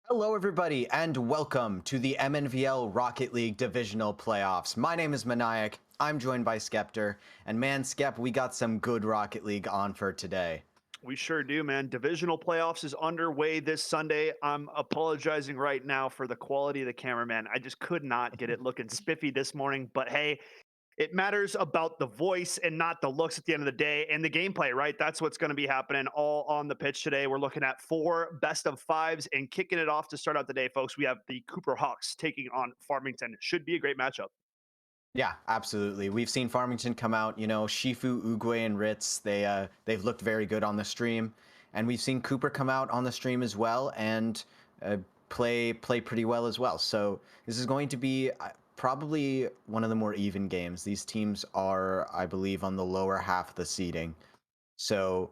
Hello, everybody, and welcome to the MNVL Rocket League Divisional Playoffs. My name is Maniac. I'm joined by Skeptor, and man, Skep, we got some good Rocket League on for today. We sure do, man. Divisional playoffs is underway this Sunday. I'm apologizing right now for the quality of the cameraman. I just could not get it looking spiffy this morning. But hey, it matters about the voice and not the looks at the end of the day and the gameplay, right? That's what's going to be happening all on the pitch today. We're looking at four best of fives and kicking it off to start out the day, folks. We have the Cooper Hawks taking on Farmington. Should be a great matchup. Yeah, absolutely. We've seen Farmington come out, Shifu, Uguay, and Ritz. They've looked very good on the stream, and we've seen Cooper come out on the stream as well and uh, play pretty well as well. So this is going to be probably one of the more even games. These teams are, I believe, on the lower half of the seeding. So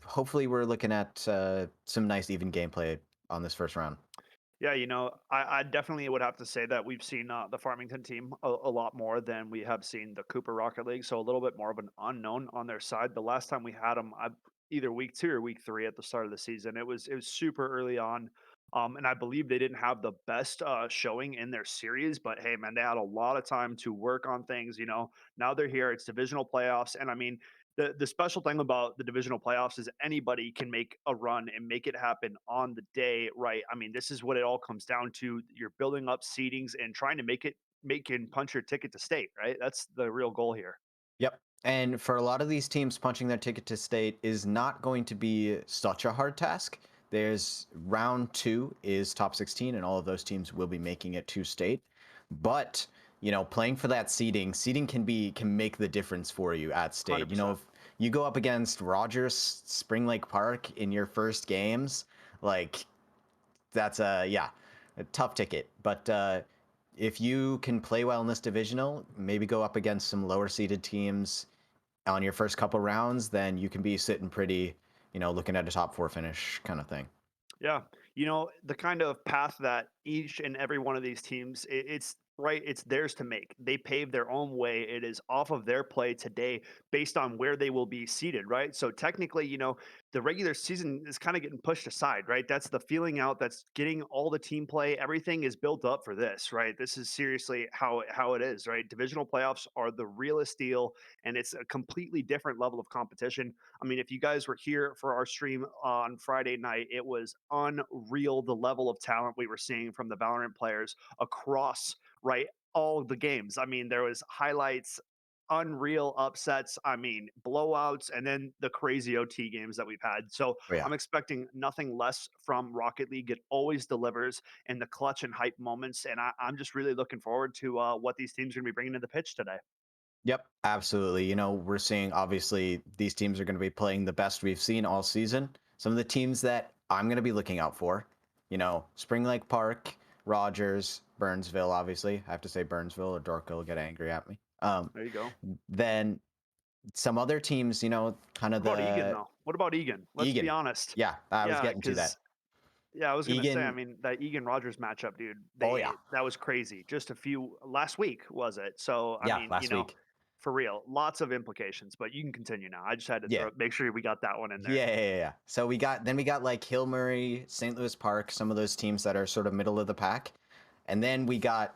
hopefully we're looking at some nice even gameplay on this first round. Yeah, I definitely would have to say that we've seen the Farmington team a lot more than we have seen the Cooper Rocket League. So a little bit more of an unknown on their side. The last time we had them, either week two or week three at the start of the season, it was super early on, and I believe they didn't have the best showing in their series. But hey, man, they had a lot of time to work on things. Now they're here. It's divisional playoffs, and I mean the special thing about the divisional playoffs is anybody can make a run and make it happen on the day, right? I mean, this is what it all comes down to. You're building up seedings and trying to make and punch your ticket to state, right? That's the real goal here. Yep. And for a lot of these teams, punching their ticket to state is not going to be such a hard task. There's round two is top 16, and all of those teams will be making it to state. But playing for that seeding can make the difference for you at state. 100%. If you go up against Rogers Spring Lake Park in your first games, like that's a tough ticket. But if you can play well in this divisional, maybe go up against some lower seeded teams on your first couple rounds, then you can be sitting pretty, looking at a top four finish kind of thing. Yeah. The kind of path that each and every one of these teams, it's right, it's theirs to make. They pave their own way. It is off of their play today based on where they will be seated, right? So technically, the regular season is kind of getting pushed aside, right? That's the feeling out, that's getting all the team play. Everything is built up for this, right? This is seriously how it is, right? Divisional playoffs are the realest deal, and it's a completely different level of competition. I mean, if you guys were here for our stream on Friday night, it was unreal the level of talent we were seeing from the Valorant players across, right, all the games. I mean, there was highlights, unreal upsets, I mean, blowouts, and then the crazy OT games that we've had. So Oh, yeah. I'm expecting nothing less from Rocket League. It always delivers in the clutch and hype moments, and I'm just really looking forward to what these teams are going to be bringing to the pitch today. Yep, absolutely. We're seeing obviously these teams are going to be playing the best we've seen all season. Some of the teams that I'm going to be looking out for, Spring Lake Park, Rogers, Burnsville, obviously. I have to say Burnsville or Dorco will get angry at me. There you go. Then some other teams, kind What of about Egan, the though? What about Egan? Let's be Egan. honest. Yeah, I was Yeah, getting to that. because yeah, I was gonna say, I Egan, mean, that Egan Rogers matchup, dude, oh yeah. that was crazy. Just a few last week, was it? So, I Yeah, mean, last week. for real, lots of implications, but you can continue now. I just had to Yeah. make sure we got that one in there. Yeah. So we got like Hill Murray, St. Louis Park, some of those teams that are sort of middle of the pack. And then we got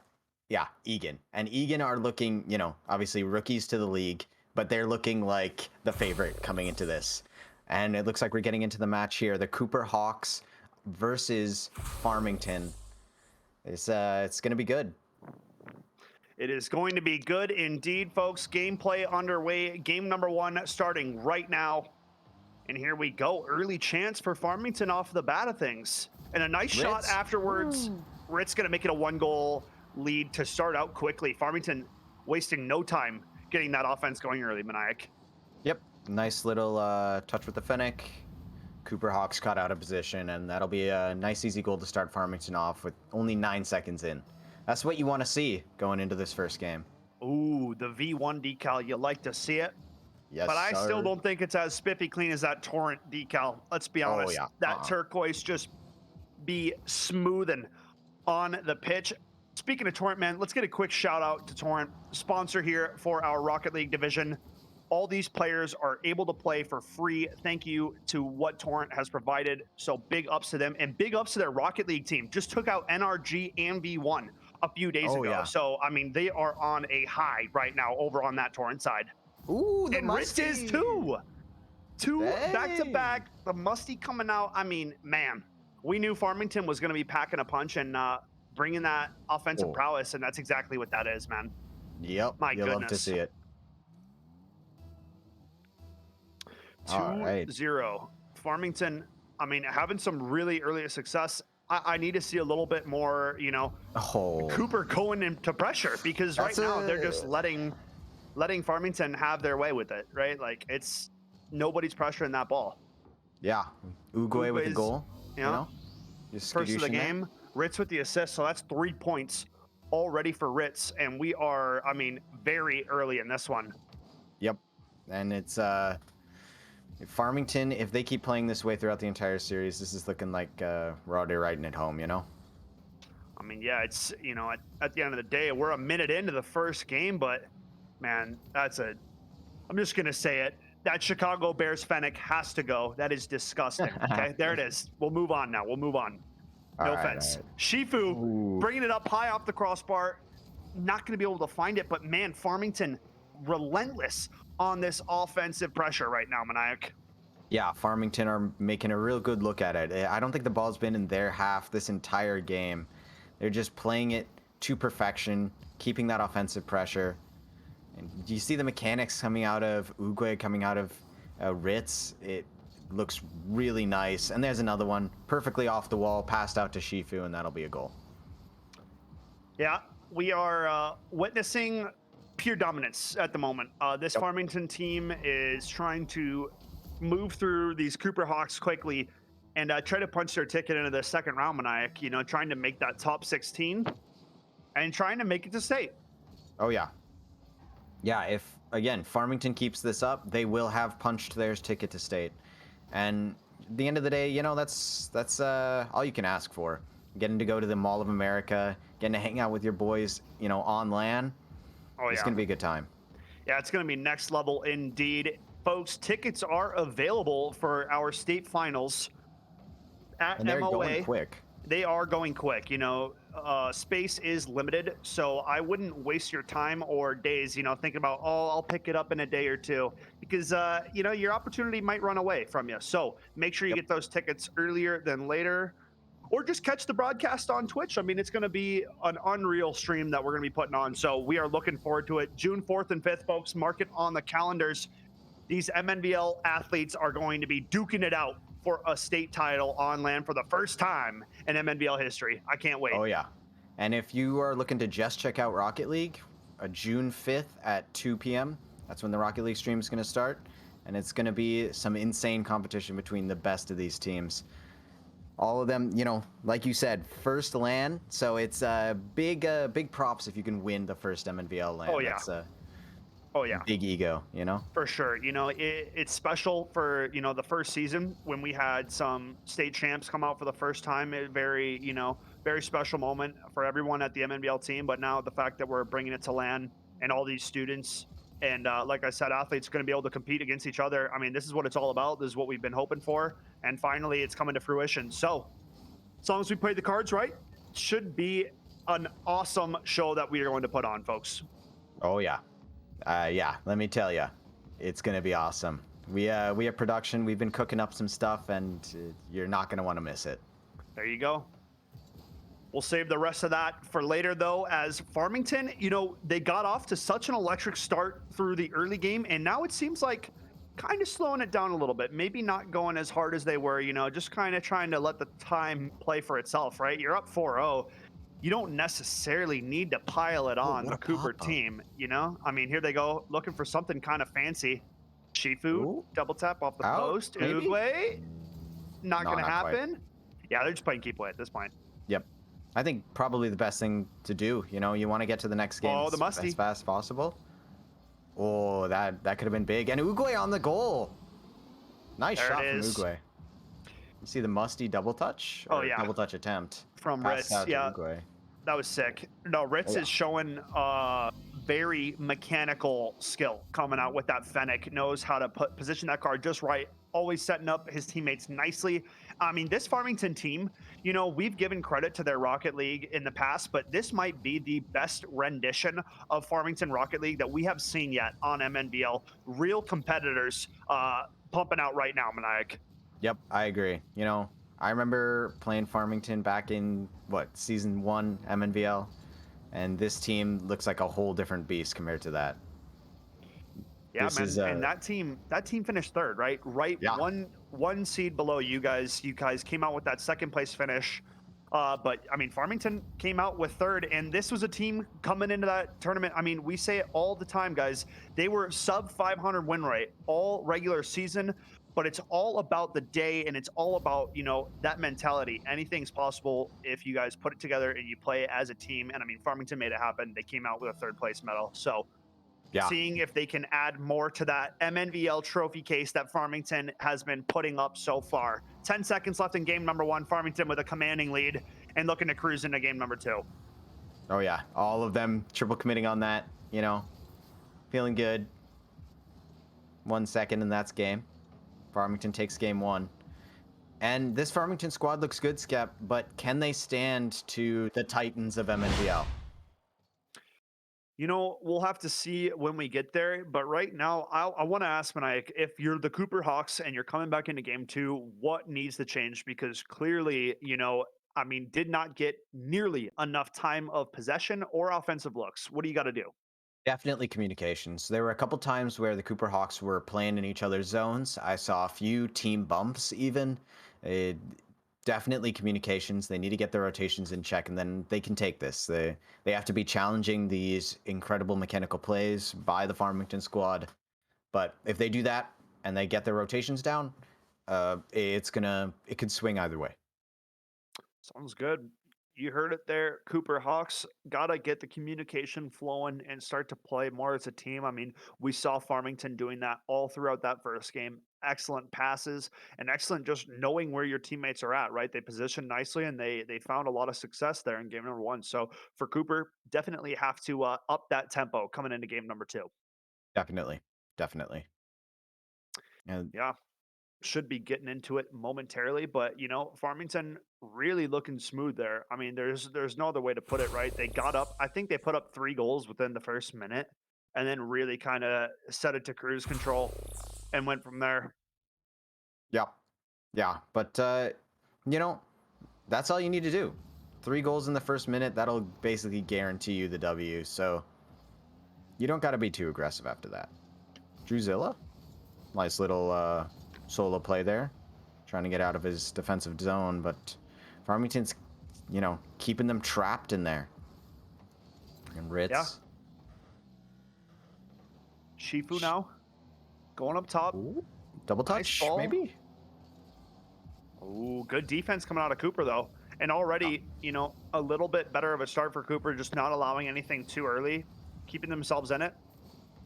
Egan. And Egan are looking, obviously rookies to the league, but they're looking like the favorite coming into this. And it looks like we're getting into the match here. The Cooper Hawks versus Farmington. It's gonna be good. It is going to be good indeed, folks. Gameplay underway. Game number one starting right now. And here we go. Early chance for Farmington off the bat of things. And a nice shot Ritz. afterwards. Woo. Ritz going to make it a 1-goal lead to start out quickly. Farmington wasting no time getting that offense going early, Maniac. Yep. Nice little touch with the Fennec. Cooper Hawks caught out of position, and that'll be a nice, easy goal to start Farmington off with only 9 seconds in. That's what you want to see going into this first game. Ooh, the V1 decal. You like to see it. Yes, But I still sir. don't think it's as spiffy clean as that Torrent decal. Let's be Oh, honest. yeah. That turquoise just be smoothing on the pitch. Speaking of Torrent, man, let's get a quick shout out to Torrent, sponsor here for our Rocket League division. all these players are able to play for free. Thank you to what Torrent has provided. So big ups to them, and big ups to their Rocket League team. Just took out NRG and V1 a few days Oh ago. yeah. So, I mean, they are on a high right now over on that Torrent side. Ooh, the And Ritz is Musty. too. Two back to Dang. back. The Musty coming out. I mean, man, we knew Farmington was going to be packing a punch and bringing that offensive Oh. prowess, and that's exactly what that is, man. Yep. My You'll love to goodness. see it. All right. 2-0. Farmington, I mean, having some really early success. I need to see a little bit more, Oh. Cooper going into pressure, because right That's now they're just letting Farmington have their way with it, right? Like, it's nobody's pressuring that ball. Yeah. Uguay with the Uguay's, goal. you know, Just first of the skadooshing there. game. Ritz with the assist, so that's 3 points already for Ritz, and we are, I mean, very early in this one. Yep. And it's Farmington, if they keep playing this way throughout the entire series, this is looking like we're already riding it home, I mean, yeah, it's, at the end of the day, we're a minute into the first game, but man, I'm just going to say it. That Chicago Bears Fennec has to go. That is disgusting. Okay, there it is. We'll move on now. We'll move on. No offense. Shifu Ooh. bringing it up high off the crossbar. Not going to be able to find it, but man, Farmington relentless on this offensive pressure right now, Maniac. Yeah, Farmington are making a real good look at it. I don't think the ball's been in their half this entire game. They're just playing it to perfection, keeping that offensive pressure. And do you see the mechanics coming out of Uguay, coming out of Ritz? It looks really nice. And there's another one, perfectly off the wall, passed out to Shifu, and that'll be a goal. Yeah, we are witnessing pure dominance at the moment. This Farmington team is trying to move through these Cooper Hawks quickly and try to punch their ticket into the second round, Maniac, trying to make that top 16 and trying to make it to state. Oh, yeah. Yeah, if, again, Farmington keeps this up, they will have punched their ticket to state. And at the end of the day, that's all you can ask for. Getting to go to the Mall of America, getting to hang out with your boys, on LAN. Oh, It's yeah. going to be a good time. Yeah, it's going to be next level indeed. Folks, tickets are available for our state finals at And they're MOA. going quick. They are going quick. Space is limited, so I wouldn't waste your time or days, thinking about, I'll pick it up in a day or two, because, your opportunity might run away from you. So make sure you get those tickets earlier than later, or just catch the broadcast on Twitch. I mean, it's going to be an unreal stream that we're going to be putting on. So we are looking forward to it. June 4th and 5th, folks, mark it on the calendars. These MNVL athletes are going to be duking it out for a state title on LAN for the first time in MNVL history. I can't wait. Oh, yeah. And if you are looking to just check out Rocket League, June 5th at 2 p.m., that's when the Rocket League stream is going to start. And it's going to be some insane competition between the best of these teams. All of them, like you said, first LAN. So it's big props if you can win the first MNVL LAN. Oh, yeah. That's Oh, yeah. big ego, For sure. It's special for, the first season when we had some state champs come out for the first time. Very special moment for everyone at the MNBL team. But now the fact that we're bringing it to LAN and all these students and, like I said, athletes are going to be able to compete against each other. I mean, this is what it's all about. This is what we've been hoping for. And finally, it's coming to fruition. So as long as we play the cards right, it should be an awesome show that we are going to put on, folks. Oh, yeah. Yeah, let me tell you, it's going to be awesome. We have production. We've been cooking up some stuff, and you're not going to want to miss it. There you go. We'll save the rest of that for later, though, as Farmington, they got off to such an electric start through the early game, and now it seems like kind of slowing it down a little bit. Maybe not going as hard as they were, just kind of trying to let the time play for itself, right? You're up 4-0. You don't necessarily need to pile it on the Cooper team, I mean, here they go, looking for something kind of fancy. Shifu, double tap off the post. Uguay, not going to happen. Quite. Yeah, they're just playing keep away at this point. Yep. I think probably the best thing to do, you want to get to the next game the Musty. as fast as possible. Oh, that could have been big. And Uguay on the goal. Nice shot from Uguay. You see the Musty double touch? Oh, yeah. Double touch attempt. From Ritz, yeah. That was sick. No, Ritz is showing very mechanical skill coming out with that Fennec. Knows how to position that card just right. Always setting up his teammates nicely. I mean, this Farmington team, we've given credit to their Rocket League in the past, but this might be the best rendition of Farmington Rocket League that we have seen yet on MNVL. Real competitors pumping out right now, Maniac. Yep, I agree. I remember playing Farmington back in season 1 MNVL, and this team looks like a whole different beast compared to that. Yeah, This is man, and that team finished third, right? Right, yeah, one seed below you guys. You guys came out with that second place finish. But I mean, Farmington came out with third, and this was a team coming into that tournament. I mean, we say it all the time, guys. They were sub 500 win rate all regular season, but it's all about the day, and it's all about that mentality. Anything's possible if you guys put it together and you play as a team. And I mean, Farmington made it happen. They came out with a third place medal. So yeah. seeing if they can add more to that MNVL trophy case that Farmington has been putting up so far. 10 seconds left in game number 1. Farmington with a commanding lead and looking to cruise into game number 2. Oh yeah, all of them triple committing on that. Feeling good. 1 second, and that's game. Farmington takes game 1. And this Farmington squad looks good, Skep, but can they stand to the Titans of MNVL? We'll have to see when we get there. But right now, I want to ask Maniac, if you're the Cooper Hawks and you're coming back into game 2, what needs to change? Because clearly, I mean, did not get nearly enough time of possession or offensive looks. What do you got to do? Definitely communications. There were a couple times where the Cooper Hawks were playing in each other's zones. I saw a few team bumps even. It, definitely communications. They need to get their rotations in check, and then they can take this. They have to be challenging these incredible mechanical plays by the Farmington squad. But if they do that and they get their rotations down, it could swing either way. Sounds good. You heard it there. Cooper Hawks got to get the communication flowing and start to play more as a team. I mean, we saw Farmington doing that all throughout that first game. Excellent passes and excellent just knowing where your teammates are at, right? They positioned nicely and they found a lot of success there in game number 1. So for Cooper, definitely have to up that tempo coming into game number 2. Definitely, definitely. And Yeah. Should be getting into it momentarily, but Farmington really looking smooth there. I mean, there's no other way to put it, right? They got up. I think they put up 3 goals within the first minute, and then really kind of set it to cruise control and went from there. yeah, yeah. But that's all you need to do. 3 goals in the first minute. That'll basically guarantee you the W. So you don't got to be too aggressive after that. Druzilla, nice little solo play there, trying to get out of his defensive zone, but Farmington's, keeping them trapped in there. And Ritz. Yeah. Shifu now going up top. Ooh, double touch, Nice ball. maybe? Ooh, good defense coming out of Cooper though. And already, a little bit better of a start for Cooper, just not allowing anything too early, keeping themselves in it.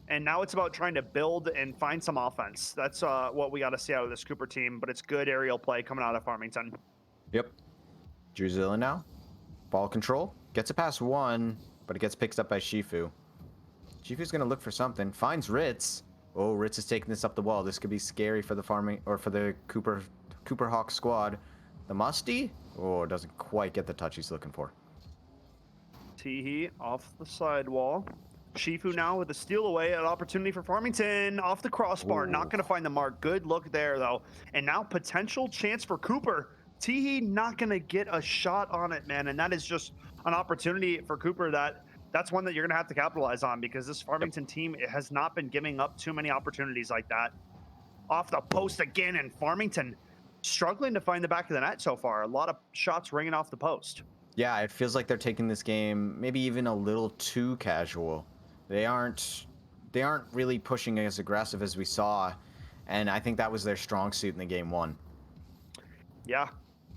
And now it's about trying to build and find some offense. That's what we got to see out of this Cooper team, but it's good aerial play coming out of Farmington. Yep. Druzilla now. Ball control. Gets it past 1, but it gets picked up by Shifu. Shifu's going to look for something. Finds Ritz. Oh, Ritz is taking this up the wall. This could be scary for the for the Cooper Hawk squad. The Musty? Oh, doesn't quite get the touch he's looking for. Teehee off the sidewall. Shifu now with a steal away, an opportunity for Farmington off the crossbar. Ooh. Not going to find the mark. Good look there, though. And now potential chance for Cooper. Teehee not going to get a shot on it, man. And that is just an opportunity for Cooper that's one that you're going to have to capitalize on, because this Farmington team has not been giving up too many opportunities like that. Off the post again, and Farmington struggling to find the back of the net so far. A lot of shots ringing off the post. Yeah, it feels like they're taking this game maybe even a little too casual. They aren't really pushing as aggressive as we saw, and I think that was their strong suit in the game 1. Yeah,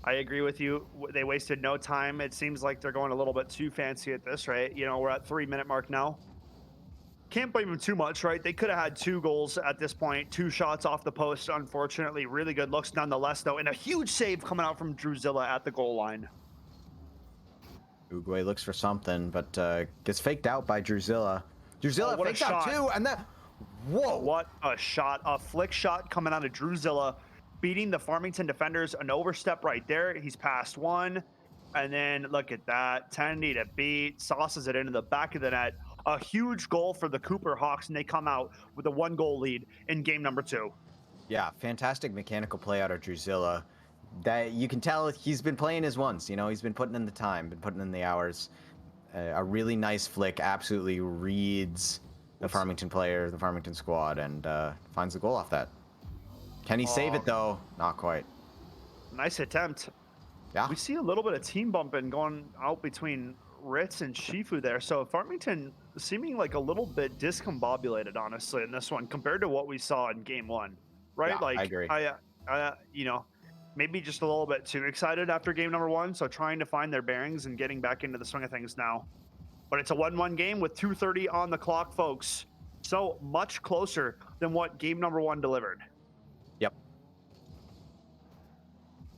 I agree with you. They wasted no time. It seems like they're going a little bit too fancy at this, right? We're at 3-minute mark now. Can't blame them too much, right? They could have had 2 goals at this point, 2 shots off the post, unfortunately. Really good looks nonetheless, though, and a huge save coming out from Druzilla at the goal line. Uguay looks for something, but gets faked out by Druzilla. Druzilla what a fakes out shot. too, and that. Whoa! What a shot. A flick shot coming out of Druzilla, beating the Farmington defenders. An overstep right there. He's passed one. And then look at that. Tendy to beat. Sauces it into the back of the net. A huge goal for the Cooper Hawks, and they come out with a 1-goal lead in game number 2. Yeah, fantastic mechanical play out of Druzilla. That you can tell he's been playing his ones. You know, he's been putting in the time, been putting in the hours. A really nice flick, absolutely reads the Farmington player, the Farmington squad, and finds the goal off that. Can he save it though? Not quite. Nice attempt. Yeah. We see a little bit of team bumping going out between Ritz and Shifu there. So Farmington seeming like a little bit discombobulated, honestly, in this one compared to what we saw in game 1, right? Yeah, Like I agree. you know, maybe just a little bit too excited after game number 1. So trying to find their bearings and getting back into the swing of things now. But it's a 1-1 game with 2:30 on the clock, folks. So much closer than what game number 1 delivered. Yep.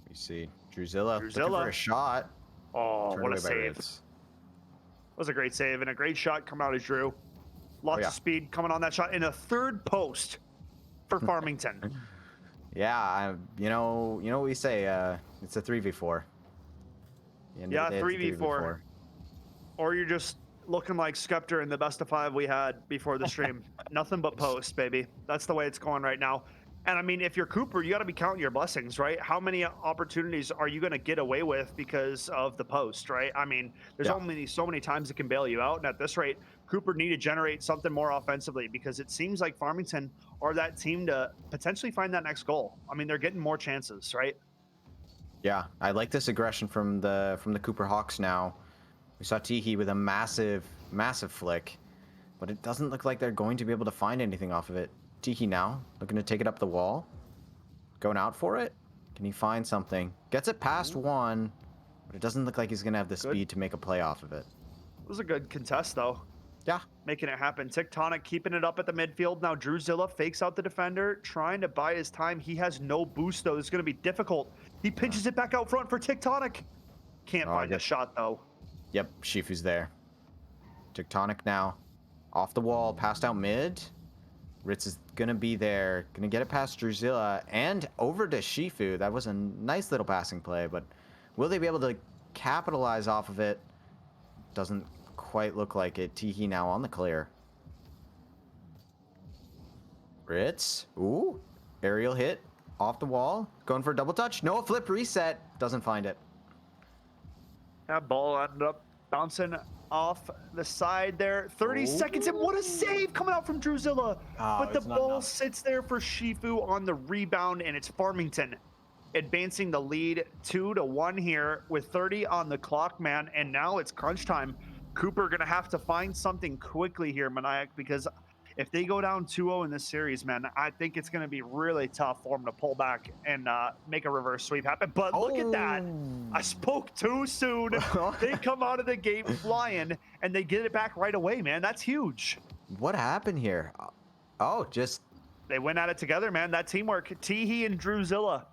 We see Druzilla looking for a shot. Oh, Turned what a away by save. Ritz. That was a great save and a great shot coming out of Drew. Lots of speed coming on that shot in a third post for Farmington. Yeah, you know what we say. It's a 3v4. Yeah, 3v4. Or you're just looking like Skeptor in the best of 5 we had before the stream. Nothing but post, baby. That's the way it's going right now. And I mean, if you're Cooper, you got to be counting your blessings, right? How many opportunities are you going to get away with because of the post, right? I mean, there's only so many times it can bail you out. And at this rate, Cooper need to generate something more offensively because it seems like Farmington are that team to potentially find that next goal. I mean, they're getting more chances, right? Yeah, I like this aggression from the Cooper Hawks now. We saw Teehee with a massive flick, but it doesn't look like they're going to be able to find anything off of it. Teehee now looking to take it up the wall, going out for it. Can he find something? Gets it past one, but it doesn't look like he's gonna have the speed to make a play off of it. It was a good contest though. Yeah, making it happen. Tectonic keeping it up at the midfield. Now Druzilla fakes out the defender, trying to buy his time. He has no boost though. It's going to be difficult. He pinches it back out front for Tectonic. Can't find the shot though. Yep, Shifu's there. Tectonic now. Off the wall, passed out mid. Ritz is going to be there. Going to get it past Druzilla and over to Shifu. That was a nice little passing play, but will they be able to capitalize off of it? Doesn't quite look like it. Teehee now on the clear. Ritz. Ooh. Aerial hit. Off the wall. Going for a double touch. No, a flip reset. Doesn't find it. That ball ended up bouncing off the side there. 30 seconds, and what a save coming out from Druzilla. But the ball sits there for Shifu on the rebound, and it's Farmington advancing the lead 2-1 here with 30 on the clock, man. And now it's crunch time. Cooper going to have to find something quickly here, Maniac, because if they go down 2-0 in this series, man, I think it's going to be really tough for them to pull back and make a reverse sweep happen. But look at that. I spoke too soon. They come out of the gate flying, and they get it back right away, man. That's huge. What happened here? Oh, just... They went at it together, man. That teamwork. Teehee and Druzilla.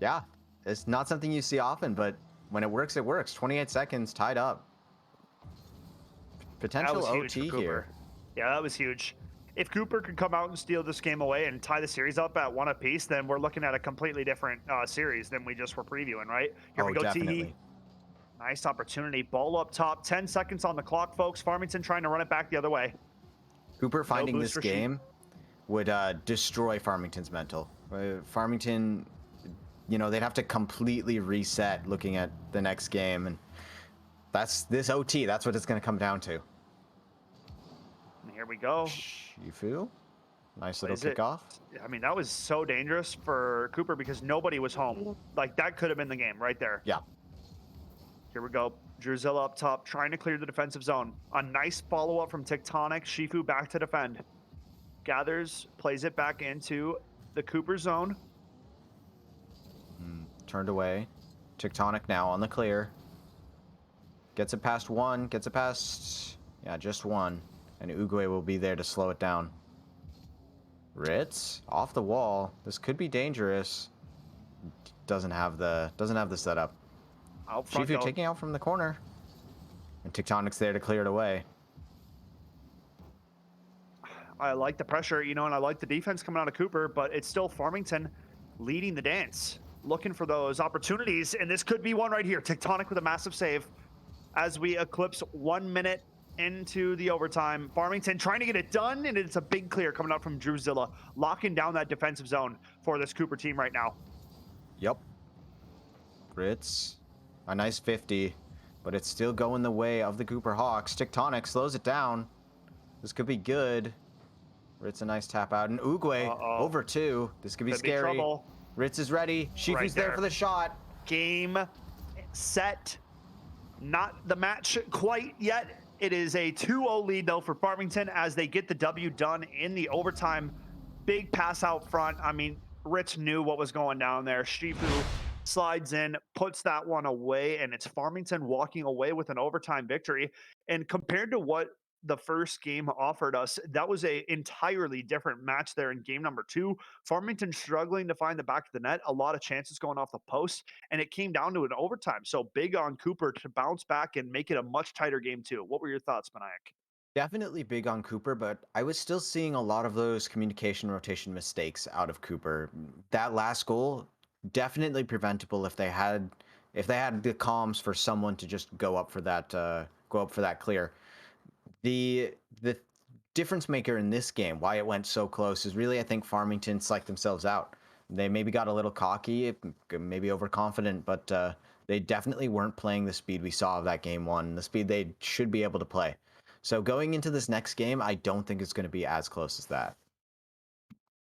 Yeah, it's not something you see often, but when it works, it works. 28 seconds, tied up. Potential OT here. Yeah, that was huge. If Cooper could come out and steal this game away and tie the series up at 1 apiece, then we're looking at a completely different series than we just were previewing, right? Here we go, Teehee. Nice opportunity. Ball up top. 10 seconds on the clock, folks. Farmington trying to run it back the other way. Cooper finding this game would destroy Farmington's mental. Farmington, you know, they'd have to completely reset looking at the next game. And that's this OT. That's what it's going to come down to. Here we go. Shifu. Nice little kickoff. I mean, that was so dangerous for Cooper because nobody was home. Like, that could have been the game right there. Yeah. Here we go. Druzilla up top, trying to clear the defensive zone. A nice follow-up from Tectonic. Shifu back to defend. Gathers, plays it back into the Cooper zone. Turned away. Tectonic now on the clear. Gets it past one. Gets it past... Yeah, just one. And Uguay will be there to slow it down. Ritz off the wall. This could be dangerous. Doesn't have the setup. Shifu taking out from the corner. And Tectonic's there to clear it away. I like the pressure, you know, and I like the defense coming out of Cooper, but it's still Farmington leading the dance, looking for those opportunities. And this could be one right here. Tectonic with a massive save as we eclipse 1 minute into the overtime. Farmington trying to get it done, and it's a big clear coming out from Drewzilla, locking down that defensive zone for this Cooper team right now. Yep. Ritz, a nice 50, but it's still going the way of the Cooper Hawks. Tectonic slows it down. This could be good. Ritz, a nice tap out. And Uguay, Uh-oh. over 2. This could be Could be scary. trouble. Ritz is ready. Shifu's Right there there. for the shot. Game, set. Not the match quite yet. It is a 2-0 lead, though, for Farmington as they get the W done in the overtime. Big pass out front. I mean, Rich knew what was going down there. Shifu slides in, puts that one away, and it's Farmington walking away with an overtime victory. And compared to what the first game offered us, that was a entirely different match there in game number 2. Farmington struggling to find the back of the net, a lot of chances going off the post, and it came down to an overtime. So big on Cooper to bounce back and make it a much tighter game too. What were your thoughts, Maniac? Definitely big on Cooper, but I was still seeing a lot of those communication rotation mistakes out of Cooper. That last goal, definitely preventable if they had the comms for someone to just go up for that clear. The difference maker in this game, why it went so close, is really I think Farmington psyched themselves out. They maybe got a little cocky, maybe overconfident, but they definitely weren't playing the speed we saw of that game 1, the speed they should be able to play. So going into this next game, I don't think it's going to be as close as that.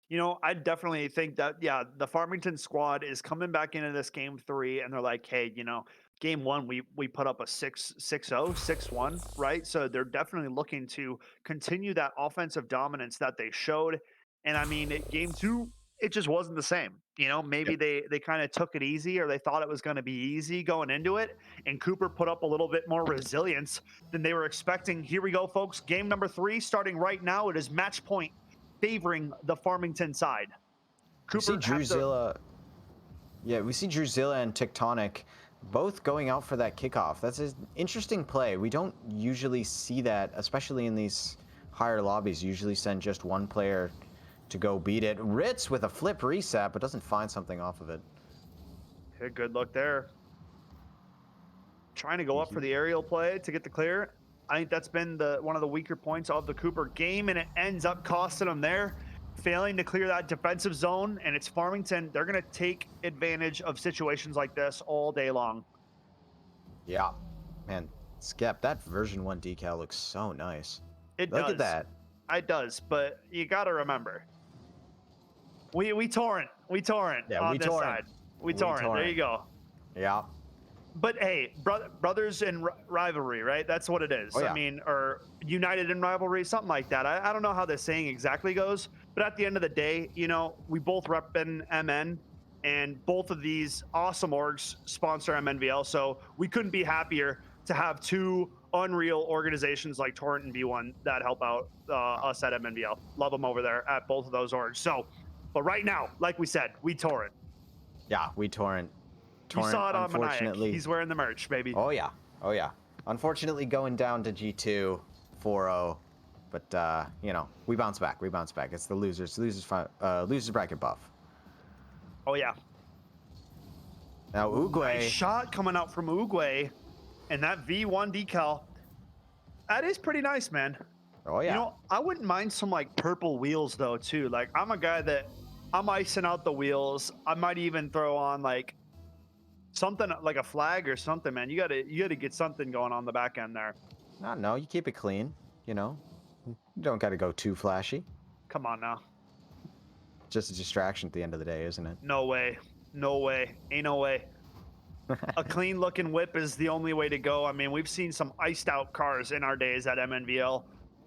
You know, I definitely think that, yeah, the Farmington squad is coming back into this game 3, and they're like, hey, you know, game 1 we put up a 6-0, 6-1, right? So they're definitely looking to continue that offensive dominance that they showed. And I mean, game 2, it just wasn't the same. You know, maybe Yep. they kind of took it easy, or they thought it was going to be easy going into it. And Cooper put up a little bit more resilience than they were expecting. Here we go, folks. Game number 3 starting right now. It is match point favoring the Farmington side. We see Cooper have to. Drewzilla. Yeah, we see Drewzilla and Tectonic both going out for that kickoff. That's an interesting play. We don't usually see that, especially in these higher lobbies. You usually send just one player to go beat it. Ritz with a flip reset, but doesn't find something off of it. Hey, good look there. Trying to go up for the aerial play to get the clear. I think that's been one of the weaker points of the Cooper game, and it ends up costing them there, failing to clear that defensive zone. And it's Farmington. They're going to take advantage of situations like this all day long. Yeah, man, Skep, that version 1 decal looks so nice. It Look does. at that. It does, but you got to remember, we torrent Yeah, on we this torrent. side. We torrent. There you go. Yeah. But hey, brothers in rivalry, right? That's what it is. Oh, yeah. I mean, or united in rivalry, something like that. I don't know how the saying exactly goes, but at the end of the day, you know, we both rep in MN, and both of these awesome orgs sponsor MNVL. So we couldn't be happier to have 2 unreal organizations like Torrent and B1 that help out us at MNVL. Love them over there at both of those orgs. So, but right now, like we said, we Torrent. Yeah, we torrent. You saw it on Maniac. Unfortunately. He's wearing the merch, baby. Oh yeah. Oh yeah. Unfortunately, going down to G2 4-0, but you know, we bounce back. We bounce back. It's the losers bracket buff. Oh yeah. Now Uguay. Nice shot coming out from Uguay, and that V1 decal. That is pretty nice, man. Oh yeah. You know, I wouldn't mind some like purple wheels though too. Like I'm a guy that I'm icing out the wheels. I might even throw on like something like a flag or something, man. You gotta get something going on the back end there. No, you keep it clean. You know, you don't got to go too flashy. Come on now. Just a distraction at the end of the day, isn't it? No way. No way. Ain't no way. A clean looking whip is the only way to go. I mean, we've seen some iced out cars in our days at MNVL.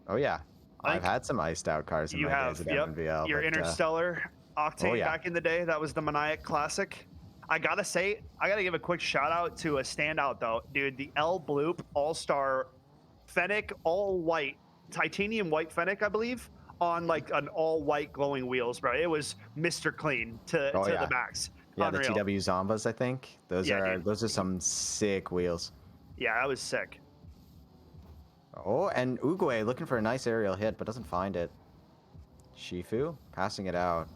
Oh yeah. I've had some iced out cars in my days at MNVL. Your Interstellar Octane back in the day. That was the Maniac Classic. I gotta say, I gotta give a quick shout out to a standout though, dude. The L Bloop All-Star Fennec all white, titanium white Fennec, I believe, on like an all white glowing wheels, bro. It was Mr. Clean to the max. Yeah, Unreal. the TW Zombas, I think. Those are some sick wheels. Yeah, that was sick. Oh, and Uguay looking for a nice aerial hit, but doesn't find it. Shifu passing it out.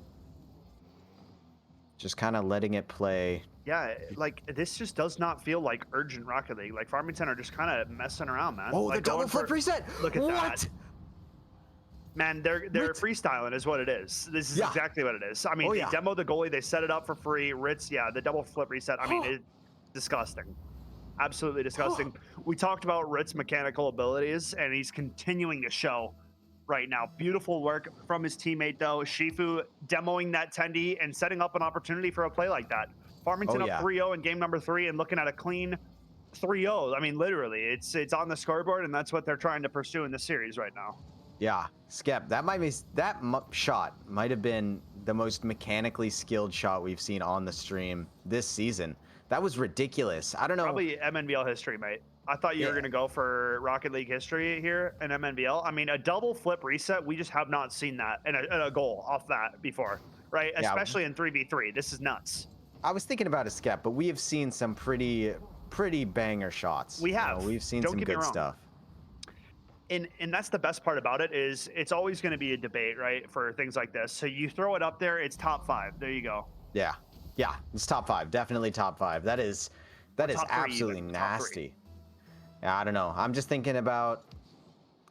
Just kind of letting it play. Yeah, like this just does not feel like urgent Rocket League. Like Farmington are just kind of messing around, man. Oh, the Like double going flip for reset. look at that. What? Man, they're Ritz. freestyling is what it is. This is Yeah. exactly what it is. I mean, Oh, they yeah. demoed the goalie, they set it up for free. Ritz, yeah, the double flip reset. I mean, it's disgusting. Absolutely disgusting. We talked about Ritz's mechanical abilities, and he's continuing to show right now. Beautiful work from his teammate, though. Shifu demoing that Tendi and setting up an opportunity for a play like that. Oh, Farmington up yeah. 3-0 in game number 3 and looking at a clean 3-0. I mean, literally, it's on the scoreboard, and that's what they're trying to pursue in the series right now. Yeah, Skep, that might be shot might have been the most mechanically skilled shot we've seen on the stream this season. That was ridiculous. I don't know. Probably MNVL history, mate. I thought you were Yeah, going to go for Rocket League history here in MNVL. I mean, a double flip reset, we just have not seen that in a goal off that before, right? yeah. Especially in 3v3. This is nuts. I was thinking about a Skep, but we have seen some pretty banger shots. We have. We've seen Don't some get me good wrong. stuff. And that's the best part about it is it's always going to be a debate, right? For things like this. So you throw it up there, it's top 5. There you go. Yeah, yeah. It's top 5, definitely top 5. That is Or top 3 absolutely even. Top 3. nasty. Yeah, I don't know. I'm just thinking about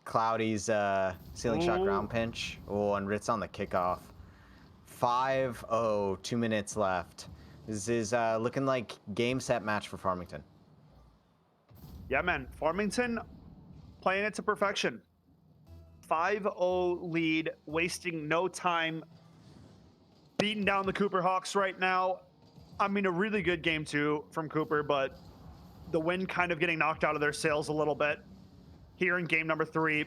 Cloudy's ceiling shot ground pinch. Oh, and Ritz on the kickoff. 5-0, 2 minutes left. This is looking like game set match for Farmington. Yeah, man. Farmington playing it to perfection. 5-0 lead, wasting no time, beating down the Cooper Hawks right now. I mean, a really good game too from Cooper, but the win kind of getting knocked out of their sails a little bit here in game number 3.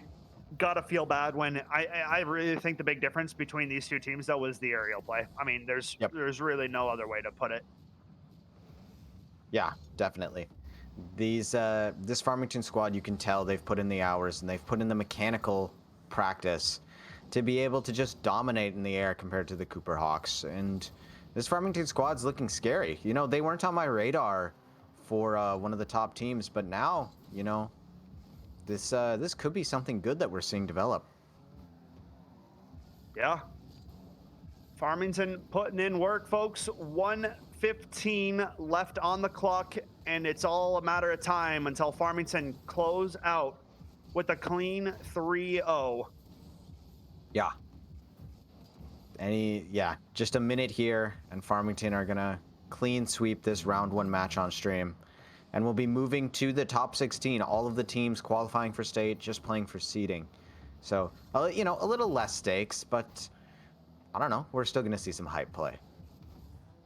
Gotta feel bad when I really think the big difference between these two teams though was the aerial play. I mean, there's really no other way to put it. Yeah, definitely. This Farmington squad, you can tell they've put in the hours and they've put in the mechanical practice to be able to just dominate in the air compared to the Cooper Hawks. And this Farmington squad's looking scary. They weren't on my radar for one of the top teams, but now, this could be something good that we're seeing develop. Yeah. Farmington putting in work, folks. 1:15 left on the clock, and it's all a matter of time until Farmington close out with a clean 3-0. Yeah. Just a minute here, and Farmington are gonna clean sweep this round 1 match on stream. And we'll be moving to the top 16. All of the teams qualifying for state, just playing for seeding. So, a little less stakes, but I don't know. We're still going to see some hype play.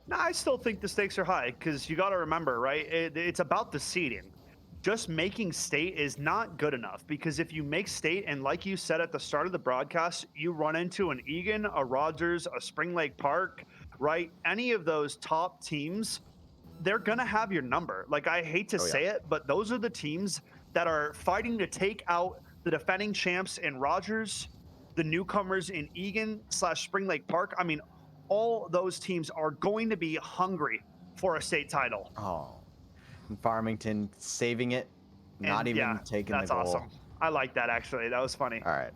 No, I still think the stakes are high because you got to remember, right? It's about the seeding. Just making state is not good enough because if you make state, and like you said at the start of the broadcast, you run into an Egan, a Rogers, a Spring Lake Park, right? Any of those top teams, they're going to have your number. Like, I hate to say it, but those are the teams that are fighting to take out the defending champs in Rogers, the newcomers in Egan/Spring Lake Park. I mean, all those teams are going to be hungry for a state title. Oh, Farmington saving it, not even taking the goal. That's awesome. I like that, actually. That was funny. All right.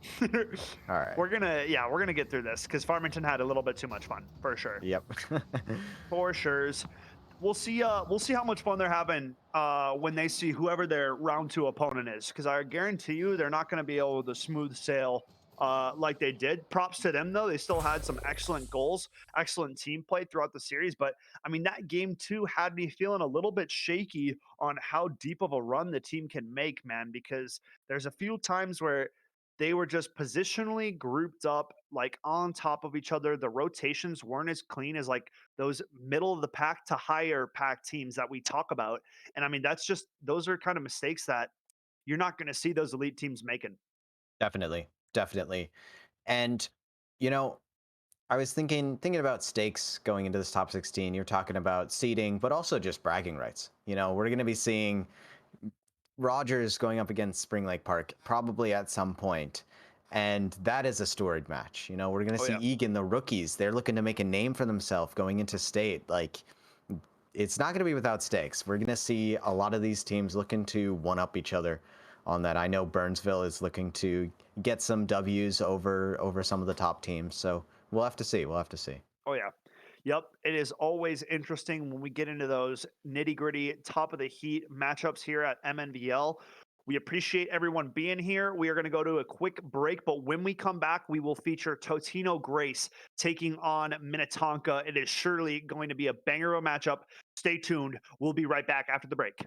All right. We're gonna get through this because Farmington had a little bit too much fun, for sure. Yep. For sure. We'll see how much fun they're having when they see whoever their round 2 opponent is, because I guarantee you they're not going to be able to smooth sail like they did. Props to them, though. They still had some excellent goals, excellent team play throughout the series. But, I mean, that game 2 had me feeling a little bit shaky on how deep of a run the team can make, man, because there's a few times where they were just positionally grouped up, like on top of each other. The rotations weren't as clean as like those middle of the pack to higher pack teams that we talk about. And I mean, those are kind of mistakes that you're not going to see those elite teams making. Definitely. And, I was thinking about stakes going into this top 16. You're talking about seeding, but also just bragging rights. We're going to be seeing Rogers going up against Spring Lake Park probably at some point, and that is a storied match. We're going to see Egan, the rookies. They're looking to make a name for themselves going into state. Like, it's not going to be without stakes. We're going to see a lot of these teams looking to one-up each other on that. I know Burnsville is looking to get some W's over some of the top teams, so we'll have to see. We'll have to see. Oh yeah. Yep. It is always interesting when we get into those nitty gritty top of the heat matchups here at MNVL. We appreciate everyone being here. We are going to go to a quick break, but when we come back, we will feature Totino Grace taking on Minnetonka. It is surely going to be a banger of a matchup. Stay tuned. We'll be right back after the break.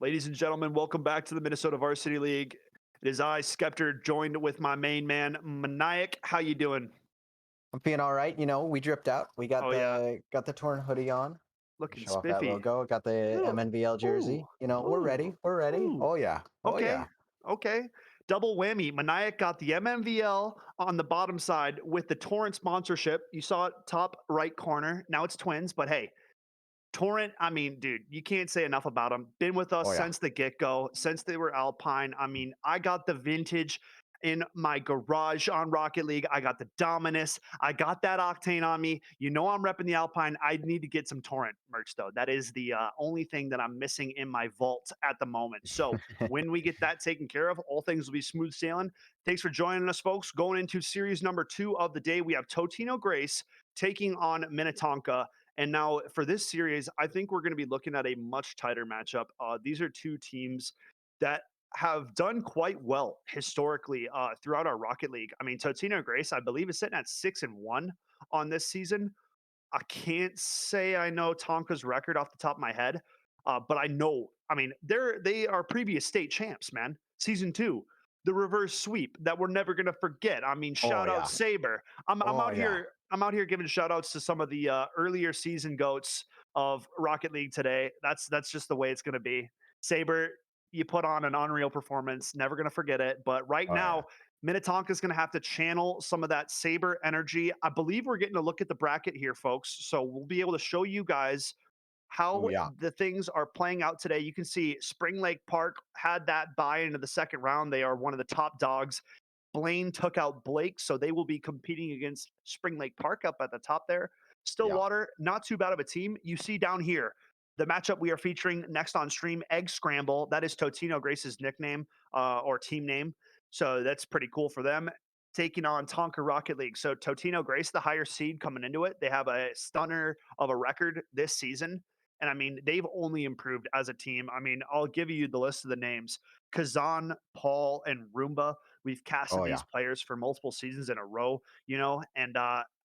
Ladies and gentlemen, welcome back to the Minnesota Varsity League. It is I, Skeptor, joined with my main man, Maniac. How you doing? I'm feeling all right. We dripped out. We got Oh yeah, the torn hoodie on. looking Show off that spiffy. logo. Got the Ooh, MNVL ooh, jersey. We're ready. ooh, We're ready. ooh. Oh yeah. Oh Okay, yeah. okay. Double whammy. Maniac got the MNVL on the bottom side with the Torrent sponsorship. You saw it top right corner. Now it's twins, but hey, Torrent, I mean, dude, you can't say enough about them. Been with us Oh yeah. since the get go, since they were Alpine. I mean, I got the vintage in my garage on Rocket League. I got the Dominus. I got that Octane on me. You know, I'm repping the Alpine. I need to get some Torrent merch, though. That is the only thing that I'm missing in my vault at the moment. So when we get that taken care of, all things will be smooth sailing. Thanks for joining us, folks. Going into series number 2 of the day, we have Totino Grace taking on Minnetonka. And now for this series, I think we're going to be looking at a much tighter matchup. These are two teams that have done quite well historically throughout our Rocket League. I mean, Totino Grace, I believe, is sitting at 6-1 on this season. I can't say I know Tonka's record off the top of my head, but I know. I mean, they are previous state champs, man. Season 2, the reverse sweep that we're never gonna forget. I mean, Oh shout out yeah. Saber. I'm Oh out yeah. here. I'm out here giving shout outs to some of the earlier season goats of Rocket League today. That's just the way it's gonna be. Saber, you put on an unreal performance. Never gonna forget it. But right Oh yeah. now, Minnetonka is going to have to channel some of that Saber energy. I believe we're getting a look at the bracket here, folks. So we'll be able to show you guys Oh how yeah. the things are playing out today. You can see Spring Lake Park had that buy into the second round. They are one of the top dogs. Blaine took out Blake, so they will be competing against Spring Lake Park up at the top there. Yeah. Stillwater, not too bad of a team. You see down here, the matchup we are featuring next on stream, Egg Scramble. That is Totino Grace's nickname or team name. So that's pretty cool for them. Taking on Tonka Rocket League. So Totino Grace, the higher seed coming into it. They have a stunner of a record this season. And I mean, they've only improved as a team. I mean, I'll give you the list of the names Kazan, Paul, and Roomba. We've casted Oh these yeah. players for multiple seasons in a row, and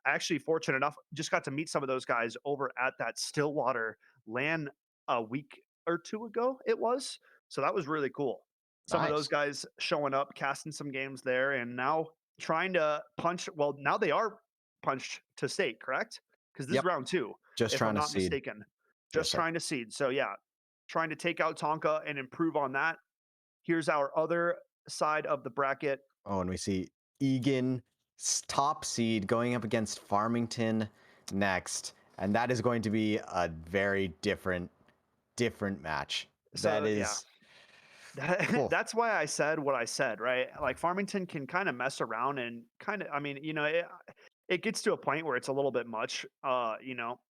actually fortunate enough, just got to meet some of those guys over at that Stillwater LAN a week or two ago, it was. So that was really cool. Some of those Nice. guys showing up, casting some games there, and now trying to punch. Well, now they are punched to state, correct? Because this is Yep. round 2, Just if I'm trying to not seed. mistaken. Yes Just sir. trying to seed. So yeah, trying to take out Tonka and improve on that. Here's our other side of the bracket. Oh, and we see Egan top seed going up against Farmington next, and that is going to be a very different match. That So yeah, is. That, Oh, that's why I said what I said, right? Like Farmington can kind of mess around and kind of, I mean, it gets to a point where it's a little bit much,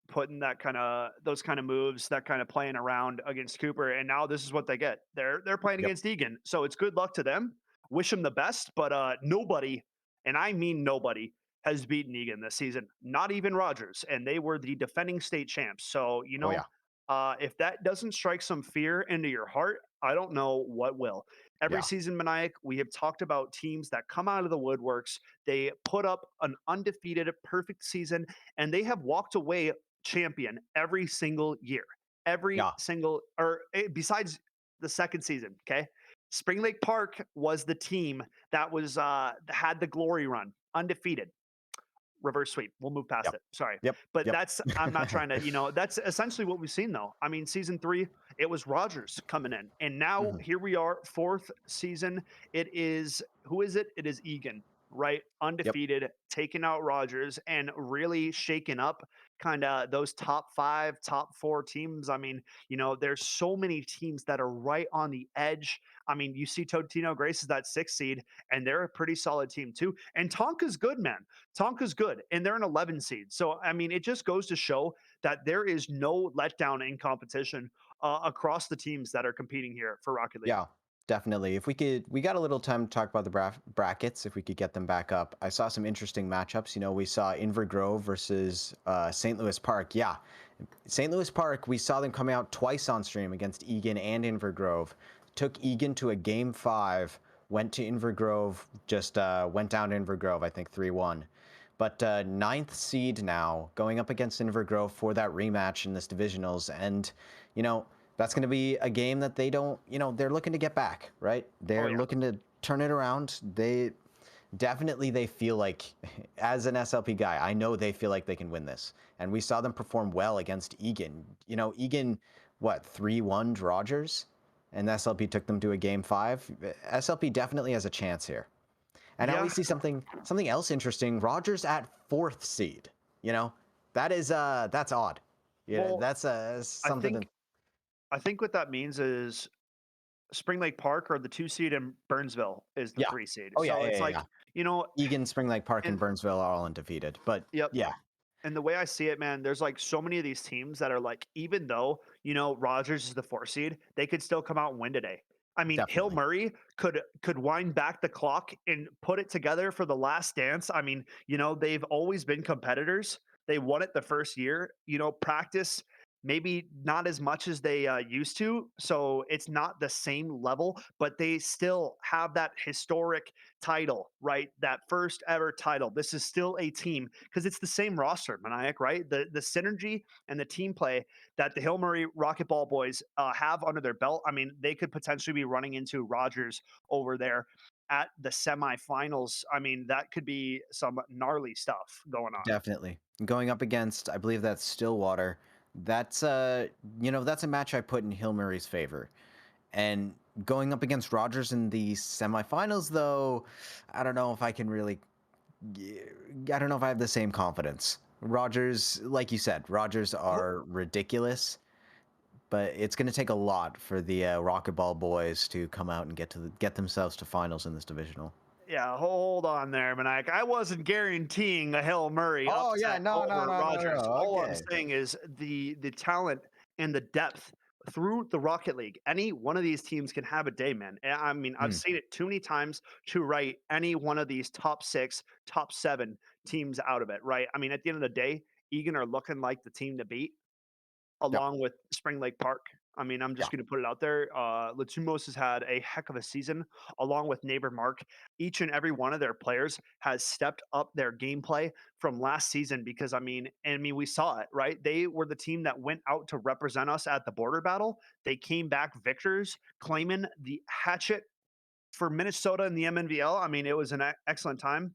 putting that kind of those kind of moves, that kind of playing around against Cooper, and now this is what they get. They're playing yep. against Egan, so it's good luck to them. Wish them the best, but nobody, and I mean nobody, has beaten Egan this season. Not even Rogers, and they were the defending state champs. So Oh yeah. if that doesn't strike some fear into your heart, I don't know what will. Every Yeah. season, Maniac, we have talked about teams that come out of the woodworks. They put up an undefeated, perfect season, and they have walked away champion every single year. Every Yeah. single, or besides the second season, okay? Spring Lake Park was the team that was had the glory run, undefeated reverse sweep. We'll move past Yep. it. Sorry. Yep. But Yep. I'm not trying to, that's essentially what we've seen though. I mean, season 3, it was Rogers coming in. And now hmm here we are, 4th season. It is, who is it? It is Egan, right? Yep. Undefeated, taking out Rogers and really shaking up kind of those top 5, top 4 teams. I mean, there's so many teams that are right on the edge. I mean, you see Totino Grace is that 6th seed, and they're a pretty solid team too. And Tonka's good, man. Tonka's good, and they're an 11 seed. So, I mean, it just goes to show that there is no letdown in competition across the teams that are competing here for Rocket League. Yeah. Definitely. If we got a little time to talk about the brackets. If we could get them back up, I saw some interesting matchups. We saw Inver Grove versus St. Louis Park. Yeah, St. Louis Park. We saw them come out twice on stream against Egan and Inver Grove. Took Egan to a game 5. Went to Inver Grove. Just went down to Inver Grove. I think 3-1. But ninth seed now going up against Inver Grove for that rematch in this divisionals, and you know That's going to be a game that they don't, they're looking to get back, right? Oh They're yeah, looking to turn it around. They definitely they feel like as an SLP guy, I know they feel like they can win this. And we saw them perform well against Egan. Egan what, 3-1 Rogers? And SLP took them to a game 5. SLP definitely has a chance here. And now we yeah. see something else interesting. Rogers at 4th seed. You know, that's odd. Yeah, Well, that's I something think to I think what that means is Spring Lake Park or the 2 seed and Burnsville is the yeah. 3 seed. Oh yeah, So yeah, it's yeah, yeah. like, you know, Egan, Spring Lake Park, and and Burnsville are all undefeated. But yep. yeah, And the way I see it, man, there's like so many of these teams that are like, even though, Rogers is the 4 seed, they could still come out and win today. I mean, Hill definitely. Murray could wind back the clock and put it together for the last dance. I mean, they've always been competitors. They won it the first year. Practice maybe not as much as they used to, so it's not the same level, but they still have that historic title, right? That first ever title. This is still a team because it's the same roster, Maniac, right? The synergy and the team play that the Hill Murray Rocketball boys have under their belt. I mean, they could potentially be running into Rogers over there at the semifinals. I mean, that could be some gnarly stuff going on. Definitely. Going up against, I believe that's Stillwater. That's a match I put in Hill Murray's favor. And going up against Rogers in the semifinals, though, I don't know if I can really. I don't know if I have the same confidence. Rogers, like you said, Rogers Ho- are ridiculous, but it's going to take a lot for the Rocketball boys to come out and get themselves to finals in this divisional. Yeah, hold on there, Maniac. I wasn't guaranteeing a Hail Murray Oh yeah, upset no, no, over no, no, no. Rogers. All I'm Okay. saying is the talent and the depth through the Rocket League. Any one of these teams can have a day, man. I mean, I've Hmm. seen it too many times to write any one of these top 6, top 7 teams out of it, right? I mean, at the end of the day, Egan are looking like the team to beat Yep. along with Spring Lake Park. I mean, I'm Yeah. just going to put it out there. Latumos has had a heck of a season, along with neighbor Mark. Each and every one of their players has stepped up their gameplay from last season because I mean, we saw it, right? They were the team that went out to represent us at the border battle. They came back victors, claiming the hatchet for Minnesota in the MNVL. I mean, it was an excellent time.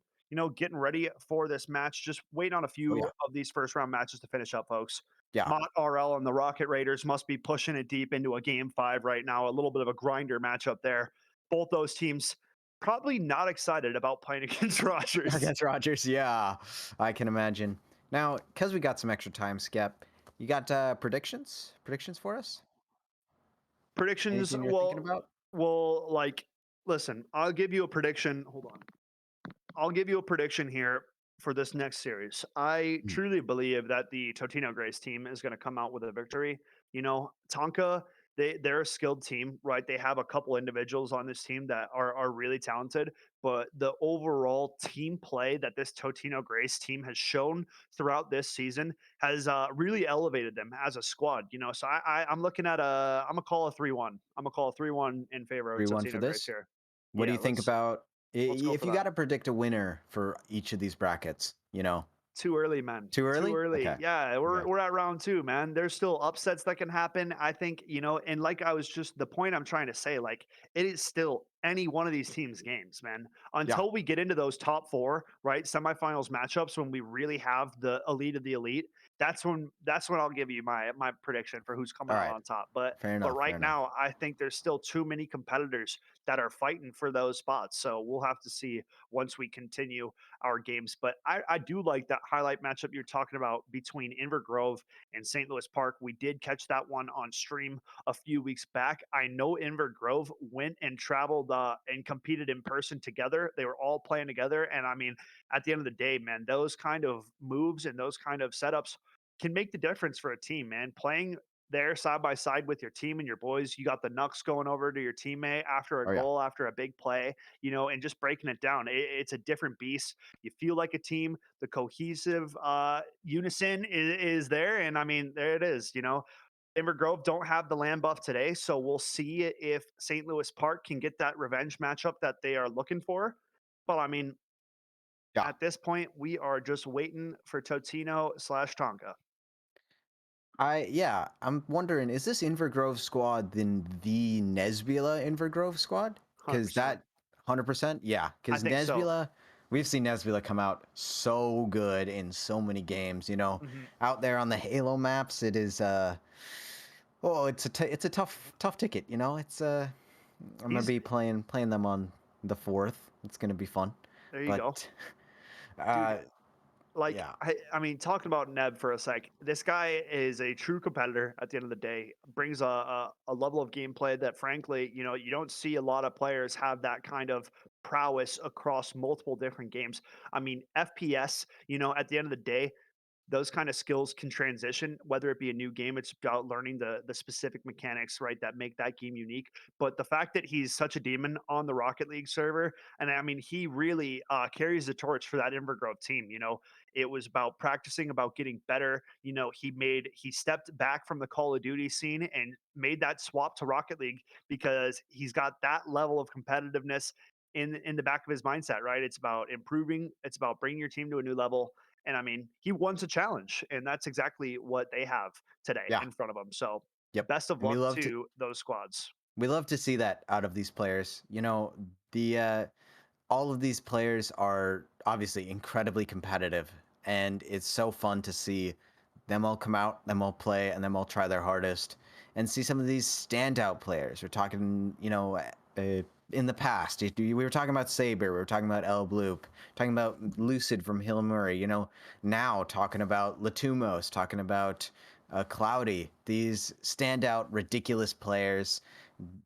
Getting ready for this match. Just wait on a Oh few yeah. of these first round matches to finish up, folks. Yeah. Mott RL and the Rocket Raiders must be pushing it deep into a game 5 right now. A little bit of a grinder matchup there. Both those teams probably not excited about playing against Rogers. Against Rogers, yeah, I can imagine. Now, because we got some extra time, Skep, you got predictions? Predictions for us? Predictions. Anything you're thinking Well, about? like, listen, I'll give you a prediction. Hold on. I'll give you a prediction here for this next series. I Mhm. truly believe that the Totino Grace team is going to come out with a victory. Tonka, they're a skilled team, right? They have a couple individuals on this team that are really talented, but the overall team play that this Totino Grace team has shown throughout this season has really elevated them as a squad. So I'm looking at I'm gonna call a 3-1. I'm gonna call a 3-1 in favor of 3-1 for Totino Grace this. here. What do Yeah, you think let's about let's go if for you that. got to predict a winner for each of these brackets? Too early, man. Too Too early? early. Okay. Yeah, Okay. we're at round 2, man. There's still upsets that can happen. I think, and like I was just the point I'm trying to say, like it is still any one of these teams' games, man. Yeah. Until we get into those top 4, right? Semifinals matchups when we really have the elite of the elite. That's when I'll give you my prediction for who's coming All out right. on top. But Fair enough. Fair right enough. now, I think there's still too many competitors that are fighting for those spots. So we'll have to see once we continue our games. But I do like that highlight matchup you're talking about between Inver Grove and St. Louis Park. We did catch that one on stream a few weeks back. I know Inver Grove went and traveled and competed in person together. They were all playing together. And I mean, at the end of the day, man, those kind of moves and those kind of setups can make the difference for a team, man. Playing there side by side with your team and your boys. You got the Knucks going over to your teammate after a Oh yeah. goal, after a big play, and just breaking it down. It's a different beast. You feel like a team. The cohesive unison is there, and I mean, there it is. Inver Grove don't have the land buff today, so we'll see if St. Louis Park can get that revenge matchup that they are looking for. But I mean, Yeah. at this point, we are just waiting for Totino/Tonka. I'm wondering, is this Invergrove squad then the Nesbula Invergrove squad? Because 100%. that 100%, yeah. I Because think so. Nesbula, we've seen Nesbula come out so good in so many games. Mhm. Out there on the Halo maps, it is oh, it's a tough ticket. I'm gonna He's be playing them on the 4th. It's gonna be fun, there you but go. Dude, uh, like, yeah, I mean, talking about Neb for a sec, this guy is a true competitor at the end of the day, brings a level of gameplay that frankly, you don't see a lot of players have that kind of prowess across multiple different games. I mean, FPS, at the end of the day, those kind of skills can transition, whether it be a new game. It's about learning the specific mechanics, right, that make that game unique. But the fact that he's such a demon on the Rocket League server, and I mean, he really carries the torch for that Invergrove team. It was about practicing, about getting better. He stepped back from the Call of Duty scene and made that swap to Rocket League because he's got that level of competitiveness in the back of his mindset, right? It's about improving, it's about bringing your team to a new level, and I mean, he wants a challenge, and that's exactly what they have today yeah, in front of them. So, yep. best of And luck to those squads. we love to see that out of these players. The all of these players are obviously incredibly competitive, and it's so fun to see them all come out, them all play, and them all try their hardest, and see some of these standout players. We're talking, in the past, we were talking about Saber, we were talking about El Bloop, talking about Lucid from Hill Murray. Now talking about Latumos, talking about Cloudy. These standout, ridiculous players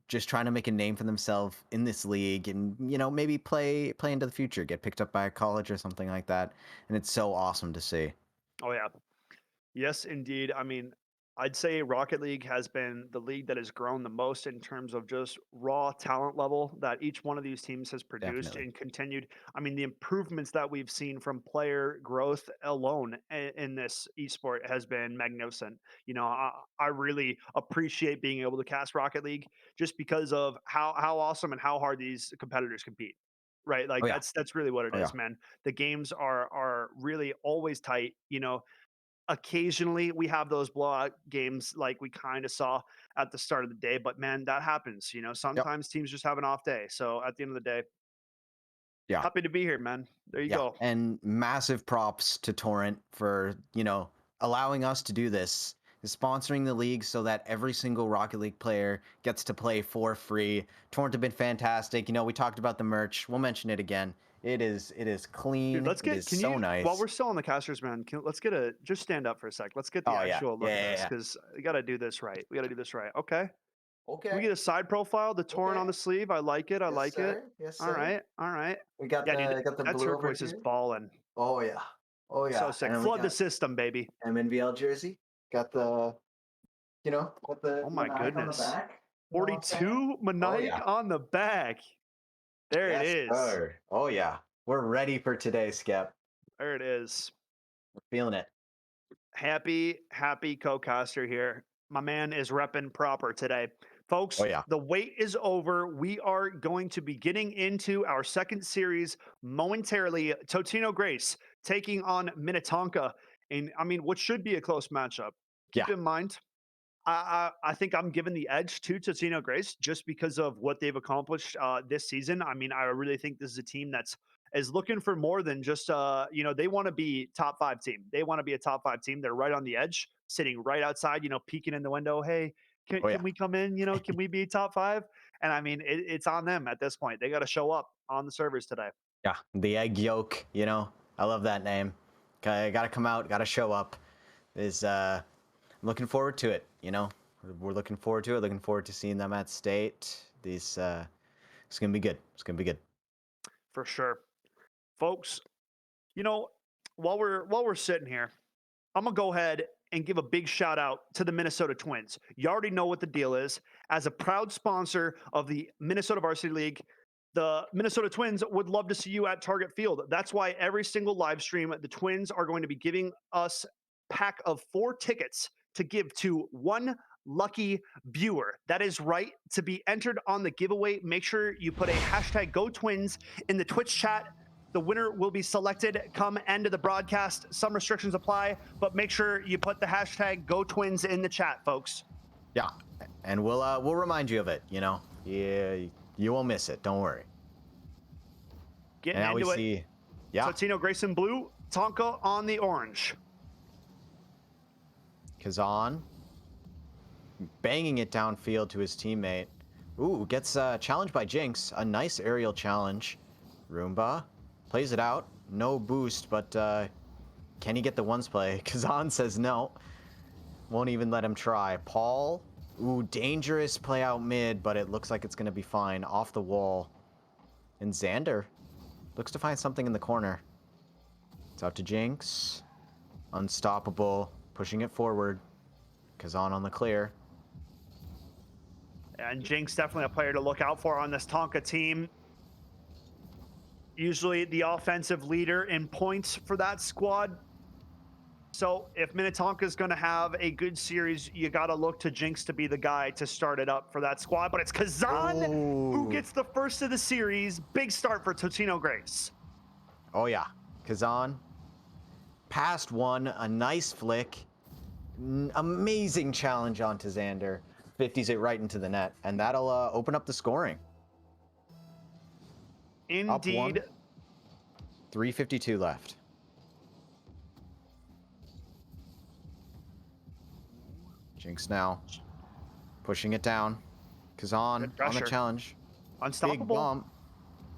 just trying to make a name for themselves in this league and maybe play into the future, get picked up by a college or something like that, and it's so awesome to see. Oh yeah, yes, indeed. I mean, I'd say Rocket League has been the league that has grown the most in terms of just raw talent level that each one of these teams has produced Definitely. and continued. I mean, the improvements that we've seen from player growth alone in this esport has been magnificent. I really appreciate being able to cast Rocket League just because of how awesome and how hard these competitors compete. Right, like Oh yeah. that's really what it Oh yeah. is, man. The games are really always tight. Occasionally we have those blowout games like we kind of saw at the start of the day, but man, that happens. Yep. Sometimes teams just have an off day. So at the end of the day, Yeah. happy to be here, man. There you Yeah. go. And massive props to Torrent for allowing us to do this, sponsoring the league so that every single Rocket League player gets to play for free. Torrent have been fantastic. We talked about the merch, we'll mention it again. It is Dude, clean, let's it get, is can so you, while nice. we're still on the casters, man, let's get just stand up for a sec. Let's get the Oh yeah, actual look yeah, of yeah, this yeah. because we got to do this right. We got to do this right. Okay. Can we Okay. get a side profile, the torn on Okay. the sleeve? I like it. I Yes, like it. sir. Yes, All sir. right. All right. We got Yeah, dude, the that blue over turquoise is here. balling. Oh yeah. Oh So yeah. sick. And then we Flood the got system, baby. MNVL jersey. Got got the Oh my Maniac on the goodness. back. You know what I'm saying? 42 Oh yeah. Maniac on the back. There it Yes, is. sir. Oh yeah. We're ready for today, Skep. There it is. We're feeling it. Happy co-caster here. My man is repping proper today. Oh Folks, yeah. the wait is over. We are going to be getting into our second series momentarily. Totino Grace taking on Minnetonka. And I mean, what should be a close matchup. Yeah. Keep in mind, I think I'm giving the edge to Totino Grace just because of what they've accomplished this season. I mean, I really think this is a team that's is looking for more than just they want to be top five team. They want to be a top five team. They're right on the edge, sitting right outside, peeking in the window. Hey, can Oh can yeah. we come in? Can we be top five? And I mean, it's on them at this point. They got to show up on the servers today. Yeah. The egg yolk. I love that name. Got to come out. Got to show up. Is looking forward to it. We're looking forward to it. Looking forward to seeing them at state. These it's gonna be good. It's gonna be good. For sure, folks. You know, while we're sitting here, I'm gonna go ahead and give a big shout out to the Minnesota Twins. You already know what the deal is. As a proud sponsor of the Minnesota Varsity League, the Minnesota Twins would love to see you at Target Field. That's why every single live stream, the Twins are going to be giving us a pack of 4 tickets to give to one lucky viewer. That is right. To be entered on the giveaway, make sure you put a hashtag GoTwins in the Twitch chat. The winner will be selected come end of the broadcast. Some restrictions apply, but make sure you put the hashtag GoTwins in the chat, folks. Yeah, and we'll remind you of it. You know, yeah, you won't miss it. Don't worry. Getting And now into we it. see, yeah, Totino Grace in blue, Tonka on the orange. Kazan banging it downfield to his teammate. Ooh, gets challenged by Jinx. A nice aerial challenge. Roomba plays it out. No boost, but can he get the ones play? Kazan says no. Won't even let him try. Paul, ooh, dangerous play out mid, but it looks like it's going to be fine. Off the wall. And Xander looks to find something in the corner. It's out to Jinx. Unstoppable. Pushing it forward. Kazan on the clear. And Jinx definitely a player to look out for on this Tonka team. Usually the offensive leader in points for that squad. So if Minnetonka is going to have a good series, you got to look to Jinx to be the guy to start it up for that squad. But it's Kazan who gets the first of the series. Big start for Totino Grace. Oh, yeah. Kazan passed one. A nice flick. Amazing challenge onto Xander. 50s it right into the net. And that'll open up the scoring. Indeed. Up 3:52 left. Jinx now pushing it down. Kazan on the challenge. Unstoppable. Big bump.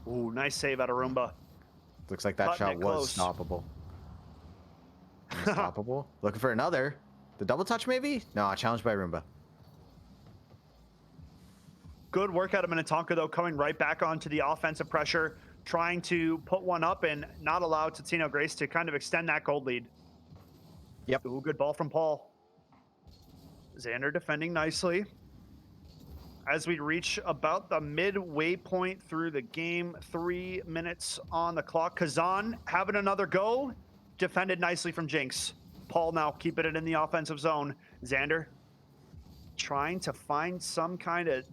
Ooh, nice save out of Roomba. Looks like that shot was stoppable. Unstoppable. Looking for another. The double touch maybe? No, challenged by Roomba. Good work out of Minnetonka, though, coming right back onto the offensive pressure, trying to put one up and not allow Totino Grace to kind of extend that gold lead. Yep. Ooh, good ball from Paul. Xander defending nicely. As we reach about the midway point through the game, 3 minutes on the clock. Kazan having another go. Defended nicely from Jinx. Paul now keeping it in the offensive zone. Xander trying to find some kind of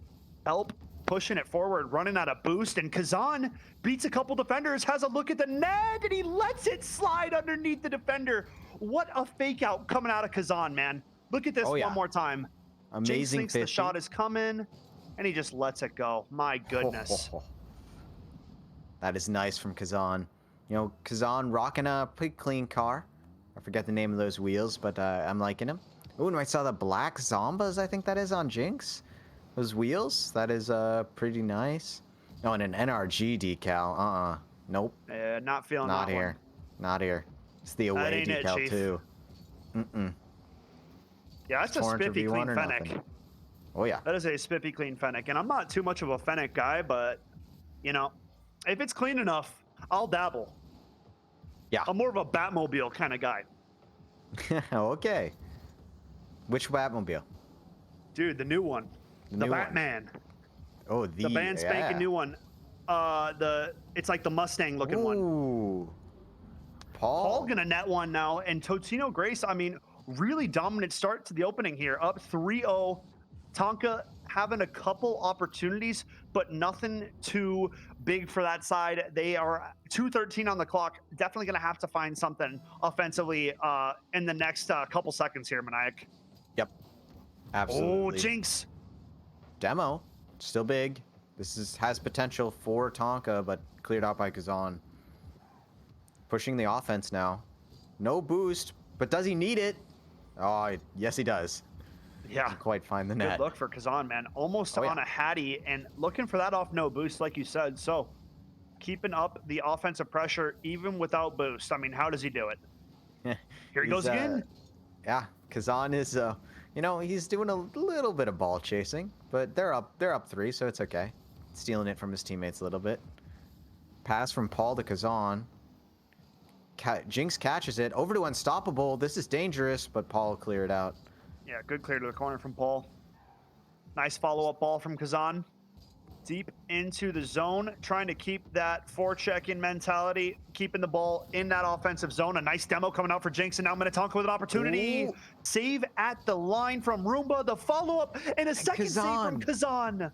help, pushing it forward, running out of boost, and Kazan beats a couple defenders, has a look at the net, and he lets it slide underneath the defender. What a fake out coming out of Kazan, man. Look at this one more time. Amazing. Jinx thinks the shot is coming, and he just lets it go. My goodness. That is nice from Kazan. You know, Kazan rocking a pretty clean car. I forget the name of those wheels, but I'm liking him. Ooh, and I saw the black Zombas, I think that is on Jinx. Those wheels, that is pretty nice. Oh, and an NRG decal. Nope. Not feeling Not that here. one. Not here. It's the away decal too. Yeah, that's a spiffy clean Fennec. Nothing. Oh yeah. That is a spiffy clean Fennec, and I'm not too much of a Fennec guy, but you know, if it's clean enough, I'll dabble. Yeah. I'm more of a Batmobile kind of guy. Okay. Which Batmobile? Dude, the new one. The Batman. Oh, the brand spanking new one. It's like the Mustang looking one. Paul gonna net one now, and Totino Grace, I mean, really dominant start to the opening here. Up 3-0. Tonka having a couple opportunities, but nothing too big for that side. They are 2:13 on the clock. Definitely gonna have to find something offensively in the next couple seconds here, Maniac. Yep. Absolutely. Oh, Jinx. Demo. Still big. This has potential for Tonka, but cleared out by Kazan. Pushing the offense now. No boost, but does he need it? Oh, yes he does. Yeah. Doesn't quite find the net. Good look for Kazan, man. Almost on a Hattie and looking for that off no boost, like you said. So keeping up the offensive pressure even without boost. I mean, how does he do it? Here he goes again. Yeah, Kazan is, you know, he's doing a little bit of ball chasing, but they're up 3, so it's okay. Stealing it from his teammates a little bit. Pass from Paul to Kazan. Jinx catches it. Over to Unstoppable. This is dangerous, but Paul cleared out. Yeah, good clear to the corner from Paul. Nice follow-up ball from Kazan. Deep into the zone, trying to keep that forecheck-in mentality, keeping the ball in that offensive zone. A nice demo coming out for Jinx, and now Minnetonka with an opportunity. Ooh. Save at the line from Roomba. The follow-up, and a second save from Kazan.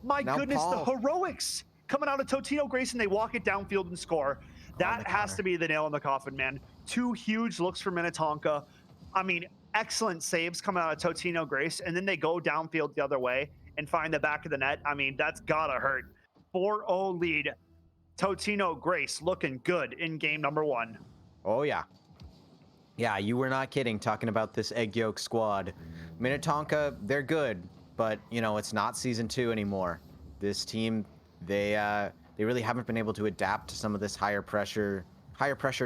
My goodness, the heroics coming out of Totino Grayson, they walk it downfield and score. On the That has counter. to be the nail in the coffin, man. Two huge looks for Minnetonka. I mean, excellent saves coming out of Totino Grace, and then they go downfield the other way and find the back of the net. I mean, that's gotta hurt. 4-0 lead. Totino Grace looking good in game number 1. Oh, yeah. Yeah, you were not kidding talking about this egg yolk squad. Minnetonka, they're good, but, you know, it's not season 2 anymore. This team, they really haven't been able to adapt to some of this higher pressure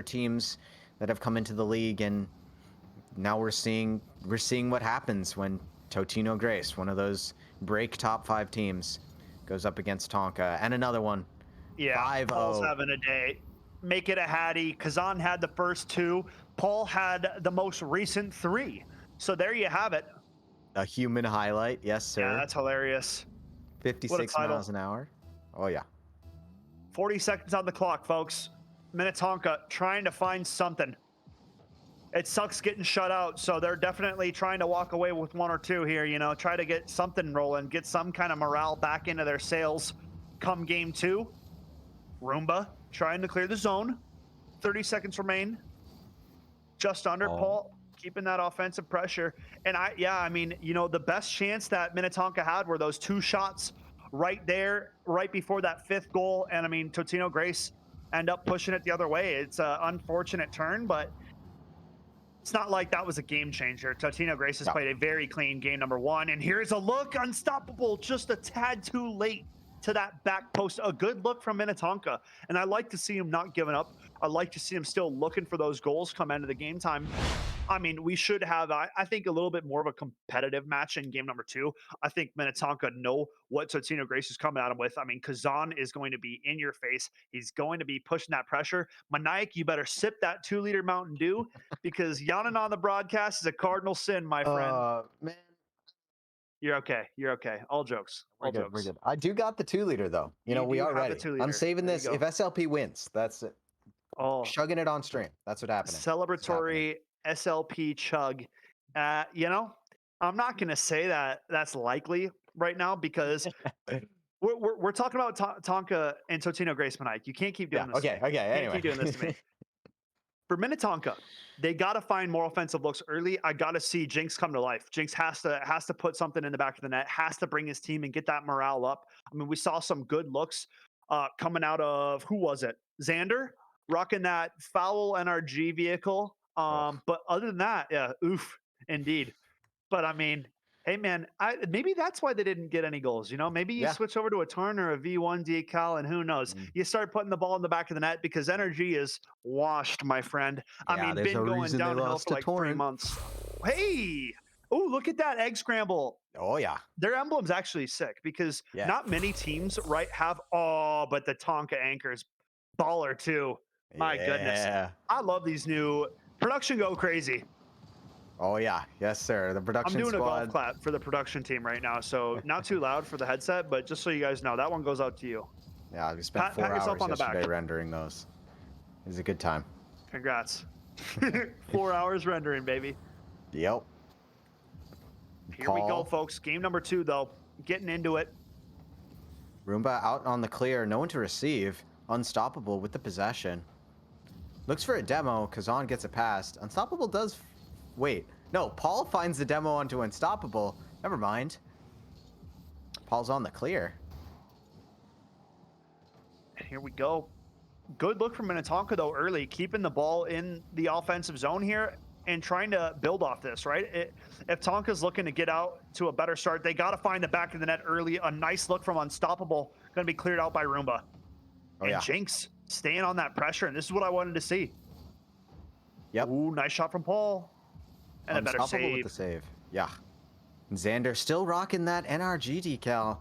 teams that have come into the league, and now we're seeing what happens when Totino Grace, one of those break top 5 teams, goes up against Tonka. And another one, Yeah, 5-0. Paul's having a day. Make it a Hattie. Kazan had the first 2. Paul had the most recent 3. So there you have it. A human highlight, yes, sir. Yeah, that's hilarious. What a 56 title. miles an hour. Oh, yeah. 40 seconds on the clock, folks. Minnetonka trying to find something. It sucks getting shut out, so they're definitely trying to walk away with 1 or 2 here, you know, try to get something rolling, get some kind of morale back into their sails come game 2. Roomba trying to clear the zone. 30 seconds remain. Just under. Paul keeping that offensive pressure. And I mean, you know, the best chance that Minnetonka had were those 2 shots right there, right before that 5th goal. And I mean, Totino Grace end up pushing it the other way. It's an unfortunate turn, but it's not like that was a game changer. Totino Grace has played a very clean game number 1. And here's a look, unstoppable, just a tad too late to that back post. A good look from Minnetonka. And I like to see him not giving up. I like to see him still looking for those goals come into the game time. I mean, we should have, I think, a little bit more of a competitive match in game number 2. I think Minnetonka know what Totino Grace is coming at him with. I mean, Kazan is going to be in your face. He's going to be pushing that pressure. Maniac, you better sip that 2-liter Mountain Dew because yawning on the broadcast is a cardinal sin, my friend. Man. You're okay. You're okay. All jokes. All jokes. We're good. I do got the 2-liter, though. You know, we do are have the ready. 2-liter. I'm saving There this. you If go. SLP wins, that's it. Oh, Chugging it on stream. That's what happening. celebratory SLP chug. You know, I'm not going to say that that's likely right now because we're talking about Tonka and Totino Grace Mike. You can't keep doing this. Okay. To me. Okay. Can't keep doing this to me. For Minnetonka, they got to find more offensive looks early. I got to see Jinx come to life. Jinx has to put something in the back of the net, has to bring his team and get that morale up. I mean, we saw some good looks coming out of, who was it? Xander rocking that foul NRG vehicle. But other than that, yeah, oof, indeed. But I mean, hey man, maybe that's why they didn't get any goals. You know, maybe you switch over to a Torrent or a V1 decal, and who knows? You start putting the ball in the back of the net because energy is washed, my friend. I mean, there's been a going reason they downhill lost for to like 3 Torrent. months. Hey, oh, look at that egg scramble. Oh yeah, their emblem's actually sick because not many teams have. Oh, but the Tonka anchors, baller too. My goodness, I love these new production. Go crazy. Oh yeah, yes sir. The production I'm doing squad. a golf clap for the production team right now, so not too loud for the headset, but just so you guys know, that one goes out to you. Yeah, we spent 4 hours yesterday rendering those. It was a good time. Congrats. 4 hours rendering, baby. Yep. Here we go, folks. Game number 2, though. Getting into it. Roomba out on the clear. No one to receive. Unstoppable with the possession. Looks for a demo. Kazan gets it past. Unstoppable does... Wait. No, Paul finds the demo onto Unstoppable. Never mind. Paul's on the clear. Here we go. Good look from Minnetonka, though, early. Keeping the ball in the offensive zone here and trying to build off this, right? If Tonka's looking to get out to a better start, they got to find the back of the net early. A nice look from Unstoppable. Going to be cleared out by Roomba. Jinx staying on that pressure, and this is what I wanted to see. Yep. Ooh, nice shot from Paul. And a better save. With the save. Yeah. Xander still rocking that NRG decal.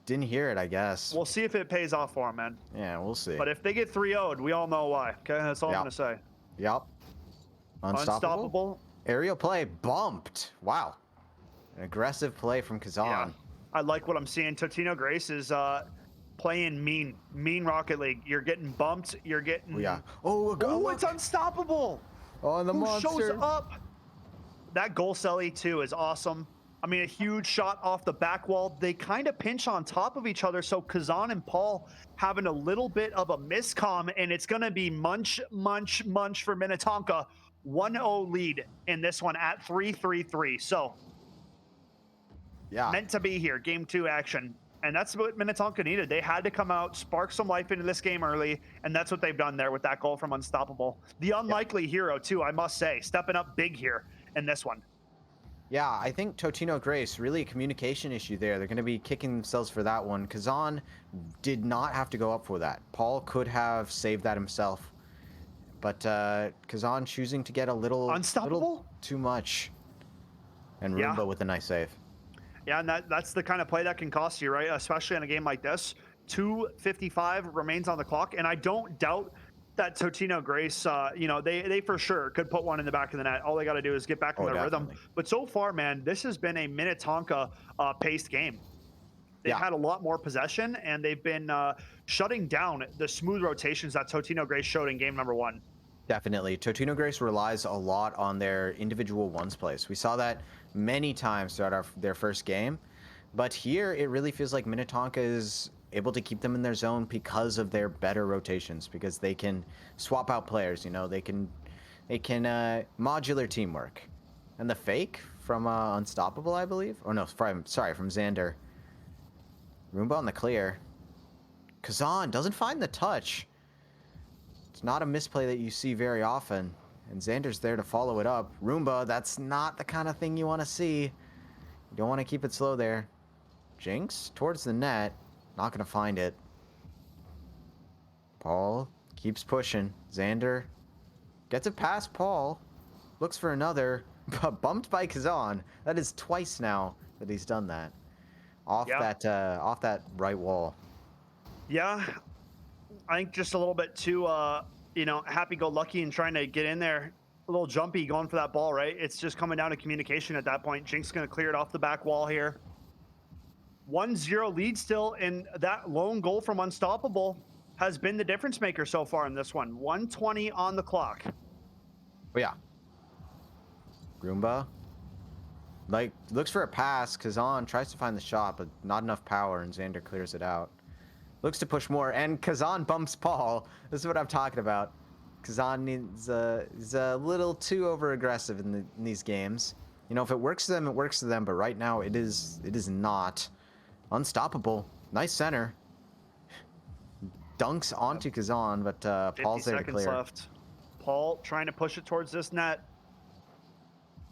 Didn't hear it, I guess. We'll see if it pays off for him, man. Yeah, we'll see. But if they get 3-0'd, we all know why. Okay, that's all I'm going to say. Yep. Unstoppable. Aerial play bumped. Wow. An aggressive play from Kazan. Yeah. I like what I'm seeing. Totino Grace is playing mean Rocket League. You're getting bumped. You're getting... Oh, it's Unstoppable. Oh, and the monster shows up. That goal celly, too, is awesome. I mean, a huge shot off the back wall. They kind of pinch on top of each other. So Kazan and Paul having a little bit of a miscom, and it's going to be munch, munch, munch for Minnetonka. 1-0 lead in this one at 3-3-3. So Yeah, meant to be here, game 2 action. And that's what Minnetonka needed. They had to come out, spark some life into this game early, and that's what they've done there with that goal from Unstoppable. The yeah. unlikely hero, too, I must say, stepping up big here in this one. Yeah, I think Totino Grace, really a communication issue there. They're going to be kicking themselves for that one. Kazan did not have to go up for that. Paul could have saved that himself. But Kazan choosing to get a little Unstoppable? too much. And Yeah. Roomba with a nice save. Yeah, and that's the kind of play that can cost you, right? Especially in a game like this. 2:55 remains on the clock, and I don't doubt that Totino Grace, they for sure could put one in the back of the net. All they got to do is get back in Oh, their rhythm. definitely. But so far, man, this has been a Minnetonka paced game. They've Yeah, had a lot more possession, and they've been shutting down the smooth rotations that Totino Grace showed in game number 1. definitely. Totino Grace relies a lot on their individual ones plays. We saw that many times throughout their first game. But here, it really feels like Minnetonka is able to keep them in their zone because of their better rotations, because they can swap out players. They can modular teamwork. And the fake from Unstoppable, I believe, or no, from Xander. Roomba on the clear. Kazan doesn't find the touch. It's not a misplay that you see very often, and Xander's there to follow it up. Roomba, that's not the kind of thing you want to see. You don't want to keep it slow there. Jinx towards the net. Not going to find it. Paul keeps pushing. Xander gets it past Paul. Looks for another. But bumped by Kazan. That is twice now that he's done that. Off that right wall. Yeah, I think just a little bit too, happy-go-lucky and trying to get in there. A little jumpy going for that ball, right? It's just coming down to communication at that point. Jinx going to clear it off the back wall here. 1-0 lead still, and that lone goal from Unstoppable has been the difference maker so far in this one. 1:20 on the clock. But yeah. Roomba. Looks for a pass. Kazan tries to find the shot, but not enough power, and Xander clears it out. Looks to push more, and Kazan bumps Paul. This is what I'm talking about. Kazan is a little too over-aggressive in these games. If it works to them, it works to them, but right now it is not. Unstoppable. Nice center. Dunks onto Kazan, but Paul's there to 50 seconds clear. left. Paul trying to push it towards this net.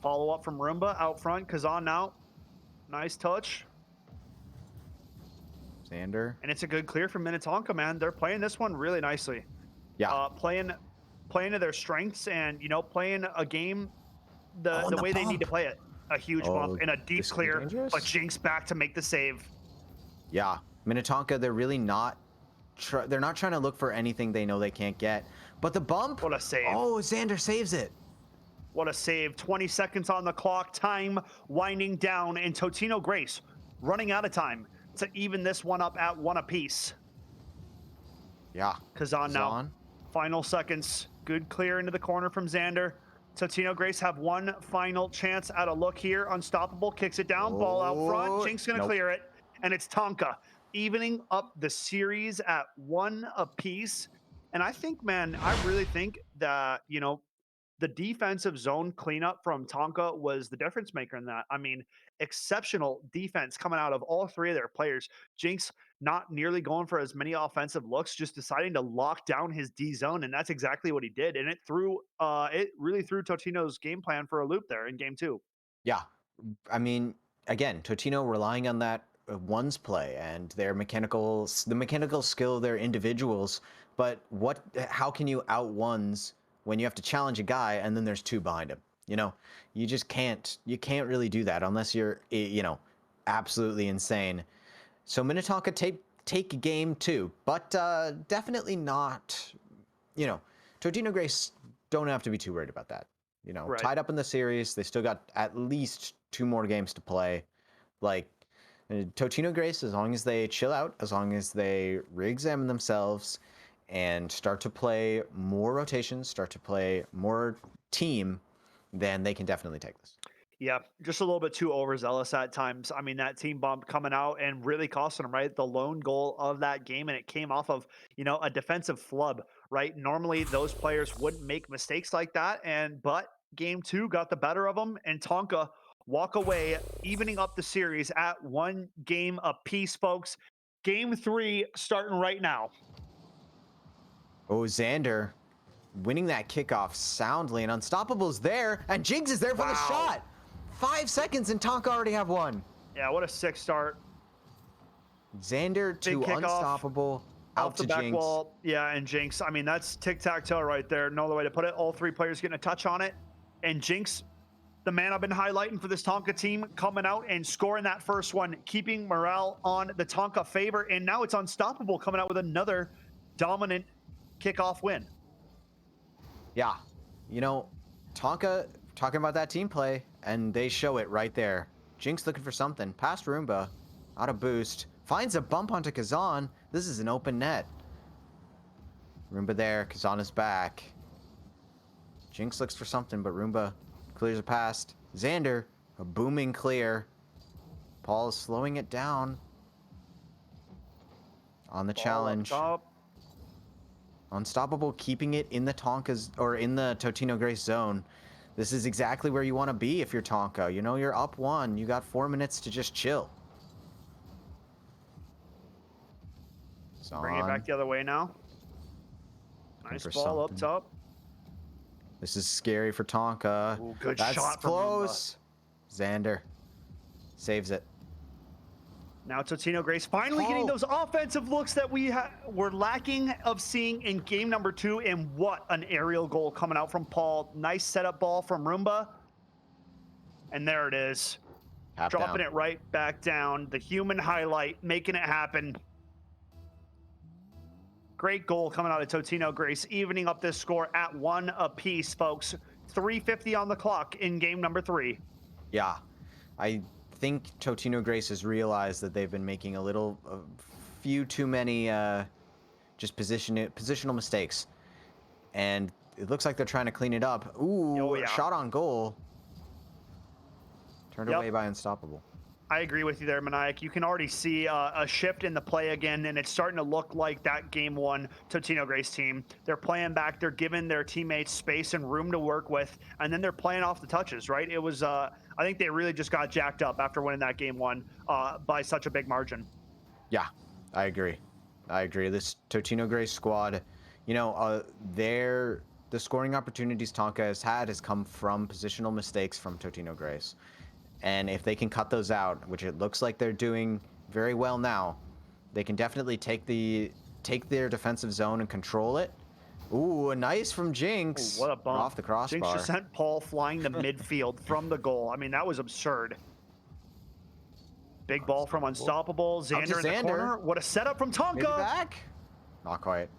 Follow up from Roomba out front. Kazan now. Nice touch. Xander. And it's a good clear from Minnetonka, man. They're playing this one really nicely. Yeah. Playing to their strengths and, playing a game the way they need to play it. A huge bump and a deep clear, but Jinx back to make the save. Yeah. Minnetonka, they're really not they're not trying to look for anything they know they can't get. But the bump. What a save. Oh, Xander saves it. What a save. 20 seconds on the clock. Time winding down. And Totino Grace running out of time to even this one up at 1 apiece. Yeah. Kazan now. Final seconds. Good clear into the corner from Xander. Totino Grace have one final chance at a look here. Unstoppable kicks it down. Ball out front. Jinx going to clear it. And it's Tonka evening up the series at 1 apiece. And I think, man, I really think that, the defensive zone cleanup from Tonka was the difference maker in that. I mean, exceptional defense coming out of all 3 of their players. Jinx not nearly going for as many offensive looks, just deciding to lock down his D zone, and that's exactly what he did. And it really threw Totino's game plan for a loop there in game 2. Yeah. I mean, again, Totino relying on that ones play and the mechanical skill of their individuals. But how can you out ones when you have to challenge a guy and then there's 2 behind him? You just can't. You can't really do that unless you're, absolutely insane. So Minnetonka take game 2, but definitely not. Totino Grace don't have to be too worried about that. Right. Tied up in the series, they still got at least 2 more games to play. Totino Grace, as long as they chill out, as long as they re-examine themselves and start to play more rotations, start to play more team, then they can definitely take this. Yeah, just a little bit too overzealous at times. I mean, that team bump coming out and really costing them, right? The lone goal of that game, and it came off of, a defensive flub, right? Normally, those players wouldn't make mistakes like that, but game two got the better of them, and Tonka walk away, evening up the series at 1 game apiece, folks. Game three starting right now. Oh, Xander winning that kickoff soundly, and Unstoppable's there, and Jinx is there for the Wow. shot. 5 seconds, and Tonka already have one. Yeah, what a sick start. Xander Big to kickoff. Unstoppable, Off out the to back Jinx. wall. Yeah, and Jinx. I mean, that's tic-tac-toe right there. No other way to put it. All three players getting a touch on it. And Jinx, the man I've been highlighting for this Tonka team, coming out and scoring that first one, keeping morale on the Tonka favor. And now it's Unstoppable coming out with another dominant kickoff win. Yeah, Tonka talking about that team play, and they show it right there. Jinx looking for something. Past Roomba, out of boost. Finds a bump onto Kazan. This is an open net. Roomba there, Kazan is back. Jinx looks for something, but Roomba clears it past. Xander, a booming clear. Paul is slowing it down on the Ball challenge. up top. Unstoppable keeping it in the Tonka's, or in the Totino Grace zone. This is exactly where you want to be if you're Tonka. You're up one. You got 4 minutes to just chill. Bring it back the other way now. Nice ball up top. This is scary for Tonka. Ooh, good That's shot from close. Xander saves it. Now Totino Grace finally getting those offensive looks that we were lacking of seeing in game number 2. And what an aerial goal coming out from Paul. Nice setup ball from Roomba. And there it is. Dropping it right back down. The human highlight, making it happen. Great goal coming out of Totino Grace, evening up this score at 1 apiece, folks. 3:50 on the clock in game number 3. Yeah, I think Totino Grace has realized that they've been making a few too many just positional mistakes, and it looks like they're trying to clean it up. Ooh, Oh, yeah. Shot on goal. Turned away by Unstoppable. I agree with you there, Maniac. You can already see a shift in the play again, and it's starting to look like that game 1 Totino Grace team. They're playing back. They're giving their teammates space and room to work with, and then they're playing off the touches, right? It was, I think they really just got jacked up after winning that game 1 by such a big margin. Yeah, I agree. This Totino Grace squad, the scoring opportunities Tonka has had has come from positional mistakes from Totino Grace. And if they can cut those out, which it looks like they're doing very well now, they can definitely take their defensive zone and control it. Ooh, a nice from Jinx. Ooh, what a bump. Off the crossbar. Jinx just sent Paul flying to midfield from the goal. I mean, that was absurd. Big ball from Unstoppable. Xander in the corner. What a setup from Tonka. Maybe back? Not quite.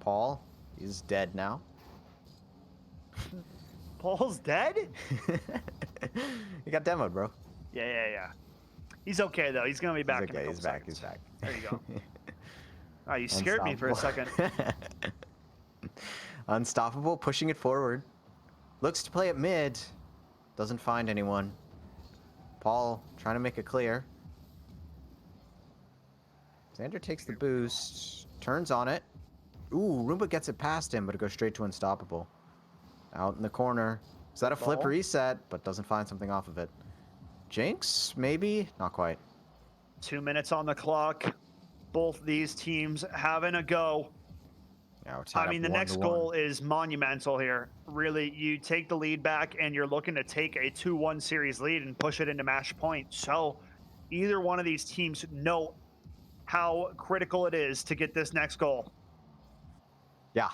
Paul is dead now. Paul's dead? He got demoed, bro. Yeah. He's okay, though. He's going to be back in a couple seconds. He's back. There you go. Oh, you scared me for a second. Unstoppable, pushing it forward. Looks to play at mid. Doesn't find anyone. Paul trying to make it clear. Xander takes the boost. Turns on it. Ooh, Roomba gets it past him, but it goes straight to Unstoppable. Out in the corner. Is that a flip reset? But doesn't find something off of it. Jinx, maybe? Not quite. 2 minutes on the clock. Both these teams having a go. I mean, the next goal is monumental here. Really, you take the lead back and you're looking to take a 2-1 series lead and push it into match point. So either one of these teams know how critical it is to get this next goal. Yeah,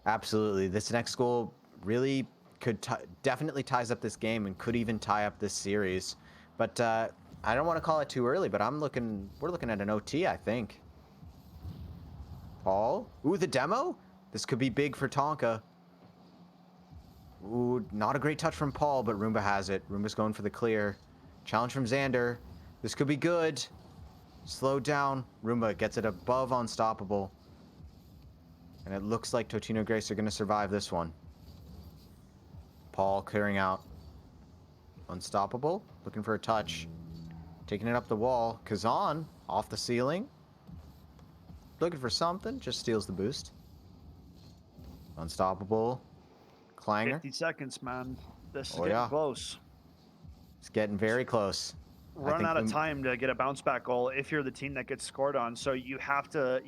absolutely. This next goal really could definitely ties up this game and could even tie up this series. But I don't want to call it too early, but we're looking at an OT, I think. Paul? Ooh, the demo? This could be big for Tonka. Ooh, not a great touch from Paul, but Roomba has it. Roomba's going for the clear. Challenge from Xander. This could be good. Slowed down. Roomba gets it above Unstoppable. And it looks like Totino Grace are going to survive this one. Paul clearing out. Unstoppable. Looking for a touch. Taking it up the wall. Kazan off the ceiling. Looking for something. Just steals the boost. Unstoppable. Clanger. 50 seconds, man. This is Oh, getting yeah. close. It's getting very close. I Run think out of we... time to get a bounce back goal if you're the team that gets scored on. So you have to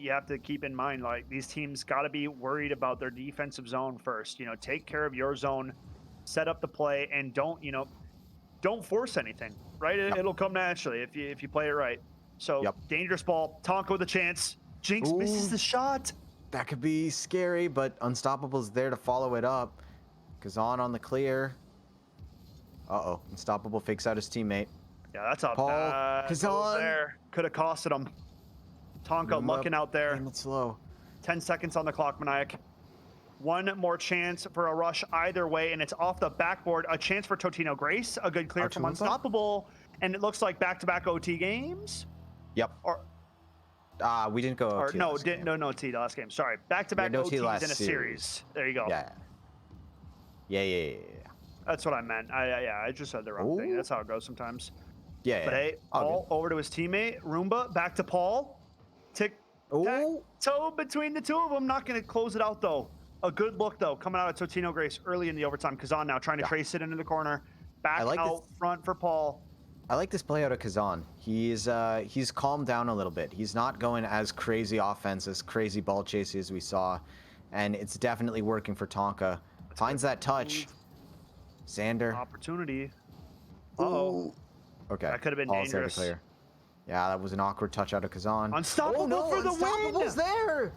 keep in mind, like, these teams got to be worried about their defensive zone first. You know, take care of your zone, set up the play, and don't force anything. Right, Yep. it'll come naturally if you play it right. So Yep. dangerous ball. Tonka with a chance. Jinx misses Ooh, the shot. that could be scary, but Unstoppable's there to follow it up. Kazan on the clear. Uh-oh. Unstoppable fakes out his teammate. Yeah, that's a Paul, bad move Kazan. there. Could have costed him. Tonka Roomba lucking out there. playing it slow. 10 seconds on the clock, Maniac. One more chance for a rush either way, and it's off the backboard. A chance for Totino Grace. A good clear from Artuumpa? Unstoppable. And it looks like back-to-back OT games. Yep. We didn't go Or OT no, last game. no OT the last game. Sorry. We Back-to-back had OT OTs last in a series. There you go. Yeah. Yeah. That's what I meant. I just said the wrong thing. Ooh. That's how it goes sometimes. Yeah. But hey, All Paul over to his teammate. Roomba back to Paul. Tick tack Ooh. toe between the two of them. Not going to close it out though. A good look though coming out of Totino Grace early in the overtime. Kazan now trying to trace it into the corner. Back like out front for Paul. I like this play out of Kazan. He's calmed down a little bit. He's not going as crazy offense, as crazy ball chasey as we saw, and it's definitely working for Tonka. Finds that touch. Xander. Opportunity. Uh-oh. Okay. That could have been Paul's there to dangerous. clear. Yeah, that was an awkward touch out of Kazan. Unstoppable for the Unstoppable's win. there.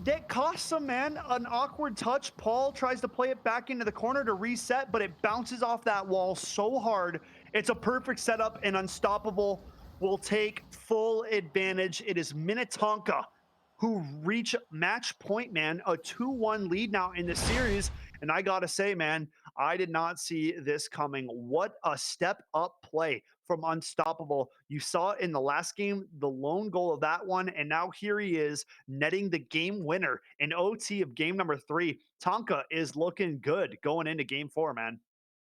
That costs him, man. An awkward touch. Paul tries to play it back into the corner to reset, but it bounces off that wall so hard. It's a perfect setup, and Unstoppable will take full advantage. It is Minnetonka who reach match point, man. A 2-1 lead now in the series. And I got to say, man, I did not see this coming. What a step up play from Unstoppable. You saw it in the last game, the lone goal of that one. And now here he is netting the game winner in OT of game number 3. Tonka is looking good going into game 4, man.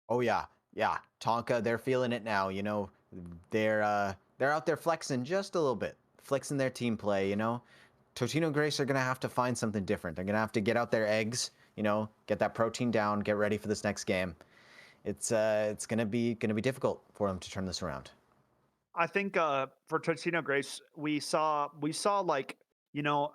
Oh yeah. Tonka, they're feeling it now. You know, they're out there flexing just a little bit, flexing their team play. You know, Totino Grace are gonna have to find something different. They're gonna have to get out their eggs. You know, get that protein down, get ready for this next game. It's gonna be difficult for them to turn this around. I think for Totino Grace, we saw like, you know,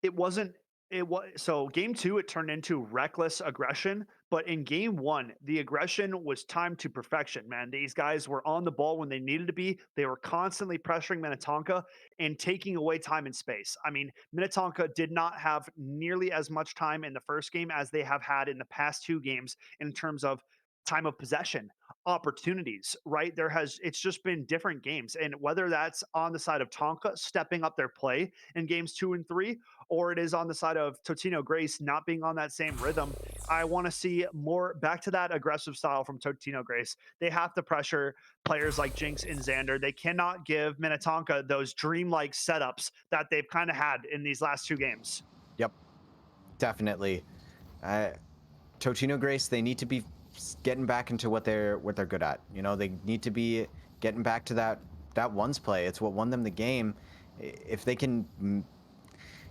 it wasn't it was so game 2 it turned into reckless aggression, but in game 1 the aggression was timed to perfection, man. These guys were on the ball when they needed to be. They were constantly pressuring Minnetonka and taking away time and space. I mean, Minnetonka did not have nearly as much time in the first game as they have had in the past 2 games in terms of time of possession, opportunities, right? It's just been different games, and whether that's on the side of Tonka stepping up their play in games 2 and 3, or it is on the side of Totino Grace not being on that same rhythm. I want to see more back to that aggressive style from Totino Grace. They have to pressure players like Jinx and Xander. They cannot give Minnetonka those dreamlike setups that they've kind of had in these last 2 games. Yep, definitely. Totino Grace, they need to be getting back into what they're good at. You know, they need to be getting back to that ones play. It's what won them the game. If they can,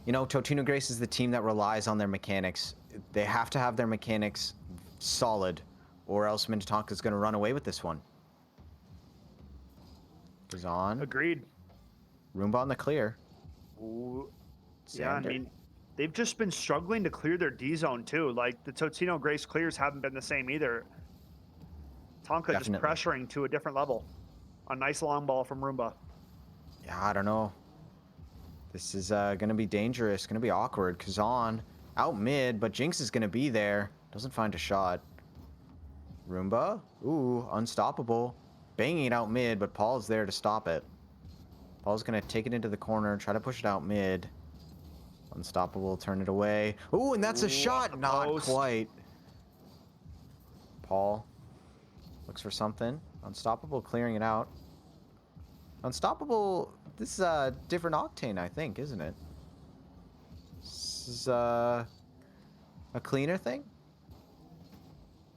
you know, Totino Grace is the team that relies on their mechanics. They have to have their mechanics solid, or else Minnetonka is going to run away with this one. Is on. Agreed. Roomba on the clear. Ooh. Yeah, I mean, they've just been struggling to clear their D zone too. Like the Totino Grace clears haven't been the same either. Tonka just pressuring to a different level. A nice long ball from Roomba. Yeah, I don't know. This is going to be dangerous. Going to be awkward. Kazan out mid, but Jinx is going to be there. Doesn't find a shot. Roomba. Ooh, unstoppable. Banging it out mid, but Paul's there to stop it. Paul's going to take it into the corner, try to push it out mid. Unstoppable, turn it away. Ooh, and that's a shot. Not quite. Paul looks for something. Unstoppable clearing it out. Unstoppable, this is a different octane, I think, isn't it? This is a cleaner thing?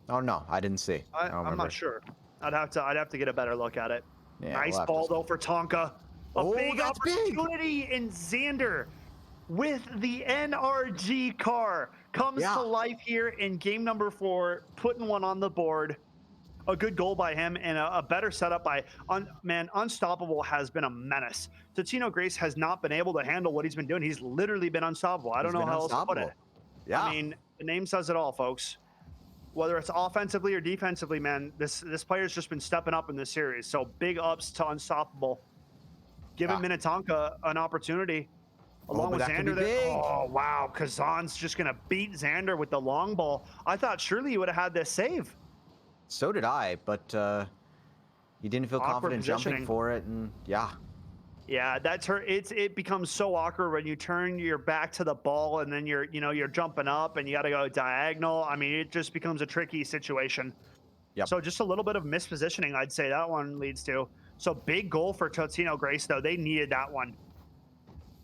Oh, no, I didn't see. I'm not sure. I'd have to get a better look at it. Yeah, we'll Nice have to. ball though for Tonka. A Oh, big that's big. opportunity, and Xander with the NRG car comes to Yeah. life here in game number 4, putting one on the board. A good goal by him and a better setup by man. Unstoppable has been a menace. Totino Grace has not been able to handle what he's been doing. He's literally been unstoppable. I don't He's know been how else to put it. unstoppable. I Yeah. mean, the name says it all, folks. Whether it's offensively or defensively, man, this player's just been stepping up in this series. So big ups to Unstoppable, giving Yeah. Minnetonka an opportunity Oh, along but with that could be Xander there. big. Oh wow, Kazan's just gonna beat Xander with the long ball. I thought surely you would have had this save. So did I, but he didn't feel Awkward confident jumping positioning. for it, and yeah. Yeah, that's her. It becomes so awkward when you turn your back to the ball and then you're jumping up and you got to go diagonal. I mean, it just becomes a tricky situation. Yep. So just a little bit of mispositioning, I'd say that one leads to. So big goal for Totino Grace though. They needed that one.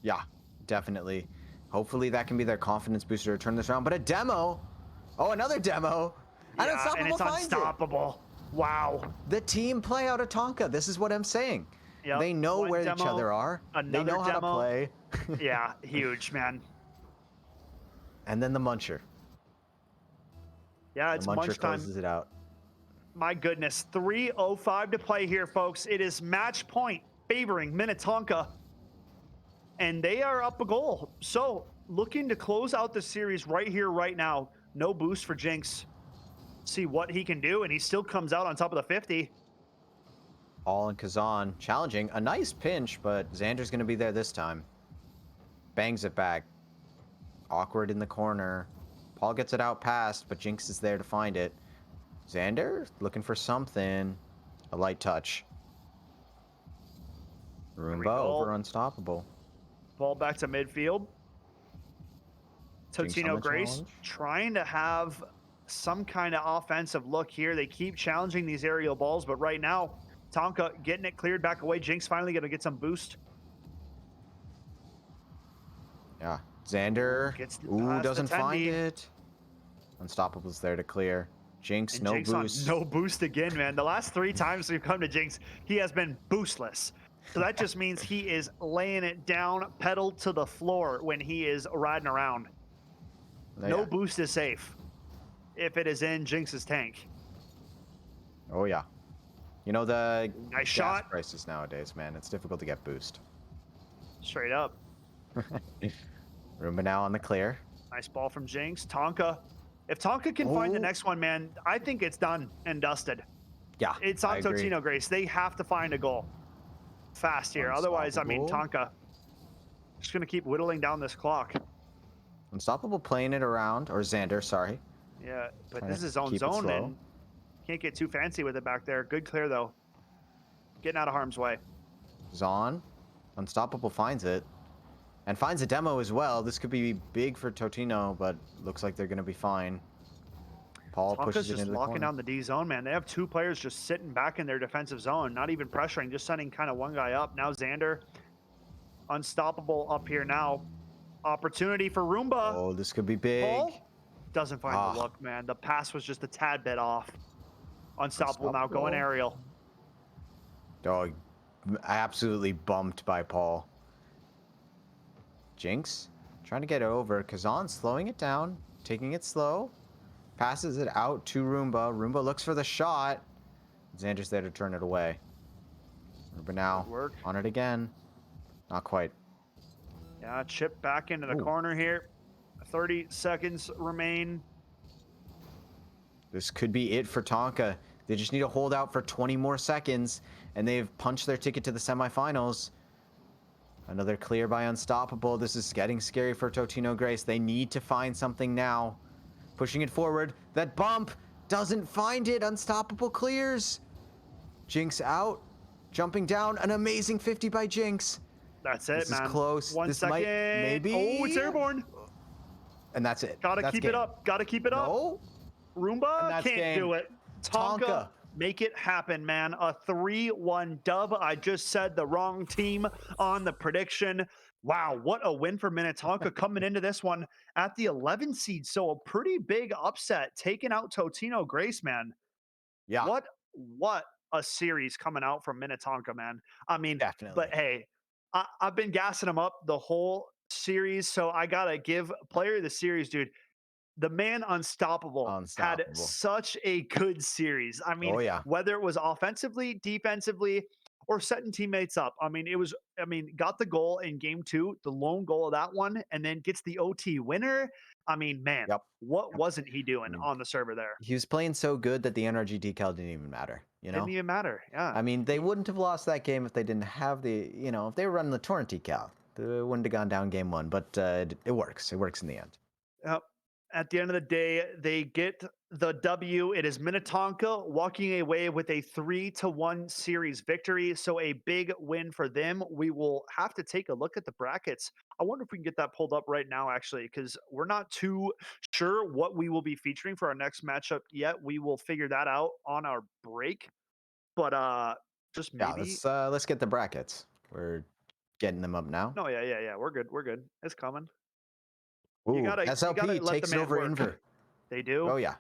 Yeah, definitely. Hopefully that can be their confidence booster to turn this around. But a demo. Oh, another demo. And Yeah, and Unstoppable it's finds it. unstoppable. Wow. The team play out of Tonka. This is what I'm saying. Yep. They know One where each demo, other are. They another know how to demo. play. Yeah, huge, man. And then the Muncher. Yeah, The it's Muncher munch time. closes it out. My goodness, 3:05 to play here, folks. It is match point favoring Minnetonka, and they are up a goal. So looking to close out the series right here, right now. No boost for Jinx. See what he can do, and he still comes out on top of the 50. All in Kazan. Challenging. A nice pinch, but Xander's going to be there this time. Bangs it back. Awkward in the corner. Paul gets it out past, but Jinx is there to find it. Xander looking for something. A light touch. Roomba over Unstoppable. Ball back to midfield. Jinx on Totino the Grace challenge. trying to have some kind of offensive look here. They keep challenging these aerial balls, but right now, Tonka getting it cleared back away. Jinx finally going to get some boost. Yeah. Xander. Gets Ooh, past doesn't find Attendee. it. Unstoppable's there to clear. Jinx, And no Jinx boost. on no boost again, man. The last 3 times we've come to Jinx, he has been boostless. So that just means he is laying it down, pedal to the floor when he is riding around. No Yeah. boost is safe if it is in Jinx's tank. Oh, yeah. You know, the Nice gas shot. prices nowadays, man. It's difficult to get boost. Straight up. Roomba now on the clear. Nice ball from Jinx. Tonka. If Tonka can find the Oh. next one, man, I think it's done and dusted. Yeah, It's I on agree. Totino Grace. They have to find a goal fast here. Otherwise, I mean, Unstoppable. Tonka just going to keep whittling down this clock. Unstoppable playing it around, or Xander, sorry. Yeah, but Trying this to is zone keep it zone, slow. and can't get too fancy with it back there. Good clear, though. Getting out of harm's way. Zon. Unstoppable finds it. And finds a demo as well. This could be big for Totino, but looks like they're going to be fine. Paul Tonka's pushes it just into the locking corner. down the D zone, man. They have 2 players just sitting back in their defensive zone, not even pressuring, just sending kind of one guy up. Now Xander, Unstoppable up here now. Opportunity for Roomba. Oh, this could be big. Paul doesn't find Ah. the look, man. The pass was just a tad bit off. Unstoppable now going Unstoppable. aerial. Oh, absolutely bumped by Paul. Jinx trying to get over. Kazan slowing it down, taking it slow. Passes it out to Roomba. Roomba looks for the shot. Xander's there to turn it away. Roomba now Good work. on it again. Not quite. Yeah, chip back into the Ooh. corner here. 30 seconds remain. This could be it for Tonka. They just need to hold out for 20 more seconds, and they've punched their ticket to the semifinals. Another clear by Unstoppable. This is getting scary for Totino Grace. They need to find something now. Pushing it forward. That bump doesn't find it. Unstoppable clears. Jinx out. Jumping down. An amazing 50 by Jinx. That's it, This man. is close. 1 This second. might, maybe. Oh, it's airborne. And that's it. Gotta That's keep game. it up. Gotta keep it up. No. Roomba And that's can't game. do it. Tonka, Tonka. make it happen, man. A 3-1 dub. I just said the wrong team on the prediction. Wow, what a win for Minnetonka coming into this one at the 11 seed. So a pretty big upset, taking out Totino Grace, man. Yeah. What what a series coming out from Minnetonka, man. I mean, but Definitely. hey, I've been gassing them up the whole series, so I gotta give player of the series, dude. The man unstoppable had Unstoppable. such a good series. I mean, Oh yeah. whether it was offensively, defensively, or setting teammates up. I mean, got the goal in game two, the lone goal of that one, and then gets the OT winner. I mean, man, Yep. what Yep. wasn't he I doing mean, on the server there? he was playing so good that the NRG decal didn't even matter, you Didn't know? even matter. Yeah. I mean, they wouldn't have lost that game if they didn't have the, if they were running the Torrent decal, they wouldn't have gone down game one, but it works. It works in the end. Yep. At the end of the day, they get the W. It is Minnetonka walking away with a 3-1 series victory. So a big win for them. We will have to take a look at the brackets. I wonder if we can get that pulled up right now, actually, because we're not too sure what we will be featuring for our next matchup yet. We will figure that out on our break. But just Yeah, maybe. let's get the brackets. We're getting them up now. No, yeah. We're good. We're good. It's coming. Ooh, You gotta SLP let the takes it man over work. Inver. They do. Oh yeah,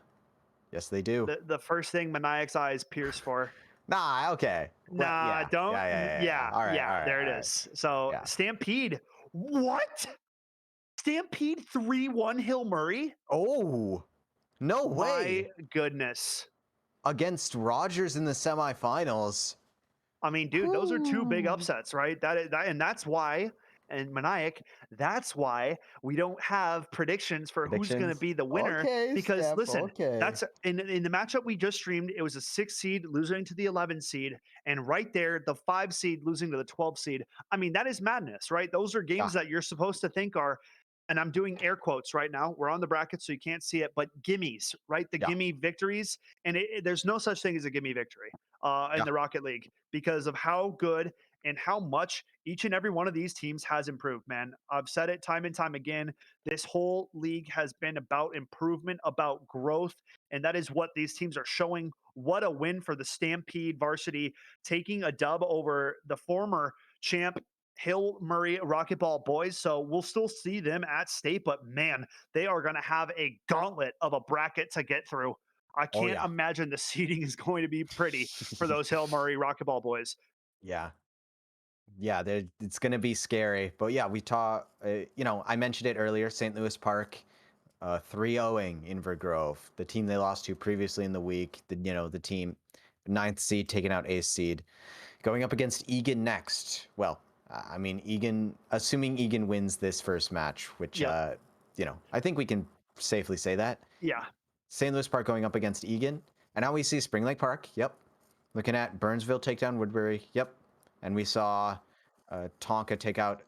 yes they do. The first thing Maniac's eyes pierce for. Nah, okay. Well, Nah, yeah, don't. yeah. All right, all right, There it all right. is. So Yeah. Stampede. What? Stampede 3-1 Hill Murray? Oh, no way. My goodness. Against Rogers in the semifinals. I mean, dude, those are two big Whoo. upsets, right? And that's why, and Maniac, that's why we don't have predictions for who's going to Predictions? be the winner. Okay, Because Steph. listen, Okay. that's in the matchup we just streamed. It was a 6 seed losing to the 11 seed, and right there, the 5 seed losing to the 12 seed. I mean, that is madness, right? Those are Yeah, games that you're supposed to think are. And I'm doing air quotes right now. We're on the bracket, so you can't see it, but gimmies, right? The yeah, gimme victories. And there's no such thing as a gimme victory in yeah. the Rocket League because of how good and how much each and every one of these teams has improved, man. I've said it time and time again. This whole league has been about improvement, about growth, and that is what these teams are showing. What a win for the Stampede varsity, taking a dub over the former champ Hill Murray Rocketball boys. So we'll still see them at state, but man, they are going to have a gauntlet of a bracket to get through. I Oh can't yeah. imagine the seating is going to be pretty for those Hill Murray Rocketball boys. Yeah. Yeah, it's going to be scary. But yeah, we taught, I mentioned it earlier, St. Louis Park 3-0ing Inver Grove, the team they lost to previously in the week, the team ninth seed taking out ace seed, going up against Egan next. Well, I mean, assuming Egan wins this first match, which, Yep. I think we can safely say that. Yeah. St. Louis Park going up against Egan. And now we see Spring Lake Park. Yep. Looking at Burnsville take down Woodbury. Yep. And we saw Tonka take out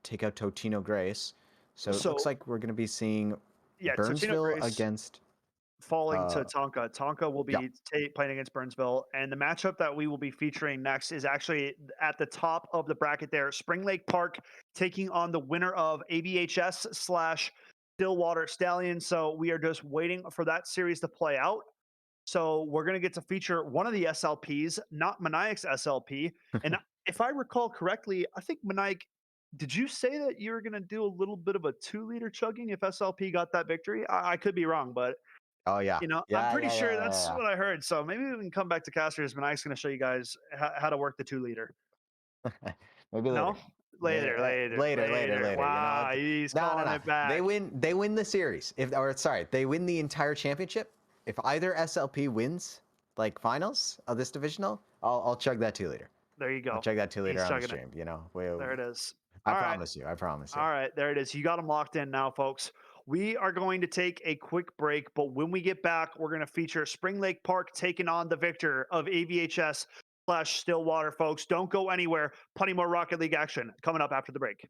Totino Grace. So it looks So like we're going to be seeing yeah, Totino Burnsville Grace against. falling to Uh, Tonka. Tonka will yeah. be playing against Burnsville, and the matchup that we will be featuring next is actually at the top of the bracket. There, Spring Lake Park taking on the winner of ABHS slash Stillwater Stallion. So we are just waiting for that series to play out. So we're going to get to feature one of the SLPs, not Maniac's SLP. And if I recall correctly, I think Maniac, did you say that you were going to do a little bit of a 2-liter chugging if SLP got that victory? I could be wrong, but Oh yeah. I'm Yeah. pretty Yeah. sure Yeah. that's Yeah. what I heard. So maybe we can come back to Casters. Maniac's going to show you guys how to work the 2-liter. Yeah. Maybe No, later. Later. Wow, he's calling No. it back. They win the series. They win the entire championship. If either SLP wins like finals of this divisional, I'll chug that 2-liter. There you I'll go. chug that 2-liter He's on the chugging it. stream. There it is. I All right. promise you. I promise you. All right, there it is. You got them locked in now, folks. We are going to take a quick break, but when we get back, we're going to feature Spring Lake Park taking on the victor of AVHS slash Stillwater, folks. Don't go anywhere. Plenty more Rocket League action coming up after the break.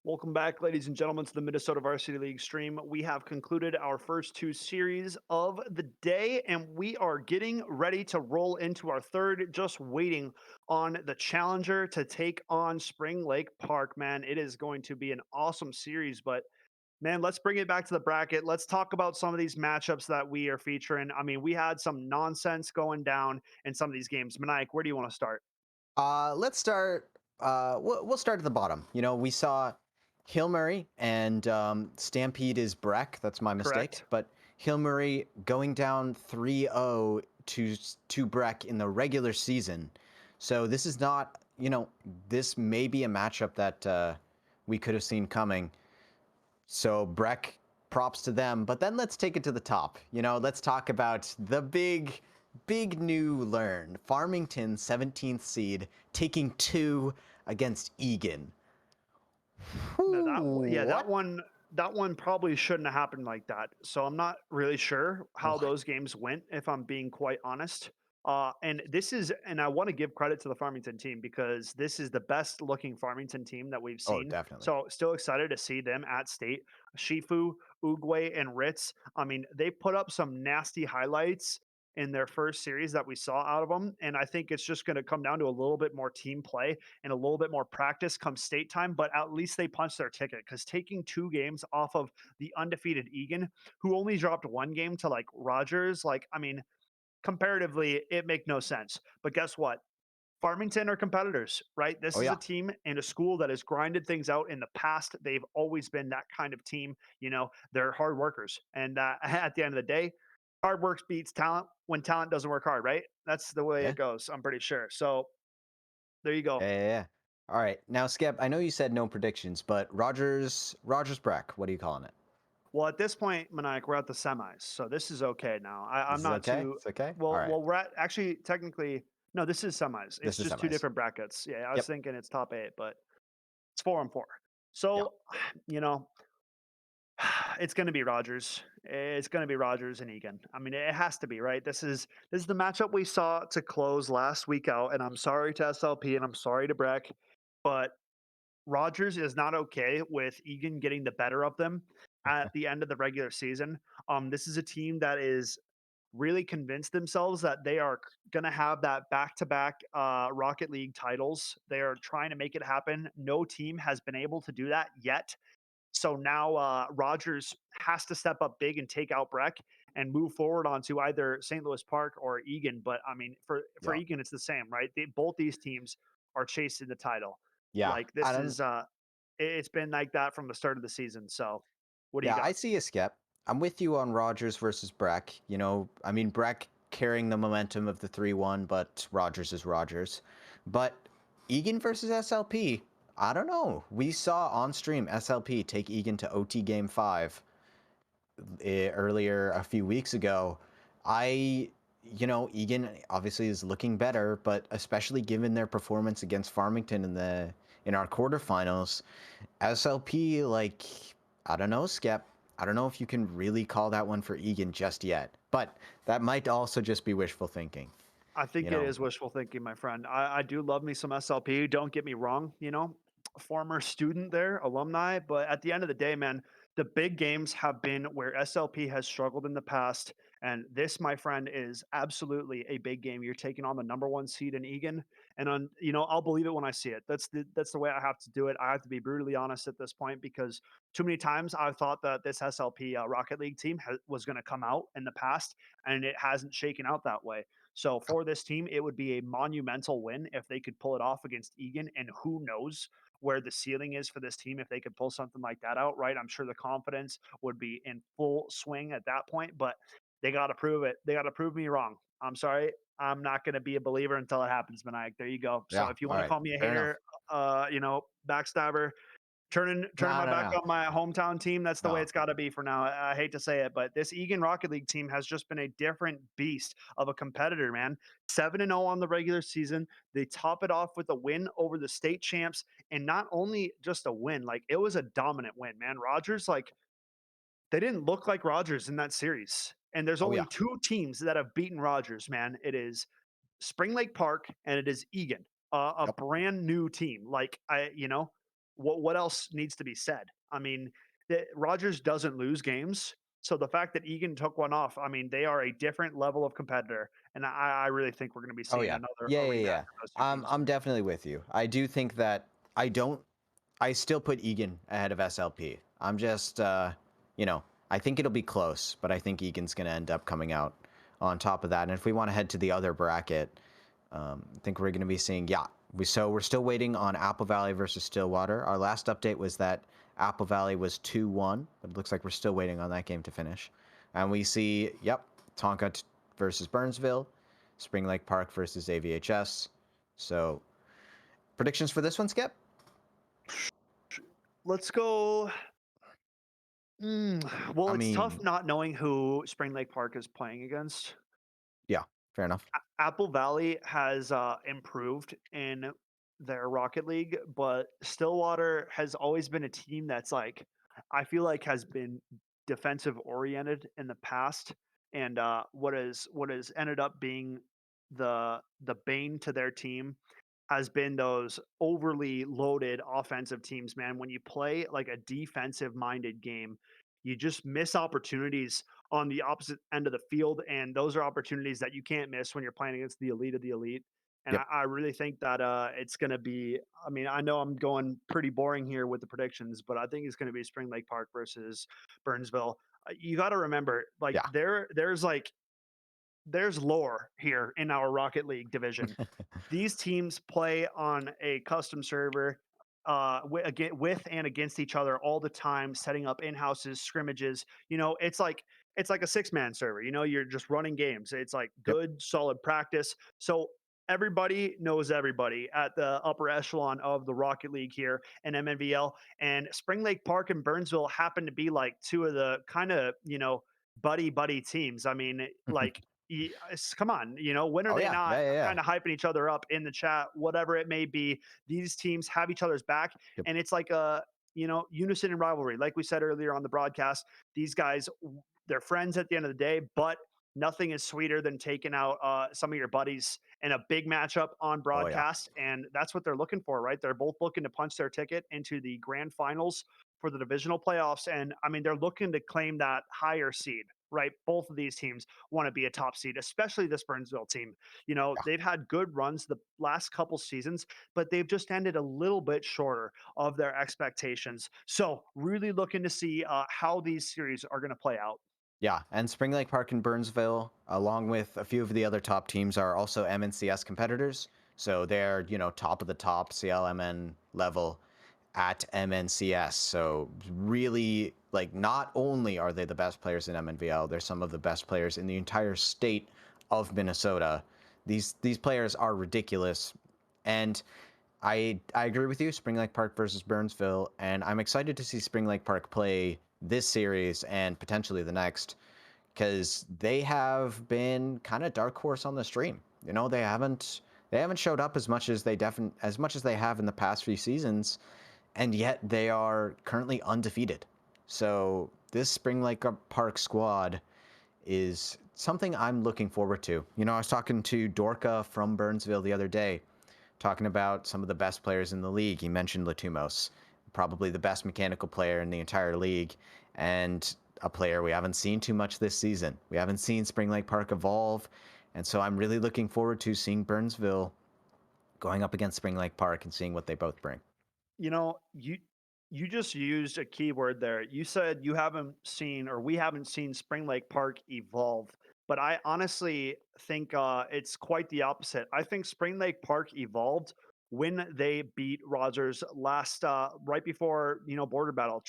Welcome back, ladies and gentlemen, to the Minnesota Varsity League stream. We have concluded our first two series of the day, and we are getting ready to roll into our third, just waiting on the challenger to take on Spring Lake Park. Man, it is going to be an awesome series, but man, let's bring it back to the bracket. Let's talk about some of these matchups that we are featuring. I mean, we had some nonsense going down in some of these games. Maniac, where do you want to start? Let's start. We'll start at the bottom. You know, we saw Hillmurray and Stampede is Breck. That's my mistake. Correct? But Hillmurray going down 3-0 to Breck in the regular season. So this is not. This may be a matchup that we could have seen coming. So Breck, props to them. But then let's take it to the top. Let's talk about the big new learn. Farmington, 17th seed, taking two against Egan. No, yeah, What? that one probably shouldn't have happened like that. So I'm not really sure how What? those games went, if I'm being quite honest. And I want to give credit to the Farmington team because this is the best looking Farmington team that we've Oh, seen. definitely. So still excited to see them at state. Shifu, Uguay, and Ritz. I mean, they put up some nasty highlights in their first series that we saw out of them. And I think it's just going to come down to a little bit more team play and a little bit more practice come state time, but at least they punched their ticket because taking two games off of the undefeated Egan, who only dropped one game to like Rogers, like, I mean, comparatively, it make no sense. But guess what? Farmington are competitors, right? This Oh, is a yeah. team and a school that has grinded things out in the past. They've always been that kind of team. They're hard workers. And at the end of the day, hard work beats talent when talent doesn't work hard, right? That's the way Yeah. it goes, I'm pretty sure. So there you go. Yeah. All right. Now, Skip, I know you said no predictions, but Rogers Breck, what are you calling it? Well, at this point, Maniac, we're at the semis, so this is okay now. I'm This is not okay? too It's okay? All well. right. Well, we're at actually technically no. This is semis. It's This is just two semis. different brackets. Yeah, I was Yep. thinking it's top eight, but it's 4-4. Yeah. So, you know, it's going to be Rogers. It's going to be Rogers and Egan. I mean, it has to be right. This is the matchup we saw to close last week out, and I'm sorry to SLP and I'm sorry to Breck, but Rodgers is not okay with Egan getting the better of them at the end of the regular season. This is a team that is really convinced themselves that they are going to have that back-to-back Rocket League titles. They are trying to make it happen. No team has been able to do that yet. So now Rodgers has to step up big and take out Breck and move forward onto either St. Louis Park or Egan. But I mean, for Yeah. Egan, it's the same, right? Both these teams are chasing the title. Yeah. Like I this don't. is it's been like that from the start of the season. So what do you Yeah, I got? see a Skip. I'm with you on Rogers versus Breck. I mean, Breck carrying the momentum of the 3-1, but Rogers is Rogers. But Egan versus SLP, I don't know. We saw on stream SLP take Egan to OT game 5 earlier a few weeks ago. Egan obviously is looking better, but especially given their performance against Farmington in our quarterfinals, SLP, like, I don't know, Skep. I don't know if you can really call that one for Egan just yet, but that might also just be wishful thinking. I think You it know, is wishful thinking, my friend. I do love me some SLP. Don't get me wrong, former student there, alumni. But at the end of the day, man, the big games have been where SLP has struggled in the past. And this, my friend, is absolutely a big game. You're taking on the number one seed in Egan. And I'll believe it when I see it. That's the way I have to do it. I have to be brutally honest at this point because too many times I've thought that this SLP Rocket League team was going to come out in the past, and it hasn't shaken out that way. So for this team, it would be a monumental win if they could pull it off against Egan. And who knows where the ceiling is for this team if they could pull something like that out, right? I'm sure the confidence would be in full swing at that point, but they got to prove it. They got to prove me wrong. I'm sorry. I'm not going to be a believer until it happens, Maniac. There you go. So yeah, if you all want to right, call me a fair enough. hater, backstabber, turning No, my no, back no, on my hometown team. That's the way no. it's got to be for now. I hate to say it, but this Egan Rocket League team has just been a different beast of a competitor, man. 7-0 on the regular season. They top it off with a win over the state champs, and not only just a win, like it was a dominant win, man. Rogers, like they didn't look like Rogers in that series. And there's Oh yeah, only two teams that have beaten Rogers, man. It is Spring Lake Park and it is Egan, a yep. brand new team. Like I. what else needs to be said? I mean, Rogers doesn't lose games. So the fact that Egan took one off, I mean, they are a different level of competitor, and I really think we're going to be Oh seeing yeah. another Yeah, a yeah, rematch yeah. of those two teams. I'm definitely with you. I do think that I don't I still put Egan ahead of SLP. I'm just you know, I think it'll be close, but I think Egan's going to end up coming out on top of that. And if we want to head to the other bracket, I think we're going to be seeing, yeah, we're still waiting on Apple Valley versus Stillwater. Our last update was that Apple Valley was 2-1, but it looks like we're still waiting on that game to finish. And we see, yep, versus Burnsville, Spring Lake Park versus AVHS. So predictions for this one, Skip? Let's go. Well, I it's tough mean, not knowing who Spring Lake Park is playing against. yeah, fair enough. Apple Valley has improved in their Rocket League, but Stillwater has always been a team that's like I feel like has been defensive oriented in the past, and what has ended up being the bane to their team has been those overly loaded offensive teams, man. When you play like a defensive minded game, you just miss opportunities on the opposite end of the field. And those are opportunities that you can't miss when you're playing against the elite of the elite. And I, Yep. I really think that it's going to be, I mean, I know I'm going pretty boring here with the predictions, but I think it's going to be Spring Lake Park versus Burnsville. You got to remember, like, Yeah. there's lore here in our Rocket League division. These teams play on a custom server with and against each other all the time, setting up in-houses, scrimmages. It's like a six-man server. You're just running games. It's like Yep. good, solid practice. So everybody knows everybody at the upper echelon of the Rocket League here in MNVL. And Spring Lake Park and Burnsville happen to be like two of the kind of buddy teams. I mean, like come on, when are Oh they yeah. not Yeah, yeah, yeah. kind of hyping each other up in the chat, whatever it may be? These teams have each other's back, Yep. and it's like a unison and rivalry. Like we said earlier on the broadcast, these guys, they're friends at the end of the day, but nothing is sweeter than taking out some of your buddies in a big matchup on Oh yeah. broadcast, and that's what they're looking for, right? They're both looking to punch their ticket into the grand finals for the divisional playoffs, and I mean they're looking to claim that higher seed, right? Both of these teams want to be a top seed, especially this Burnsville team. Yeah. They've had good runs the last couple seasons, but they've just ended a little bit shorter of their expectations. So, really looking to see how these series are going to play out. Yeah, and Spring Lake Park and Burnsville, along with a few of the other top teams, are also MNCS competitors. So they're, top of the top CLMN level at MNCS. So really, like, not only are they the best players in MNVL, they're some of the best players in the entire state of Minnesota. These players are ridiculous, and I agree with you. Spring Lake Park versus Burnsville, and I'm excited to see Spring Lake Park play this series and potentially the next, because they have been kind of dark horse on the stream. They haven't showed up as much as they have in the past few seasons, and yet they are currently undefeated. So this Spring Lake Park squad is something I'm looking forward to. I was talking to Dorka from Burnsville the other day, talking about some of the best players in the league. He mentioned Latumos, probably the best mechanical player in the entire league, and a player we haven't seen too much this season. We haven't seen Spring Lake Park evolve, and so I'm really looking forward to seeing Burnsville going up against Spring Lake Park and seeing what they both bring. You just used a keyword there. You said you haven't seen, or we haven't seen Spring Lake Park evolve, but I honestly think it's quite the opposite. I think Spring Lake Park evolved when they beat Rogers last right before border battle.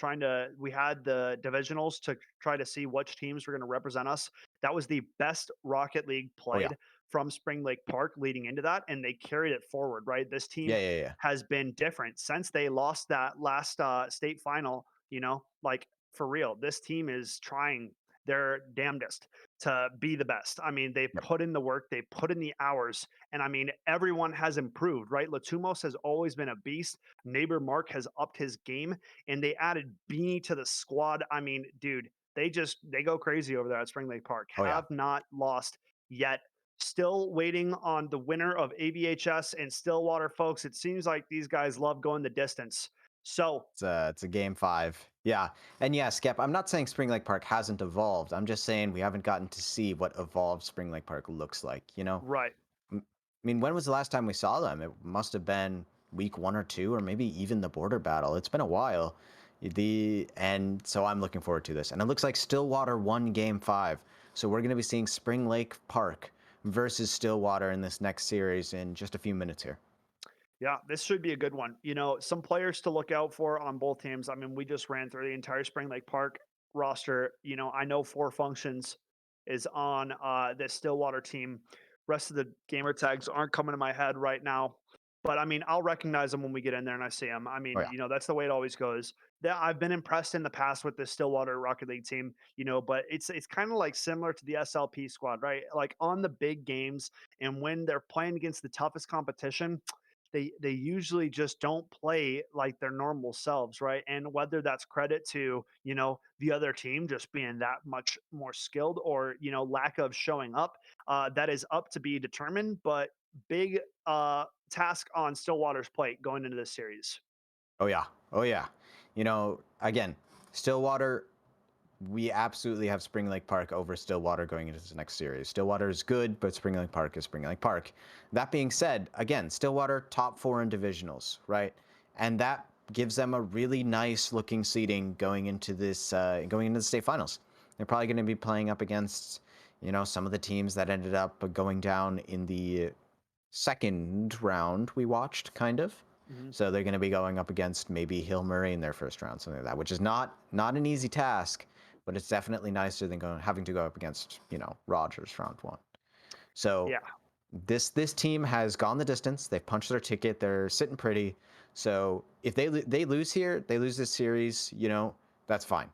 We had the divisionals to try to see which teams were going to represent us. That was the best Rocket League Oh yeah, played from Spring Lake Park leading into that, and they carried it forward. Right, this team yeah, yeah, yeah, has been different since they lost that last state final. Like for real, this team is trying their damnedest to be the best. I mean, they yep. put in the work, they put in the hours, and I mean, everyone has improved, right? Latumos has always been a beast. Neighbor Mark has upped his game, and they added Beanie to the squad. I mean, dude, they go crazy over there at Spring Lake Park. Oh yeah, Have not lost yet. Still waiting on the winner of AVHS and Stillwater, folks. It seems like these guys love going the distance. So, It's a game five. Yeah. And yeah, Skep, I'm not saying Spring Lake Park hasn't evolved. I'm just saying we haven't gotten to see what evolved Spring Lake Park looks like, you know? right. I mean, when was the last time we saw them? It must have been week 1 or 2, or maybe even the border battle. It's been a while. And so I'm looking forward to this. And it looks like Stillwater won game five. So we're going to be seeing Spring Lake Park versus Stillwater in this next series in just a few minutes here. Yeah, this should be a good one. Some players to look out for on both teams. I mean, we just ran through the entire Spring Lake Park roster. I know Four Functions is on this Stillwater team. Rest of the gamer tags aren't coming to my head right now, but I mean, I'll recognize them when we get in there and I see them. I Oh, mean, yeah. that's the way it always goes. That I've been impressed in the past with the Stillwater Rocket League team, but it's kind of like similar to the SLP squad, right? Like on the big games and when they're playing against the toughest competition, they usually just don't play like their normal selves, right? And whether that's credit to the other team just being that much more skilled, or lack of showing up, that is up to be determined. But big task on Stillwater's plate going into this series. Oh, yeah. Oh, yeah. Again, Stillwater, we absolutely have Spring Lake Park over Stillwater going into this next series. Stillwater is good, but Spring Lake Park is Spring Lake Park. That being said, again, Stillwater top four in divisionals, right? And that gives them a really nice looking seeding going into the state finals. They're probably going to be playing up against, some of the teams that ended up going down in the second round we watched, kind of. Mhm. So they're going to be going up against maybe Hill Murray in their first round, something like that, which is not an easy task, but it's definitely nicer than having to go up against Rogers round one. So Yeah, this team has gone the distance. They've punched their ticket. They're sitting pretty. So if they lose here, they lose this series. That's fine.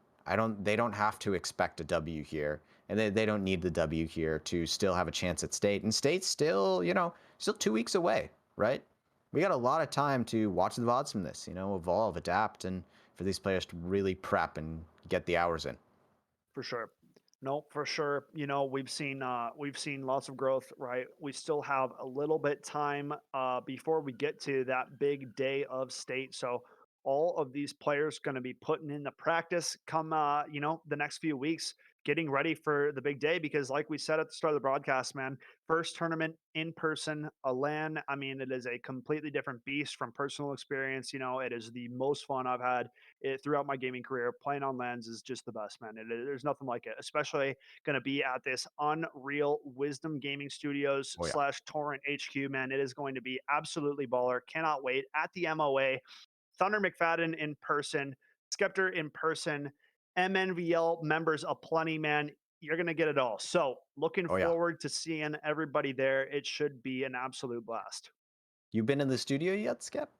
They don't have to expect a W here, and they don't need the W here to still have a chance at state. And state's still still 2 weeks away, right? We got a lot of time to watch the VODs from this. Evolve, adapt, and for these players to really prep and get the hours in. for sure. No, for sure. We've seen lots of growth, right? We still have a little bit time before we get to that big day of state. So all of these players going to be putting in the practice come the next few weeks, getting ready for the big day, because like we said at the start of the broadcast, man, first tournament in person, a LAN. I mean, it is a completely different beast from personal experience. It is the most fun I've had throughout my gaming career. Playing on lands is just the best, man. There's nothing like it, especially going to be at this Unreal Wisdom Gaming Studios Oh, yeah. slash Torrent HQ, man. It is going to be absolutely baller. Cannot wait. At the MOA, Thunder McFadden in person, Skeptor in person, MNVL members aplenty, man. You're going to get it all. So, looking Oh, yeah. forward to seeing everybody there. It should be an absolute blast. You been in the studio yet, Skep?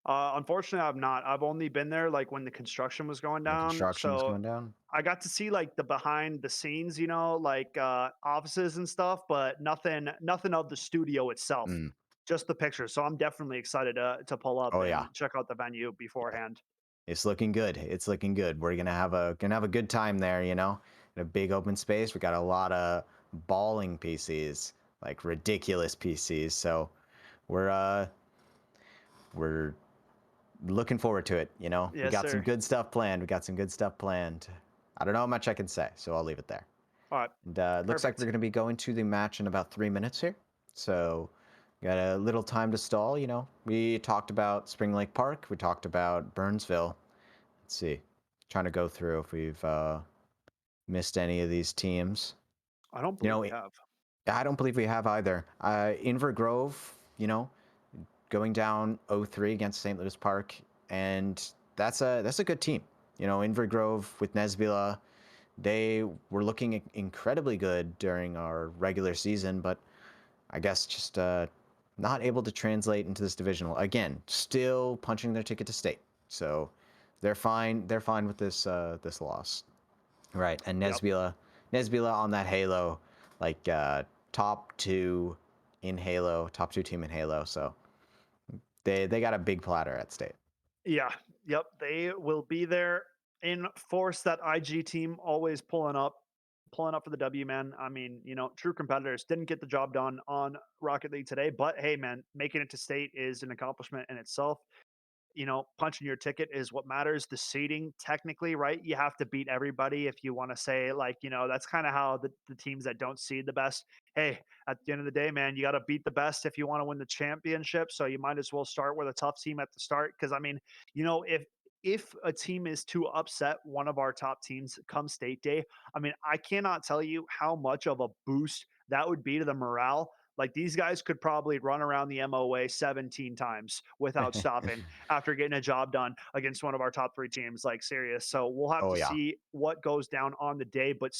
Unfortunately, I've not. I've only been there like when the construction was going When the down. construction was So going down? I got to see like the behind the scenes, like offices and stuff, but nothing of the studio itself. Mm. Just the pictures. So I'm definitely excited to pull up Oh, yeah. and check out the venue Yeah. beforehand. It's looking good. It's looking good. We're gonna have a good time there, in a big open space. We got a lot of balling PCs, like ridiculous PCs. So we're uh we're looking forward to it, We Yes, got some sir. good stuff planned. We got some good stuff planned. I don't know how much I can say, so I'll leave it there. All right. And looks like we're Perfect. gonna be going to the match in about 3 minutes here. So got a little time to stall, We talked about Spring Lake Park, we talked about Burnsville. Let's see. Trying to go through if we've missed any of these teams. I don't You believe know, we have. I don't believe we have either. Inver Grove, going down 0-3 against St. Louis Park, and that's a good team. Inver Grove with Nesbila, they were looking incredibly good during our regular season, but I guess just not able to translate into this divisional. Again, still punching their ticket to state. So they're fine. They're fine with this loss. Right, and Yep. Nesbila on that Halo, like top two in Halo, top two team in Halo. So they got a big platter at state. Yeah. Yep. They will be there in force. That IG team always pulling up for the W, man. I mean, true competitors didn't get the job done on Rocket League today, but hey, man, making it to state is an accomplishment in itself. punching your ticket is what matters. The seeding, technically, right? You have to beat everybody if you want to say, like, that's kind of how the teams that don't seed the best. Hey, at the end of the day, man, you got to beat the best if you want to win the championship. So you might as well start with a tough team at the start. Cause I mean, if a team is to upset one of our top teams come state day, I mean, I cannot tell you how much of a boost that would be to the morale. Like these guys could probably run around the MOA 17 times without stopping after getting a job done against one of our top three teams. Like serious. So we'll have Oh to yeah. see what goes down on the day. But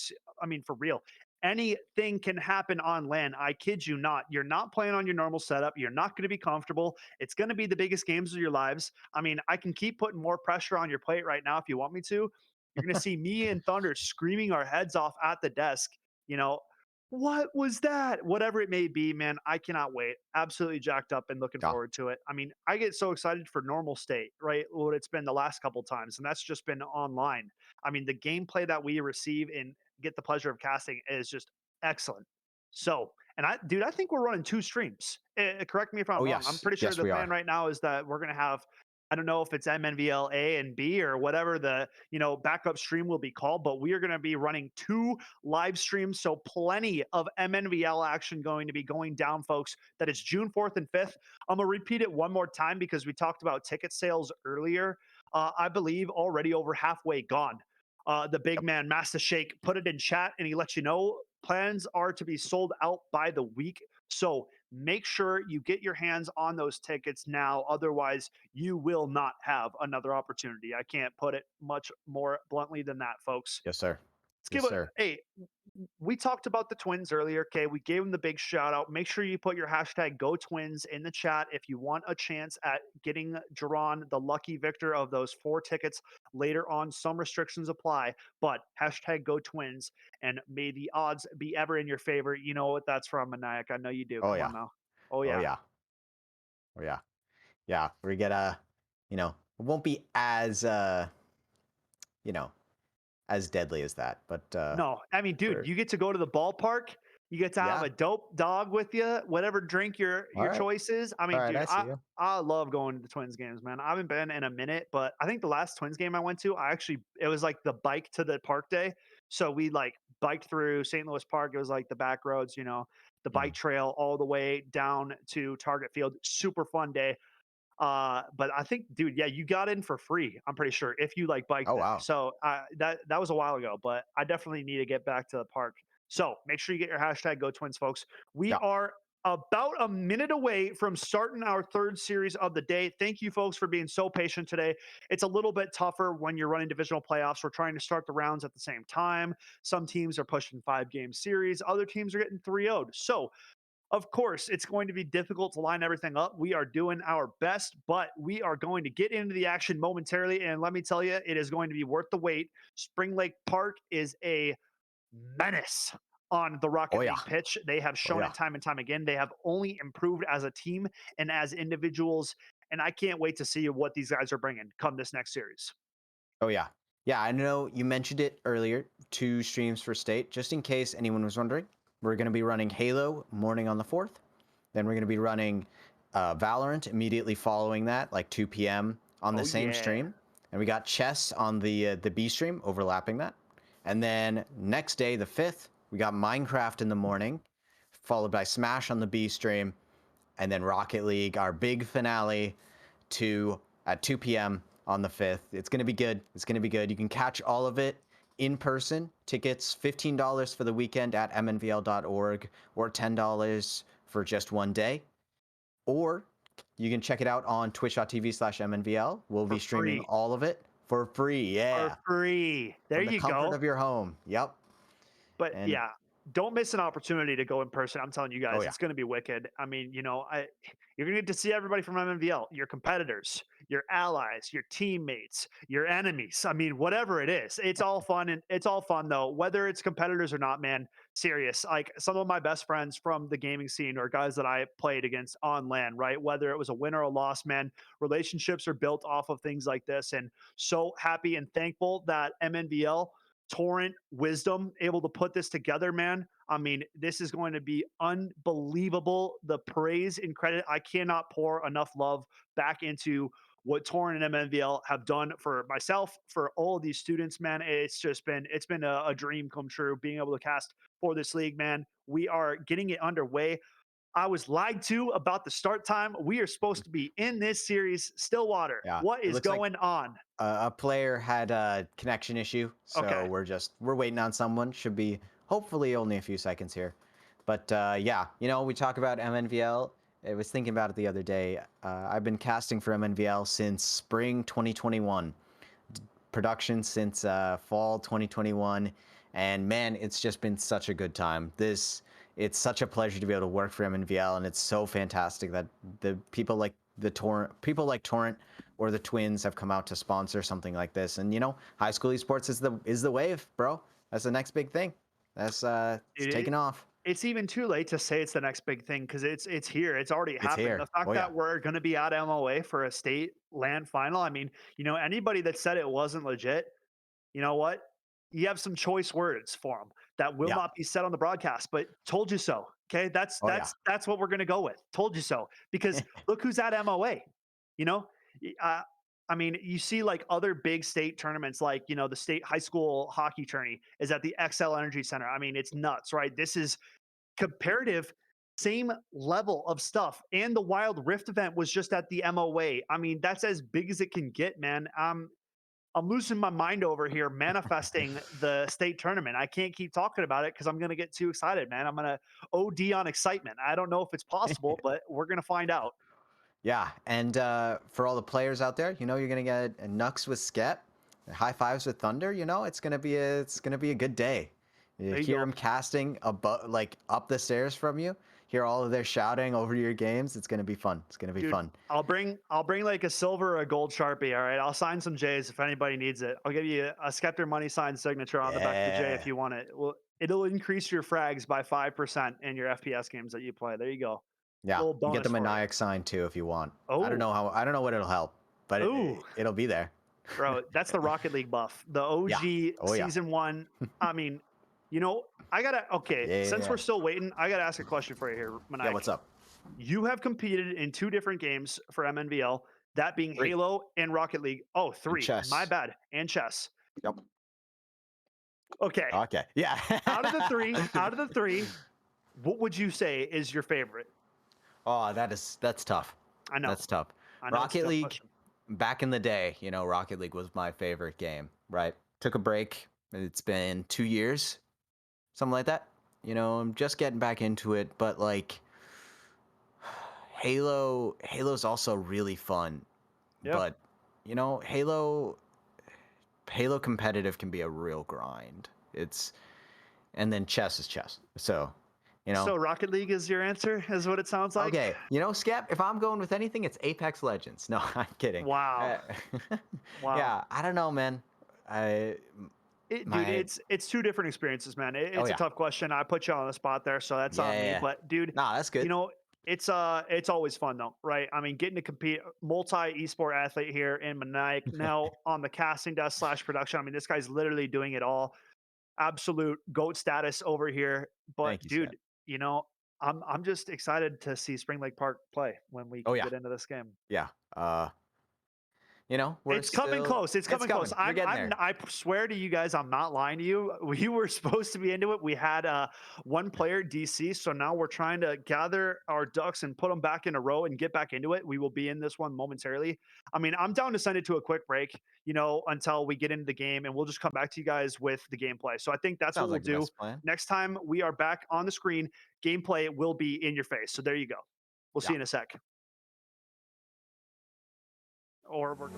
I mean, for real, anything can happen on land. I kid you not. You're not playing on your normal setup. You're not going to be comfortable. It's going to be the biggest games of your lives. I mean, I can keep putting more pressure on your plate right now if you want me to. You're going to see me and Thunder screaming our heads off at the desk. You know, what was that? Whatever it may be, man, I cannot wait. Absolutely jacked up and looking Yeah. forward to it. I mean, I get so excited for normal state, right? What it's been the last couple times, and that's just been online. I mean, the gameplay that we receive and get the pleasure of casting is just excellent. So, and dude, I think we're running two streams. Correct me if I'm Oh wrong. I'm yes. pretty sure Yes, the we plan are. right now is that we're going to have, I don't know if it's MNVL A and B or whatever the, backup stream will be called, but we are going to be running two live streams. So plenty of MNVL action going to be going down, folks. That is June 4th and 5th. I'm going to repeat it one more time because we talked about ticket sales earlier. I believe already over halfway gone. The big Yep. man, Master Shake, put it in chat and he let you know plans are to be sold out by the week. So make sure you get your hands on those tickets now. Otherwise, you will not have another opportunity. I can't put it much more bluntly than that, folks. Yes, sir. Let's Yes, give a sir. hey. We talked about the Twins earlier. Okay, we gave them the big shout out. Make sure you put your hashtag Go Twins in the chat if you want a chance at getting drawn the lucky victor of those 4 tickets later on. Some restrictions apply, but hashtag Go Twins and may the odds be ever in your favor. You know what that's from, Maniac. I know you do. Oh Come yeah. on now. Oh Oh yeah. yeah. Oh yeah. Yeah. We get it won't be as you know, as deadly as that, but No, I mean, dude, we're you get to go to the ballpark. You get to have yeah. a dope dog with you, whatever drink All your right. choice is. I All mean, right, dude, I see I you. I love going to the Twins games, man. I haven't been in a minute, but I think the last Twins game I went to, it was like the bike to the park day. So we like biked through St. Louis Park. It was like the back roads, the bike Mm. trail all the way down to Target Field. Super fun day. But I think, dude, yeah, you got in for free. I'm pretty sure if you like bike Oh there. wow. So that was a while ago, but I definitely need to get back to the park. So make sure you get your hashtag Go Twins, folks. We Yeah. are about a minute away from starting our third series of the day. Thank you, folks, for being so patient today. It's a little bit tougher when you're running divisional playoffs. We're trying to start the rounds at the same time. Some teams are pushing 5 game series. Other teams are getting 3-0'd. So of course, it's going to be difficult to line everything up. We are doing our best, but we are going to get into the action momentarily. And let me tell you, it is going to be worth the wait. Spring Lake Park is a menace on the Oh Rocket yeah. League pitch. They have Oh shown yeah. it time and time again. They have only improved as a team and as individuals. And I can't wait to see what these guys are bringing come this next series. Oh yeah. Yeah, I know you mentioned it earlier, 2 streams for state. Just in case anyone was wondering, we're going to be running Halo morning on the 4th. Then we're going to be running Valorant immediately following that, like 2 p.m. on the Oh, same yeah. stream. And we got chess on the B stream overlapping that. And then next day, the 5th, we got Minecraft in the morning, followed by Smash on the B stream, and then Rocket League, our big finale, at 2 p.m. on the 5th. It's going to be good. It's going to be good. You can catch all of it in person. Tickets $15 for the weekend at mnvl.org or $10 for just one day. Or you can check it out on twitch.tv/mnvl. We'll For be streaming free. all of it for free. For Yeah. free. There From the you comfort go. of your home. Yep. But And yeah, don't miss an opportunity to go in person. I'm telling you oh guys, yeah. it's going to be wicked. I mean, you're going to get to see everybody from MNVL, your competitors, your allies, your teammates, your enemies. I mean, whatever it is, it's all fun and it's all fun though, whether it's competitors or not, man. Serious. Like some of my best friends from the gaming scene are guys that I played against on LAN, right? Whether it was a win or a loss, man, relationships are built off of things like this. And so happy and thankful that MNVL Torrent wisdom able to put this together, man. I mean, this is going to be unbelievable. The praise and credit, I cannot pour enough love back into what Torrent and MNVL have done for myself, for all of these students, man. It's been a dream come true being able to cast for this league, man. We are getting it underway. I was lied to about the start time. We are supposed to be in this series, Stillwater. Yeah, What it is looks like going on? a player had a connection issue, so Okay. we're waiting on someone. Should be hopefully only a few seconds here, but yeah, we talk about MNVL. I was thinking about it the other day. I've been casting for MNVL since spring 2021, production since fall 2021, and man, it's just been such a good time. It's such a pleasure to be able to work for MNVL, and it's so fantastic that the people like Torrent or the Twins have come out to sponsor something like this. And high school esports is the wave, bro. That's the next big thing. That's it's Dude, taking off. it's even too late to say it's the next big thing because it's here. It's already It's happened. The here. fact Oh yeah. that we're going to be at MOA for a state land final. I mean, anybody that said it wasn't legit, you know what? You have some choice words for them that will Yeah. not be said on the broadcast, but told you so. Okay, that's Oh yeah. that's that's what we're going to go with. Told you so. Because look who's at MOA. You know, I mean, you see like other big state tournaments, like the state high school hockey tourney is at the XL Energy Center. I mean, it's nuts, right? This is comparative same level of stuff. And the Wild Rift event was just at the MOA. I mean, that's as big as it can get, man. I'm losing my mind over here manifesting the state tournament. I can't keep talking about it because I'm going to get too excited, man. I'm going to OD on excitement. I don't know if it's possible, but we're going to find out. Yeah, and for all the players out there, you're gonna get a Nux with Skep, high fives with Thunder. It's gonna be a good day. You There you hear go. them casting above, like up the stairs from you. Hear all of their shouting over your games. It's gonna be fun. It's gonna be Dude, fun. I'll bring like a silver or a gold Sharpie, all right? I'll sign some J's if anybody needs it. I'll give you a Skeptor money sign signature on the back of the J if Yeah, you want it. Well, it'll increase your frags by 5% in your FPS games that you play. There you go. yeah. Little You get the bonus for you. maniac sign too if you want. Oh, I don't know what it'll help, but oh, it'll be there. bro, that's the Rocket League buff. The Yeah. OG Oh yeah. season 1. I mean, I got to okay, since Yeah. we're still waiting, I got to ask a question for you here, Yeah. Maniac. What's up? You have competed in 2 different games for MNVL, that being Three. Halo and Rocket League. Oh, And 3. My chess. bad. And chess. Yep. Okay. Okay. Yeah. Out of the 3, what would you say is your favorite? Oh, that's tough. I know. That's tough. I know it's a Rocket tough League, question. back in the day, Rocket League was my favorite game, right? Took a break. It's been 2 years, something like that. I'm just getting back into it, but like Halo's also really fun. Yeah. But, Halo competitive can be a real grind. And then chess is chess. So, you know, So Rocket League is your answer, is what it sounds like? Okay, Skep, if I'm going with anything, it's Apex Legends. No, I'm kidding. Wow. Wow. Yeah, I don't know, man. I Dude, my it's 2 different experiences, man. Oh It's a yeah. tough question. I put you on the spot there, so that's Yeah, on yeah, me. yeah. But dude, Nah, that's you good. know, it's always fun though, right? I mean, getting to compete, multi esport athlete here in Maniac, now on the casting desk slash production. I mean, this guy's literally doing it all. Absolute goat status over here. But Thank you, Skep. dude, you know, I'm just excited to see Spring Lake Park play when we Oh can yeah. get into this game. Yeah. We're It's coming still close. It's it's coming close. coming. We're getting there. I swear to you guys, I'm not lying to you. We were supposed to be into it. We had one player DC, so now we're trying to gather our ducks and put them back in a row and get back into it. We will be in this one momentarily. I mean, I'm down to send it to a quick break, until we get into the game, and we'll just come back to you guys with the gameplay. So I think that's what Sounds we'll like the do. best plan. Next time we are back on the screen, gameplay will be in your face. So there you go. We'll see Yeah. you in a sec. Or we're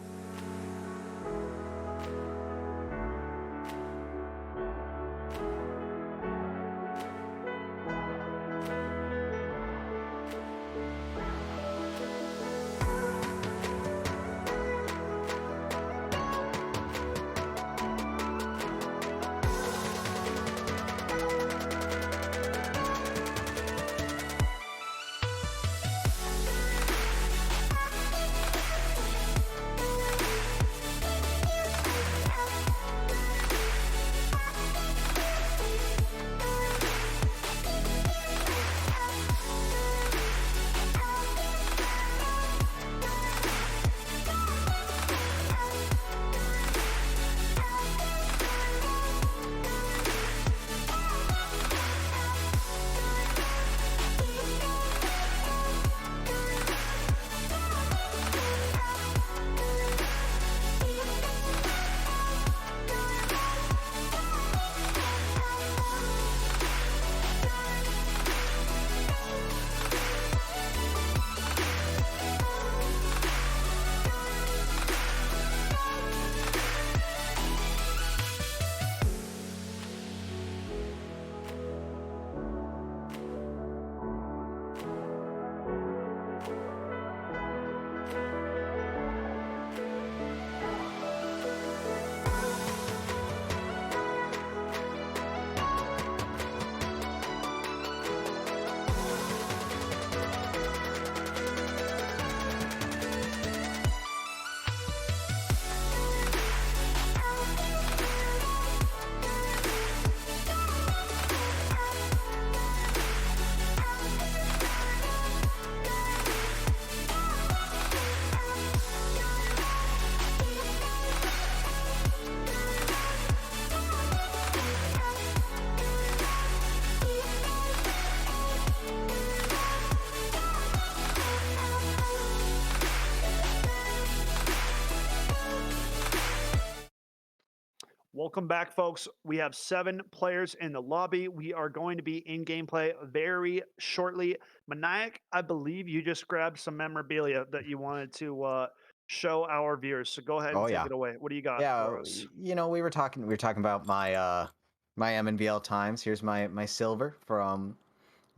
Welcome back, folks. We have 7 players in the lobby. We are going to be in gameplay very shortly. Maniac, I believe you just grabbed some memorabilia that you wanted to show our viewers. So go ahead and Oh take yeah. it away. What do you got Yeah, for us? we were talking about my MNVL times. Here's my silver from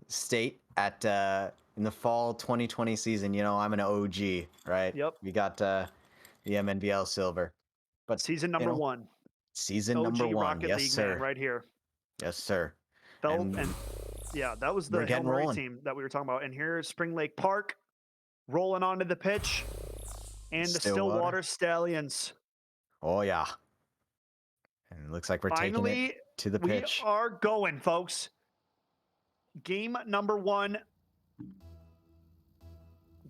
state at in the fall 2020 season. I'm an OG, right? Yep. We got the MNVL silver. But, Season you number know, 1. season number OG 1. Rocket Yes, League man sir. right here. Yes, sir. Felt And and yeah, that was we're the Hail getting Murray rolling. team that we were talking about. And here's Spring Lake Park rolling onto the pitch and the Stillwater. Stillwater Stallions. Oh yeah. And it looks like we're taking it Finally, to the we pitch. are going, folks. Game number 1,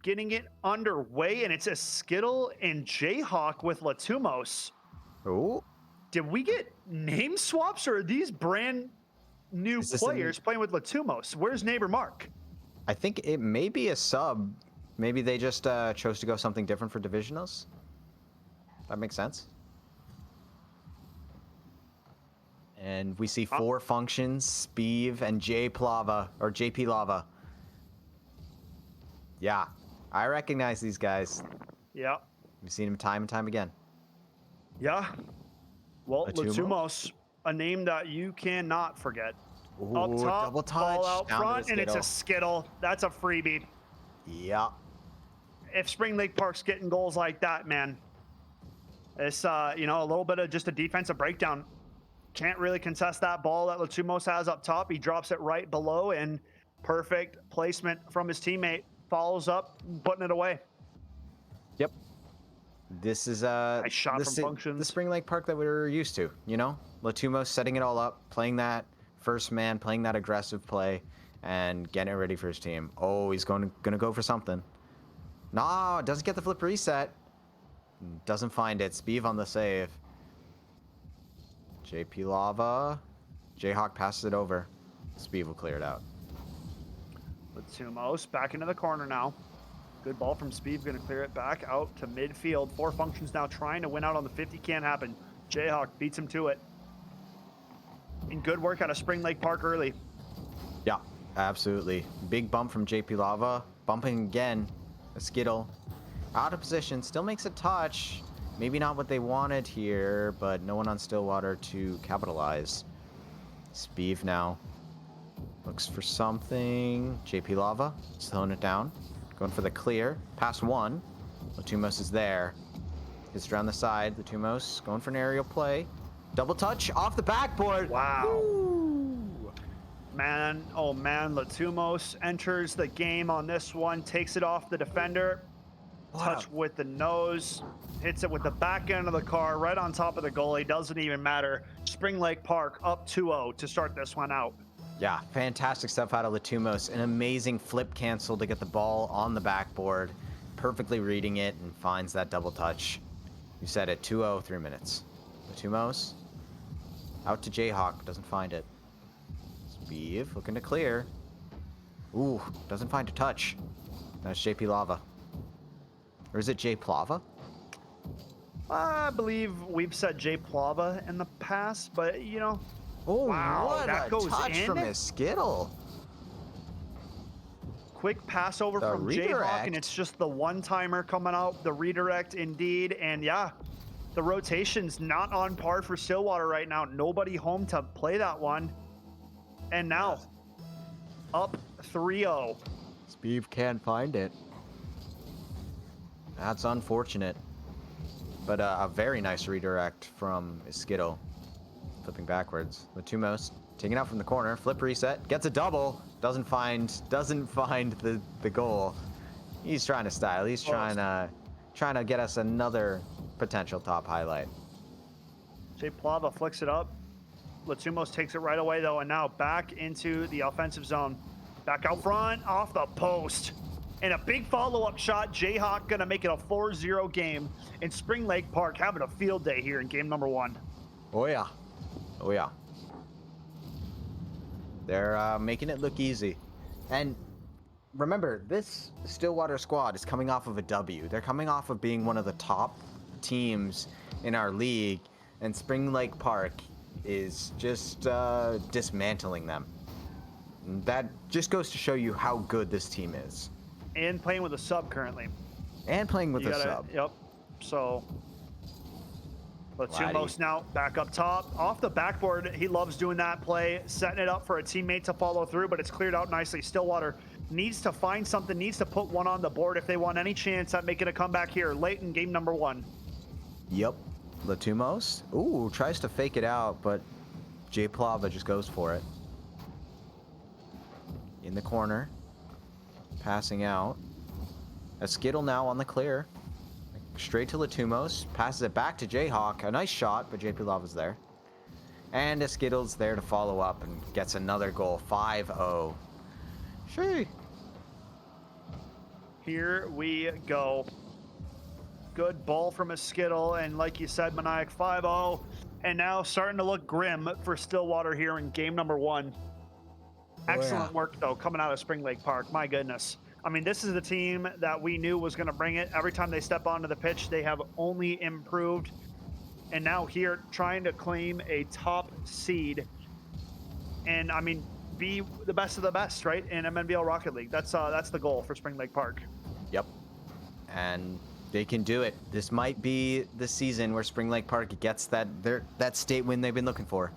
getting it underway, and it's a Skittle and Jayhawk with Latumos. Oh, Did we get name swaps, or are these brand new is this an players playing with Latumos? Where's neighbor Mark? I think it may be a sub. Maybe they just chose to go something different for divisionals. That makes sense. And we see 4 functions, Speeve and JP Lava. Yeah, I recognize these guys. Yeah. We've seen them time and time again. Yeah. Well, Latumo. Latumos, a name that you cannot forget. Up Ooh, top, double touch. ball out Down to front, the and it's a Skittle. Skittle. That's a freebie. Yeah. If Spring Lake Park's getting goals like that, man, it's a little bit of just a defensive breakdown. Can't really contest that ball that Latumos has up top. He drops it right below, and perfect placement from his teammate. Follows up, putting it away. Yep. This is Nice shot the from Functions. Spring Lake Park that we were used to. Latumos setting it all up, playing that first man, playing that aggressive play, and getting it ready for his team. Oh, he's gonna go for something. No, doesn't get the flip reset. Doesn't find it. Speeve on the save. JP Lava. Jayhawk passes it over. Speeve will clear it out. Latumos back into the corner now. Good ball from Speed, going to clear it back out to midfield. 4 Functions now trying to win out on the 50. Can't happen. Jayhawk beats him to it. And good work out of Spring Lake Park early. Yeah, absolutely. Big bump from JP Lava. Bumping again. A Skittle. Out of position. Still makes a touch. Maybe not what they wanted here, but no one on Stillwater to capitalize. Speeve now. Looks for something. JP Lava. Slowing it down. Going for the clear. Pass 1. Latumos is there. Hits around the side. Latumos going for an aerial play. Double touch off the backboard. Wow. Woo! Man, oh man, Latumos enters the game on this one. Takes it off the defender. Touch with the nose. Hits it with the back end of the car right on top of the goalie. Doesn't even matter. Spring Lake Park up 2-0 to start this one out. Yeah, fantastic stuff out of Latumos. An amazing flip cancel to get the ball on the backboard. Perfectly reading it and finds that double touch. You said it, 2-0, 3 minutes. Latumos out to Jayhawk, doesn't find it. Speeve looking to clear. Ooh, doesn't find a touch. That's JP Lava. Or is it J Plava? I believe we've said Jay Plava in the past, but Oh, wow, what that a goes touch in. from his Skittle. Quick pass over The from Jayhawk, redirect. and it's just the one-timer coming out. The redirect indeed, and yeah, the rotation's not on par for Stillwater right now. Nobody home to play that one. And now, up 3-0. Speeve can't find it. That's unfortunate. But a very nice redirect from Skittle. Flipping backwards. Latumos taking out from the corner. Flip reset. Gets a double. Doesn't find the goal. He's trying to style. He's trying to get us another potential top highlight. Jay Plava flicks it up. Latumos takes it right away, though, and now back into the offensive zone. Back out front, off the post. And a big follow-up shot. Jayhawk going to make it a 4-0 game. And Spring Lake Park having a field day here in game number 1. Oh, yeah. Oh, yeah. They're making it look easy. And remember, this Stillwater squad is coming off of a W. They're coming off of being one of the top teams in our league. and Spring Lake Park is just dismantling them. And that just goes to show you how good this team is. And playing with a sub currently. And playing with You a gotta, sub. yep. So Vladdy. Latumos now back up top. Off the backboard, he loves doing that play, setting it up for a teammate to follow through, but it's cleared out nicely. Stillwater needs to find something, needs to put one on the board if they want any chance at making a comeback here late in game number 1. Yep. Latumos. Ooh, tries to fake it out, but J Plava just goes for it. In the corner. Passing out. A Skittle now on the clear. Straight to Latumos. Passes it back to Jayhawk. A nice shot, but JP Lava's there. And a Skittle's there to follow up and gets another goal. 5-0. Shee. Here we go. Good ball from a Skittle, and like you said, Maniac, 5-0. And now starting to look grim for Stillwater here in game number 1. Excellent work, though, coming out of Spring Lake Park. My goodness. I mean, this is the team that we knew was going to bring it. Every time they step onto the pitch, they have only improved. And now here, trying to claim a top seed. And, I mean, be the best of the best, right, in MNVL Rocket League. That's the goal for Spring Lake Park. Yep. And they can do it. This might be the season where Spring Lake Park gets that state win they've been looking for.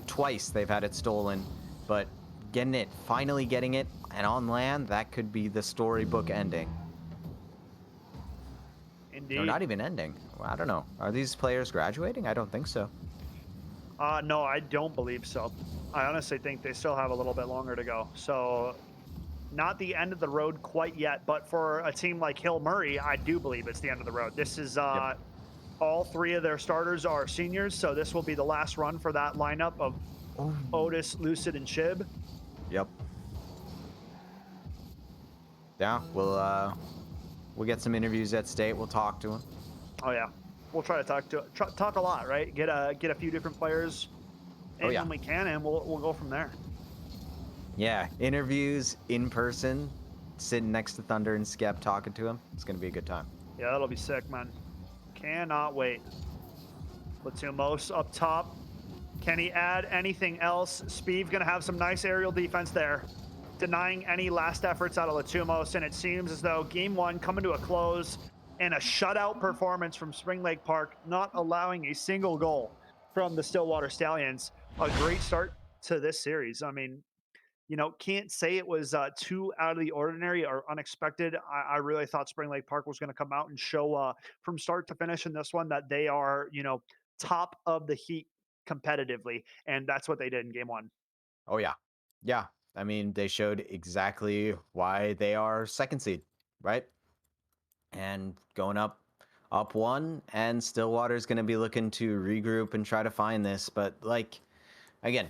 Twice they've had it stolen, but finally getting it, and on land, that could be the storybook ending. Indeed. No, not even ending. Well, I don't know. Are these players graduating? I don't think so. No, I don't believe so. I honestly think they still have a little bit longer to go. So not the end of the road quite yet, but for a team like Hill Murray, I do believe it's the end of the road. This is Yep. all 3 of their starters are seniors, so this will be the last run for that lineup of Otis, Lucid, and Chib. Yep. Yeah, we'll get some interviews at state. We'll talk to them. Oh yeah, we'll try to talk a lot, right? Get a few different players in when we can, and we'll go from there. Yeah, interviews in person, sitting next to Thunder and Skep, talking to him. It's gonna be a good time. Yeah, that'll be sick, man. Cannot wait. Latumos up top. Can he add anything else? Speed gonna have some nice aerial defense there, denying any last efforts out of Latumos, and it seems as though game 1 coming to a close, and a shutout performance from Spring Lake Park, not allowing a single goal from the Stillwater Stallions. A great start to this series. I mean, you know, can't say it was too out of the ordinary or unexpected. I really thought Spring Lake Park was going to come out and show from start to finish in this one that they are, you know, top of the heat competitively, and that's what they did in game 1. Oh yeah, yeah. I mean, they showed exactly why they are second seed, right? And going up 1, and Stillwater's going to be looking to regroup and try to find this. But like, again,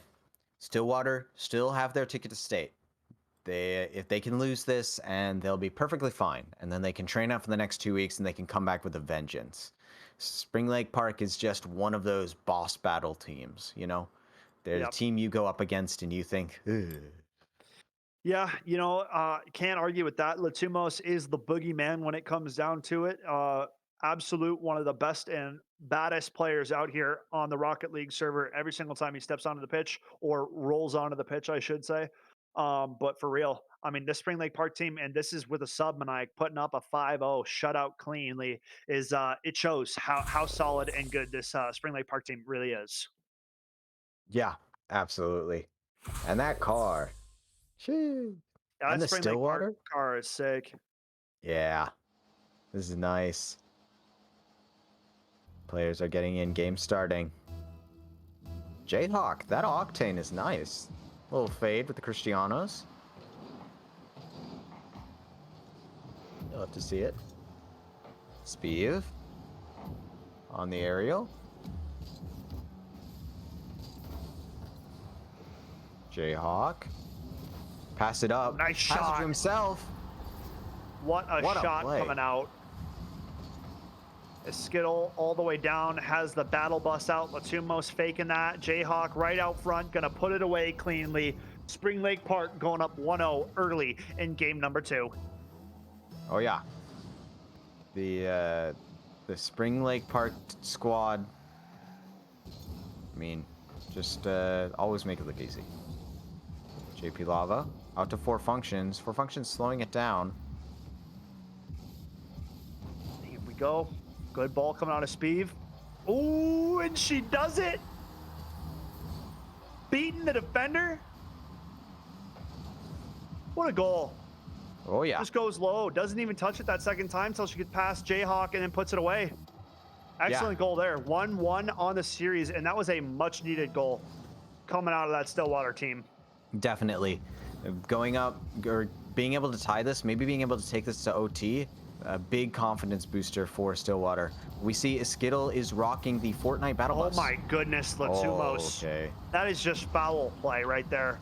Stillwater still have their ticket to state. If they can lose this, and they'll be perfectly fine, and then they can train out for the next 2 weeks, and they can come back with a vengeance. Spring Lake Park is just one of those boss battle teams, you know? They're the team you go up against and you think, ugh. Yeah, you know, can't argue with that. Latumos is the boogeyman when it comes down to it. Absolute one of the best and baddest players out here on the Rocket League server every single time he steps onto the pitch or rolls onto the pitch, I should say. But for real, I mean, this Spring Lake Park team, and this is with a sub Maniac putting up a 5-0 shutout cleanly, is it shows how solid and good this Spring Lake Park team really is. Yeah, absolutely. And that car. Shoo. Yeah, And that the Spring Lake Park Stillwater? car is sick. Yeah. This is nice. Players are getting in, game starting. Jayhawk, that Octane is nice. Little fade with the Cristianos. You'll have to see it. Speev on the aerial. Jayhawk. Pass it up. Nice Pass it shot. to himself. What a shot play. coming out. Skittle all the way down, has the battle bus out. Latumos faking that. Jayhawk right out front, gonna put it away cleanly. Spring Lake Park going up 1-0 early in game number 2. Oh yeah. The Spring Lake Park squad mean, just always make it look easy. JP Lava out to 4 functions. 4 functions slowing it down. Here we go. Good ball coming out of Speeve. Ooh, and she does it. Beating the defender. What a goal. Oh, yeah. Just goes low. Doesn't even touch it that second time until she gets past Jayhawk and then puts it away. Excellent goal there. 1-1 on the series, and that was a much-needed goal coming out of that Stillwater team. Definitely. Going up, or being able to tie this, maybe being able to take this to OT, a big confidence booster for Stillwater. We see Skittle is rocking the Fortnite Battle Bus. Oh my goodness, Latumos. Oh, okay. That is just foul play right there.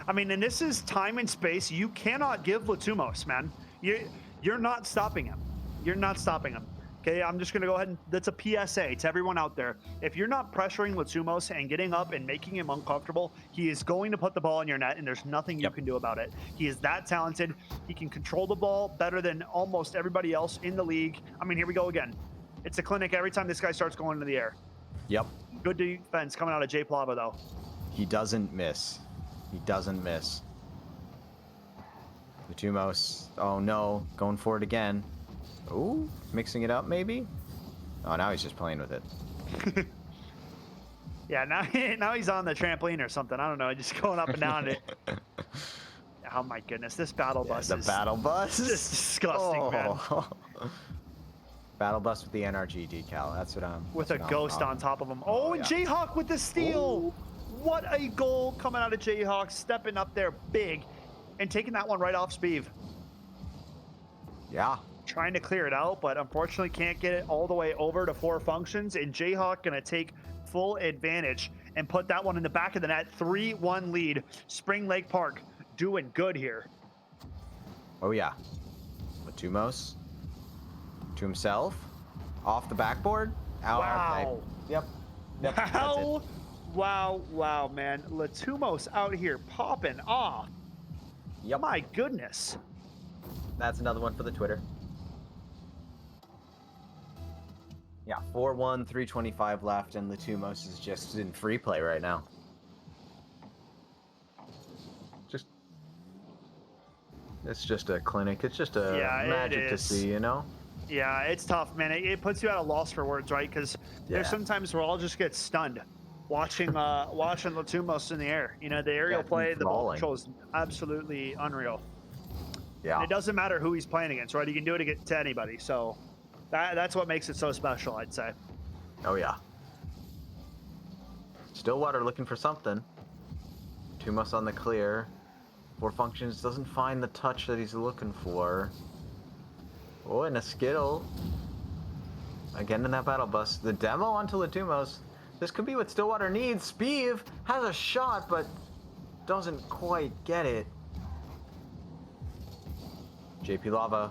I mean, and this is time and space. You cannot give Latumos, man. You're not stopping him. You're not stopping him. Okay, I'm just going to go ahead and that's a PSA to everyone out there. If you're not pressuring Latumos and getting up and making him uncomfortable, he is going to put the ball in your net, and there's nothing you can do about it. He is that talented. He can control the ball better than almost everybody else in the league. I mean, here we go again. It's a clinic every time this guy starts going into the air. Yep. Good defense coming out of Jay Plava, though. He doesn't miss. He doesn't miss. Latumos, oh no, going for it again. Ooh, mixing it up maybe? Oh, now he's just playing with it. Yeah, now he's on the trampoline or something. I don't know, just going up and down it. Oh my goodness, this battle bus is... The battle bus? Just disgusting, man. Battle bus with the NRG decal, that's what I'm... With a ghost on top of him. Oh, and Jayhawk with the steal! Ooh. What a goal coming out of Jayhawk, stepping up there big and taking that one right off Speeve. Yeah. Trying to clear it out, but unfortunately can't get it all the way over to 4 functions, and Jayhawk gonna take full advantage and put that one in the back of the net. 3-1 lead. Spring Lake Park doing good here. Oh yeah. Latumos to himself, off the backboard. Ow, wow. Yep. Wow. Wow, man. Latumos out here popping off. Yep. My goodness. That's another one for the Twitter. Yeah, 4-1, 3:25 left, and Latumos is just in free play right now. It's just a clinic. It's just a magic to see, you know? Yeah, it's tough, man. It puts you at a loss for words, right? Because there's sometimes where I'll just get stunned watching Latumos in the air. You know, the aerial play, the ball control is absolutely unreal. Yeah. And it doesn't matter who he's playing against, right? He can do it to anybody. So that's what makes it so special, I'd say. Oh, yeah. Stillwater looking for something. Latumos on the clear. 4 functions doesn't find the touch that he's looking for. Oh, and a Skittle. Again in that battle bus. The demo onto Latumos. This could be what Stillwater needs. Speeve has a shot, but doesn't quite get it. JP Lava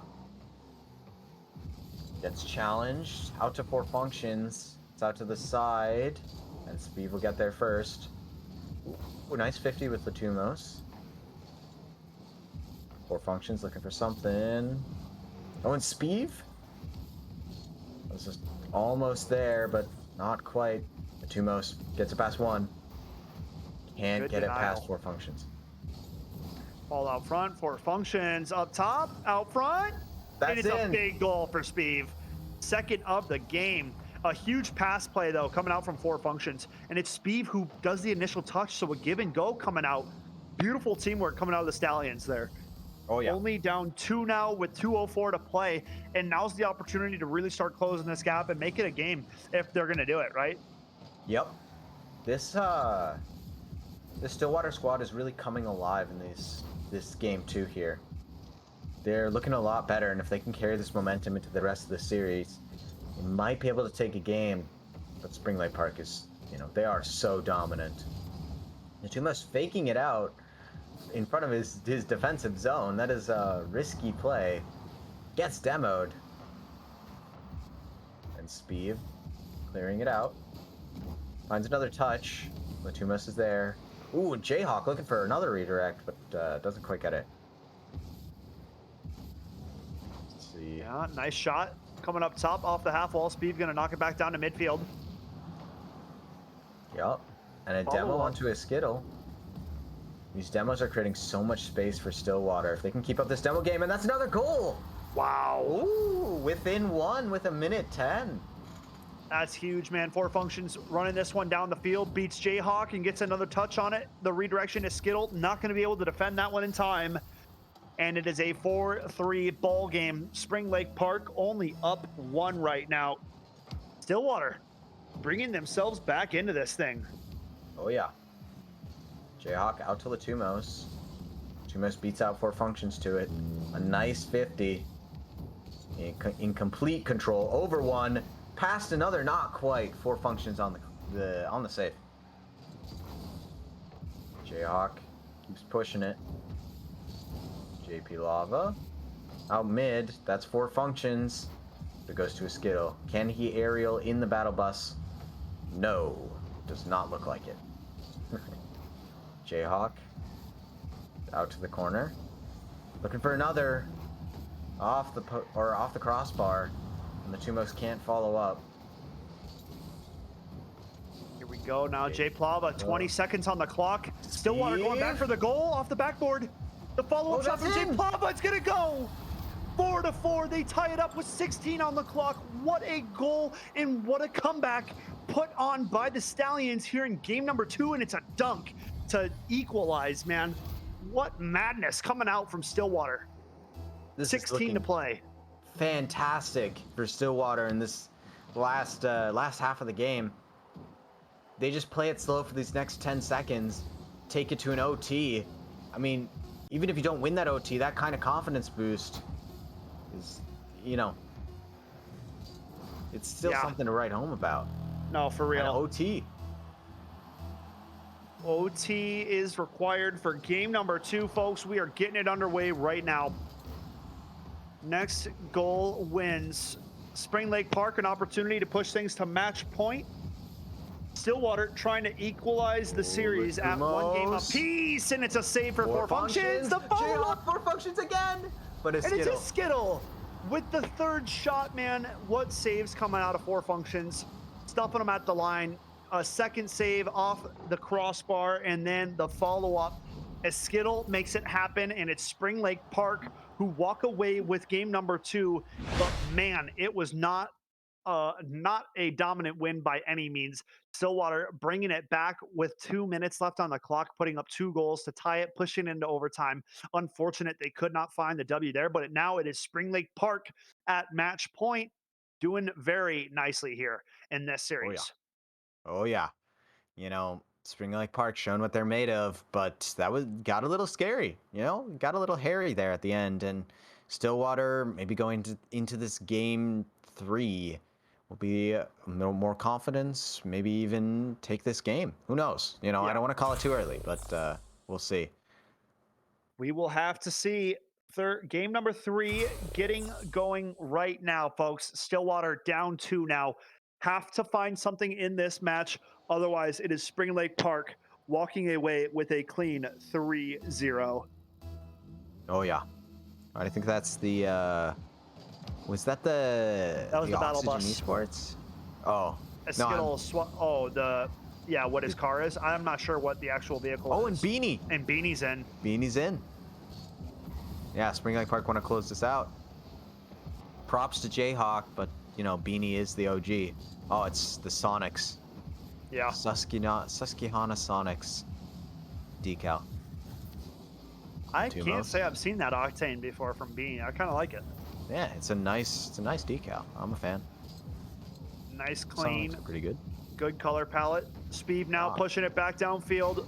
gets challenged. Out to 4 functions. It's out to the side. And Speeve will get there first. Ooh, nice 50 with Latumos. 4 functions looking for something. Oh, and Speeve? This is almost there, but not quite. Latumos gets it past 1. Can't get it past 4 functions. Ball out front, 4 functions up top, out front. That's it is a big goal for Speeve. Second of the game. A huge pass play, though, coming out from 4 functions. And it's Speeve who does the initial touch, so a give and go coming out. Beautiful teamwork coming out of the Stallions there. Oh, yeah. Only down 2 now with 2:04 to play. And now's the opportunity to really start closing this gap and make it a game if they're going to do it, right? Yep. This Stillwater squad is really coming alive in this game, too, here. They're looking a lot better, and if they can carry this momentum into the rest of the series, they might be able to take a game. But Spring Lake Park is, you know, they are so dominant. Latumos faking it out in front of his defensive zone. That is a risky play. Gets demoed. And Speeve clearing it out. Finds another touch. Latumos is there. Ooh, Jayhawk looking for another redirect, but doesn't quite get it. Let's see. Yeah, nice shot. Coming up top off the half wall. Speed gonna knock it back down to midfield. Yup. And a Follow demo up. onto a Skittle. These demos are creating so much space for Stillwater. If they can keep up this demo game, and that's another goal! Wow. Ooh, within one with a minute 10. That's huge, man. Four Functions running this one down the field, beats Jayhawk and gets another touch on it. The redirection is Skittle, not going to be able to defend that one in time. And it is a 4-3 ball game. Spring Lake Park only up 1 right now. Stillwater bringing themselves back into this thing. Oh, yeah. Jayhawk out to Latumos. Latumos beats out Four Functions to it. A nice 50. In complete control. Over one. Past another. Not quite. Four Functions on the save. Jayhawk keeps pushing it. JP Lava. Out mid. That's Four Functions. It goes to a Skittle. Can he aerial in the battle bus? No. Does not look like it. Jayhawk out to the corner, looking for another off the crossbar, and the Tumos can't follow up. Here we go now. Jay Plava, 20 seconds on the clock. Stillwater going back for the goal off the backboard. The follow-up shot from Jay Plava. It's gonna go 4-4. They tie it up with 16 on the clock. What a goal and what a comeback put on by the Stallions here in game number 2, and it's a dunk to equalize, man. What madness coming out from Stillwater. This 16 to play. Fantastic for Stillwater in this last half of the game. They just play it slow for these next 10 seconds, take it to an OT. I mean, even if you don't win that OT, that kind of confidence boost is, it's still something to write home about. No, for real. And OT. OT is required for game number 2, folks. We are getting it underway right now. Next goal wins Spring Lake Park an opportunity to push things to match point. Stillwater trying to equalize the series at 1 game apiece, and it's a save for Four Functions. The follow-up. Four Functions again, but it's a Skittle with the 3rd shot, man. What saves coming out of Four Functions, stuffing them at the line. A 2nd save off the crossbar, and then the follow-up as Skittle makes it happen, and it's Spring Lake Park who walk away with game number 2. But man, it was not a dominant win by any means. Stillwater bringing it back with 2 minutes left on the clock, putting up 2 goals to tie it, pushing into overtime. Unfortunate they could not find the W there, but now it is Spring Lake Park at match point, doing very nicely here in this series. Oh yeah. Spring Lake Park showing what they're made of, but that got a little scary, got a little hairy there at the end. And Stillwater maybe going into this game 3 will be a little more confidence, maybe even take this game. Who knows? I don't want to call it too early, but we'll see. We will have to see. Game number 3 getting going right now, folks. Stillwater down 2 now. Have to find something in this match. Otherwise, it is Spring Lake Park walking away with a clean 3-0. Oh, yeah. I think that's the... was that the... That was the battle bus. Esports? Oh. What his car is. I'm not sure what the actual vehicle is. Oh, and Beanie. And Beanie's in. Beanie's in. Yeah, Spring Lake Park want to close this out. Props to Jayhawk, but, Beanie is the OG. Oh, it's the Sonics. Yeah. Susquehanna Sonics decal. I can't say I've seen that Octane before from Beanie. I kind of like it. Yeah, it's a nice decal. I'm a fan. Nice, clean. Pretty good. Good color palette. Speed now pushing it back downfield.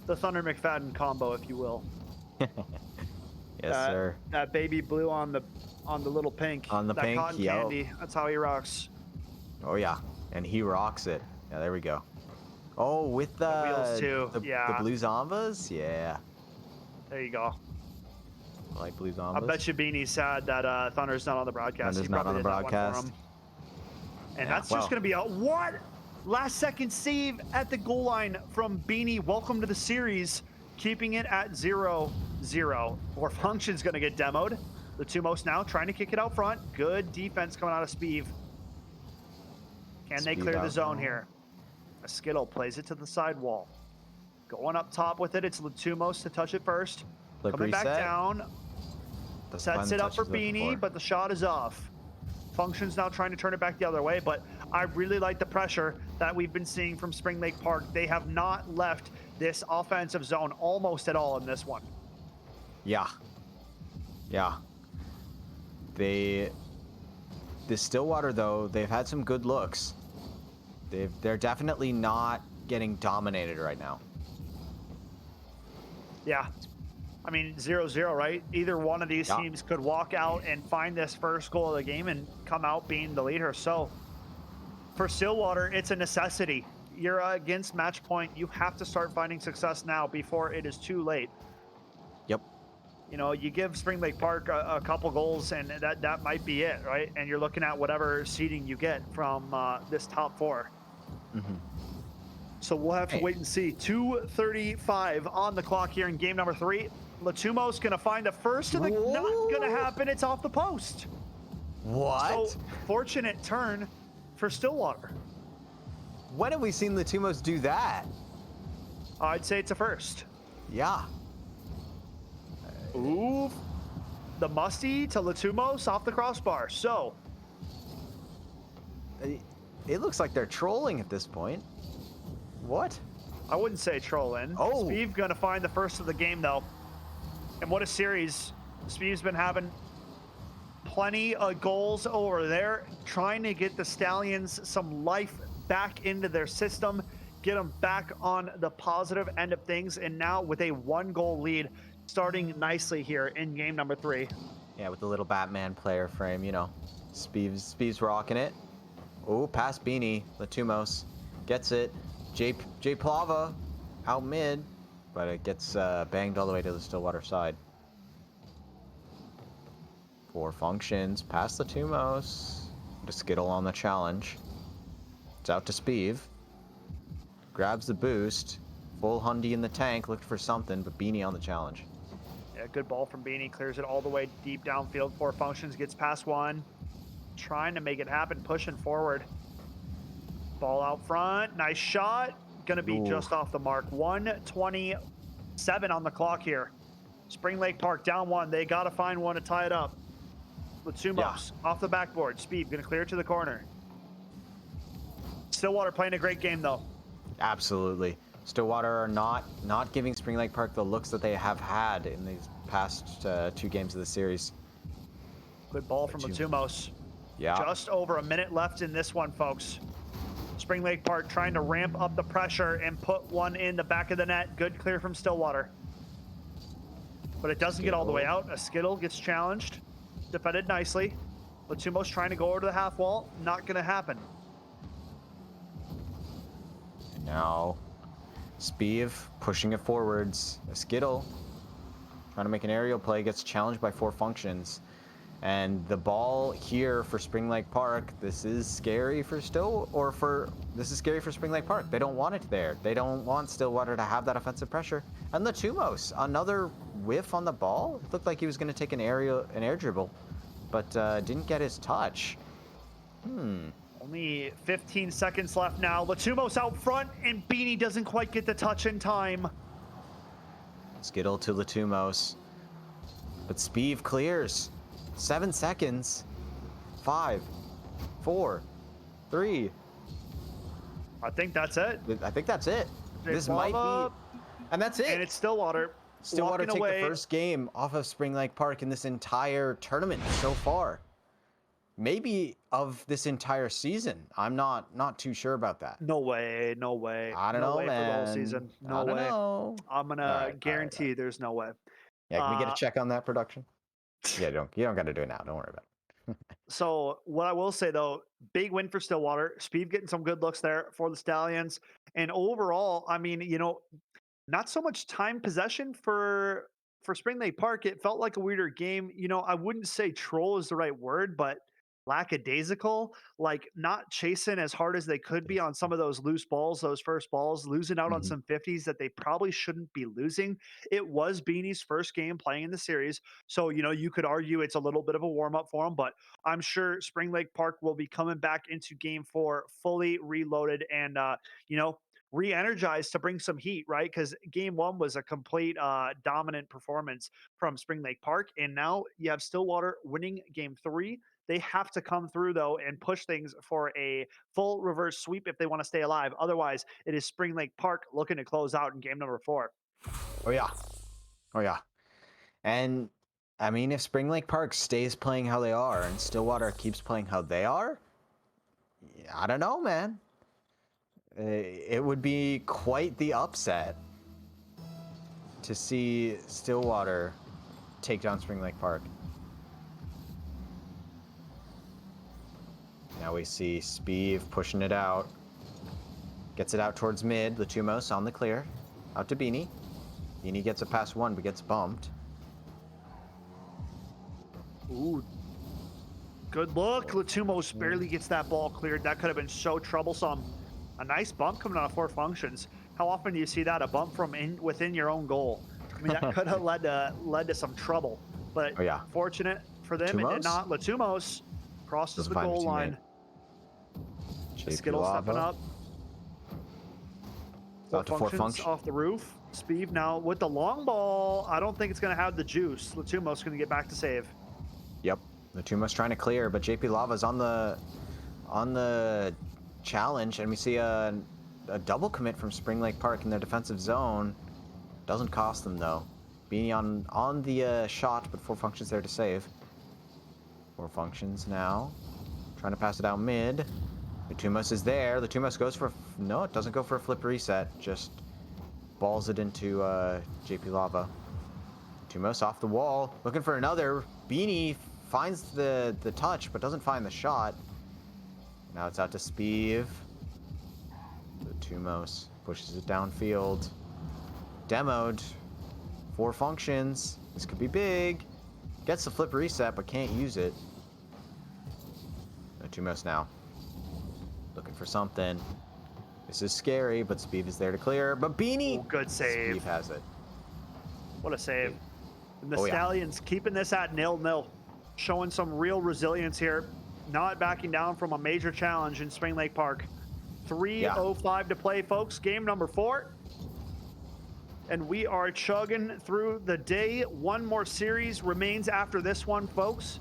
The Thunder McFadden combo, if you will. Yes, sir. That baby blue on the little pink. On the pink, cotton candy. That's how he rocks. Oh yeah, and he rocks it. Yeah, there we go. Oh, with the wheels too. The blue Zombas? Yeah. There you go. I like blue Zombas. I bet you Beanie's sad that Thunder's not on the broadcast. Thunder's not on the broadcast. And that's just going to be a last second save at the goal line from Beanie. Welcome to the series, keeping it at 0-0. Four Functions going to get demoed. The Tumos now trying to kick it out front. Good defense coming out of Speeve. Can they clear the zone here? Skittle plays it to the side wall. Going up top with it, it's Latumos to touch it first. Flip Coming back reset. down, Doesn't find sets the it up touch for he's looking Beanie, for. but the shot is off. Function's now trying to turn it back the other way, but I really like the pressure that we've been seeing from Spring Lake Park. They have not left this offensive zone almost at all in this one. Yeah. Yeah. They the Stillwater though, they've had some good looks. They're definitely not getting dominated right now. Yeah. I mean, 0-0, right? Either one of these Yeah. teams could walk out and find this first goal of the game and come out being the leader. So for Stillwater, it's a necessity. You're against match point. You have to start finding success now before it is too late. Yep. You know, you give Spring Lake Park a couple goals, and that might be it, right? And you're looking at whatever seeding you get from this top four. Mm-hmm. So we'll have to Hey. wait and see. 2:35 on the clock here in game number 3. Latumo's going to find the first of the. Not going to happen. It's off the post. What? So fortunate turn for Stillwater. When have we seen Latumos do that? I'd say it's a first. Yeah. Ooh, the musty to Latumos off the crossbar. So It looks like they're trolling at this point. What? I wouldn't say trolling. Oh. Spieve going to find the first of the game, though. And what a series. Spieve's been having plenty of goals over there, trying to get the Stallions some life back into their system, get them back on the positive end of things. And now with a 1-goal lead, starting nicely here in game number 3. Yeah, with the little Batman player frame, you know. Speeve's rocking it. Oh, past Beanie. Latumos gets it. J Plava out mid, but it gets banged all the way to the Stillwater side. 4 functions past Latumos. To Skittle on the challenge. It's out to Spieve. Grabs the boost. Full Hundy in the tank. Looked for something, but Beanie on the challenge. Yeah, good ball from Beanie. Clears it all the way deep downfield. 4 functions. Gets past one. Trying to make it happen. Pushing forward. Ball out front. Nice shot. Going to be Ooh. just off the mark. 1:27 on the clock here. Spring Lake Park down 1. They got to find one to tie it up. Latumos off the backboard. Speed going to clear to the corner. Stillwater playing a great game, though. Absolutely. Stillwater are not giving Spring Lake Park the looks that they have had in these past 2 games of the series. Good ball from Latumos. Yeah. Just over a minute left in this one, folks. Spring Lake Park trying to ramp up the pressure and put one in the back of the net. Good clear from Stillwater. But it doesn't get all the way out. A Skittle gets challenged. Defended nicely. Latumos trying to go over to the half wall. Not going to happen. Now, Spieve pushing it forwards. A Skittle trying to make an aerial play, gets challenged by 4 functions. And the ball here for Spring Lake Park, this is scary for this is scary for Spring Lake Park. They don't want it there. They don't want Stillwater to have that offensive pressure. And Latumos, another whiff on the ball. It looked like he was going to take an air dribble, but didn't get his touch. Only 15 seconds left now. Latumos out front, and Beanie doesn't quite get the touch in time. Skittle to Latumos. But Spieve clears. 7 seconds. 5, 4, 3. I think that's it. I think that's it. This might be, and that's it. And it's Stillwater. Stillwater take away. the first game off of Spring Lake Park in this entire tournament so far. Maybe of this entire season. I'm not too sure about that. No way, no way. I don't no know, way man. for the whole season. No I don't way. know. I'm gonna guarantee there's no way. Yeah, can we get a check on that production? Yeah, you don't got to do it now. Don't worry about it. So what I will say though, big win for Stillwater. Speed getting some good looks there for the Stallions. And overall, I mean, you know, not so much time possession for Spring Lake Park. It felt like a weirder game. You know, I wouldn't say troll is the right word, but lackadaisical, like not chasing as hard as they could be on some of those loose balls, those first balls, losing out on Mhm. some 50s that they probably shouldn't be losing. It was Beanie's first game playing in the series. So, you could argue it's a little bit of a warm up for him, but I'm sure Spring Lake Park will be coming back into game 4 fully reloaded and, you know, re-energized to bring some heat, right? Because game 1 was a complete dominant performance from Spring Lake Park, and now you have Stillwater winning game 3. They have to come through though and push things for a full reverse sweep if they want to stay alive. Otherwise, it is Spring Lake Park looking to close out in game number 4. Oh yeah. Oh yeah. And I mean, if Spring Lake Park stays playing how they are and Stillwater keeps playing how they are, I don't know, man. It would be quite the upset to see Stillwater take down Spring Lake Park. Now we see Speeve pushing it out. Gets it out towards mid. Latumos on the clear. Out to Beanie. Beanie gets it past 1 but gets bumped. Ooh, good look. Latumos barely gets that ball cleared. That could have been so troublesome. A nice bump coming out of 4 functions. How often do you see that? A bump from within your own goal. I mean, that could have led to some trouble. But Oh yeah. fortunate for them, it did Latumos? not. Latumos crosses Doesn't the find a goal teammate. line. JP Skittle stepping Lava. up. Out to 4 functions function. off the roof. Speed now with the long ball. I don't think it's going to have the juice. Latumos going to get back to save. Yep. Latumos trying to clear, but JP Lava's on the challenge, and we see a double commit from Spring Lake Park in their defensive zone. Doesn't cost them though. Beanie on the shot, but 4 functions there to save. 4 functions now. Trying to pass it out mid. Latumos is there. Latumos goes for... No, it doesn't go for a flip reset. Just balls it into JP Lava. Latumos off the wall. Looking for another. Beanie finds the touch, but doesn't find the shot. Now it's out to Speeve. Latumos pushes it downfield. Demoed. 4 functions. This could be big. Gets the flip reset, but can't use it. Latumos now. Looking for something. This is scary, but Speeve is there to clear. But Beanie... Oh, good save. Speeve has it. What a save. And the Oh, yeah. Stallions keeping this at 0-0. Showing some real resilience here. Not backing down from a major challenge in Spring Lake Park. 3:05 to play, folks. Game number 4. And we are chugging through the day. One more series remains after this one, folks.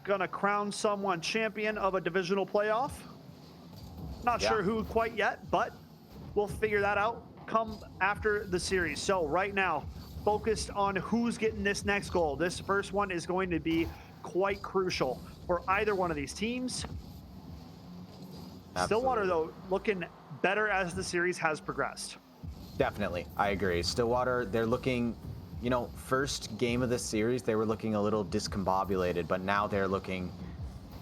Gonna crown someone champion of a divisional playoff. Not sure who quite yet, but we'll figure that out come after the series. So right now, focused on who's getting this next goal. This first one is going to be quite crucial for either one of these teams. Absolutely. Stillwater, though, looking better as the series has progressed. Definitely. I agree. Stillwater, they're looking... You know, first game of this series, they were looking a little discombobulated, but now they're looking